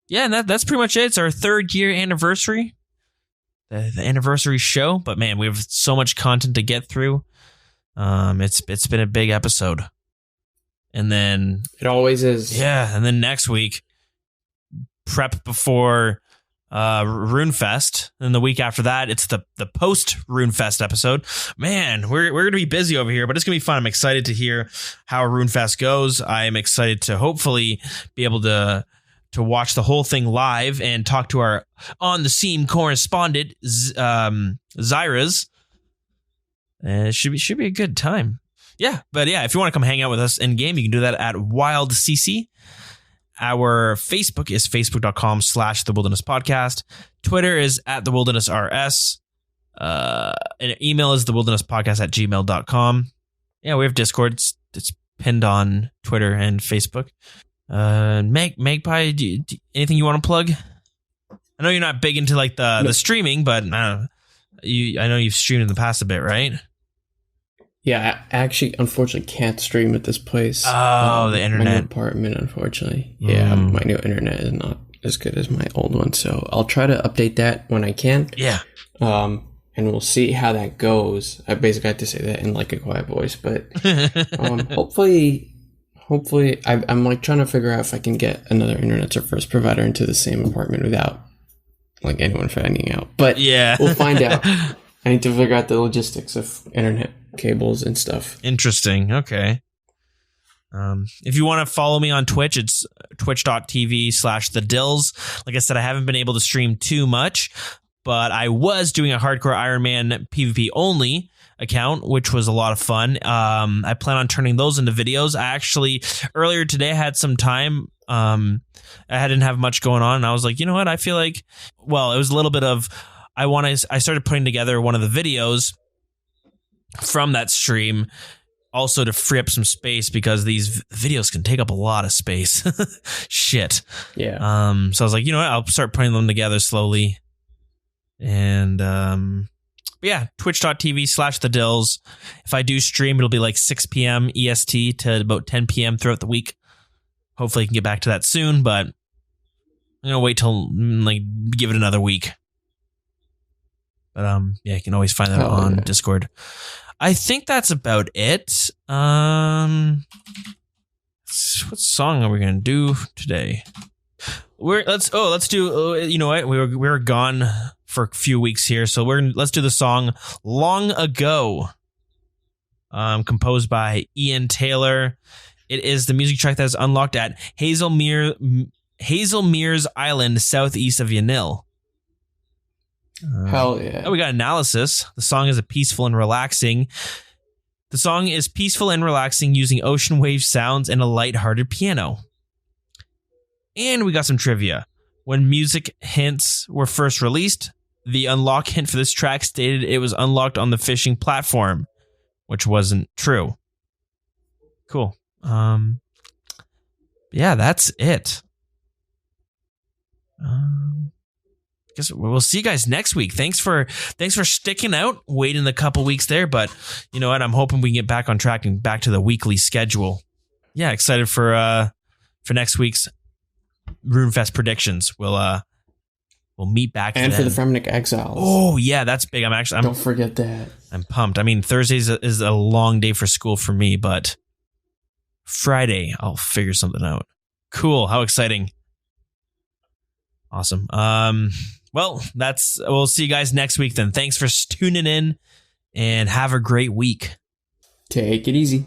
Yeah, and that's pretty much it. It's our 3rd year anniversary, the anniversary show. But man, we have so much content to get through. It's been a big episode. And then it always is. Yeah, and then next week, prep before RuneFest. And the week after that, it's the post RuneFest episode. Man, we're going to be busy over here, but it's going to be fun. I'm excited to hear how RuneFest goes. I am excited to hopefully be able to watch the whole thing live and talk to our on the scene correspondent, Zyras. It should be a good time. Yeah, but yeah, if you want to come hang out with us in game, you can do that at WildCC. Our Facebook is facebook.com/The Wilderness Podcast. Twitter is at The Wilderness RS. And email is thewildernesspodcast@gmail.com. Yeah, we have Discord. It's pinned on Twitter and Facebook. Magpie, anything you want to plug? I know you're not big into like the streaming, but I know you've streamed in the past a bit, right? Yeah, I actually, unfortunately, can't stream at this place. Oh, the internet. My new apartment, unfortunately. Yeah, my new internet is as good as my old one, so I'll try to update that when I can. Yeah. And we'll see how that goes. I basically have to say that in like a quiet voice, but hopefully, I'm like trying to figure out if I can get another internet service provider into the same apartment without like anyone finding out. But yeah, we'll find out. I need to figure out the logistics of internet cables and stuff. Interesting. Okay. If you want to follow me on Twitch, it's twitch.tv/the Dilz. Like I said, I haven't been able to stream too much, but I was doing a hardcore Iron Man PvP only account, which was a lot of fun. I plan on turning those into videos. I actually, earlier today, I had some time. I didn't have much going on, and I was like, you know what? I feel like, well, it was a little bit of, I started putting together one of the videos from that stream, also to free up some space, because these videos can take up a lot of space. Shit. Yeah. So I was like, you know what? I'll start putting them together slowly. And but yeah, twitch.tv/the Dilz. If I do stream, it'll be like 6 p.m. EST to about 10 p.m. throughout the week. Hopefully I can get back to that soon, but I'm gonna wait till like give it another week. But yeah, you can always find that on Discord. I think that's about it. What song are we gonna do today? Let's do. You know what? We were gone for a few weeks here, so let's do the song "Long Ago," composed by Ian Taylor. It is the music track that is unlocked at Hazelmere's Island, southeast of Yanil. Hell yeah. We got analysis. The song is peaceful and relaxing. The song is peaceful and relaxing, using ocean wave sounds and a light-hearted piano. And we got some trivia. When music hints were first released, the unlock hint for this track stated it was unlocked on the fishing platform, which wasn't true. Cool. Yeah, that's it. Guess we'll see you guys next week. Thanks for sticking out, waiting a couple weeks there, but you know what? I'm hoping we can get back on track and back to the weekly schedule. Yeah, excited for next week's RuneFest predictions. We'll meet back and then. For the Fremnic Exiles. Oh yeah, that's big. Don't forget that. I'm pumped. I mean, Thursdays is a long day for school for me, but Friday I'll figure something out. Cool. How exciting. Awesome. Well, we'll see you guys next week then. Thanks for tuning in and have a great week. Take it easy.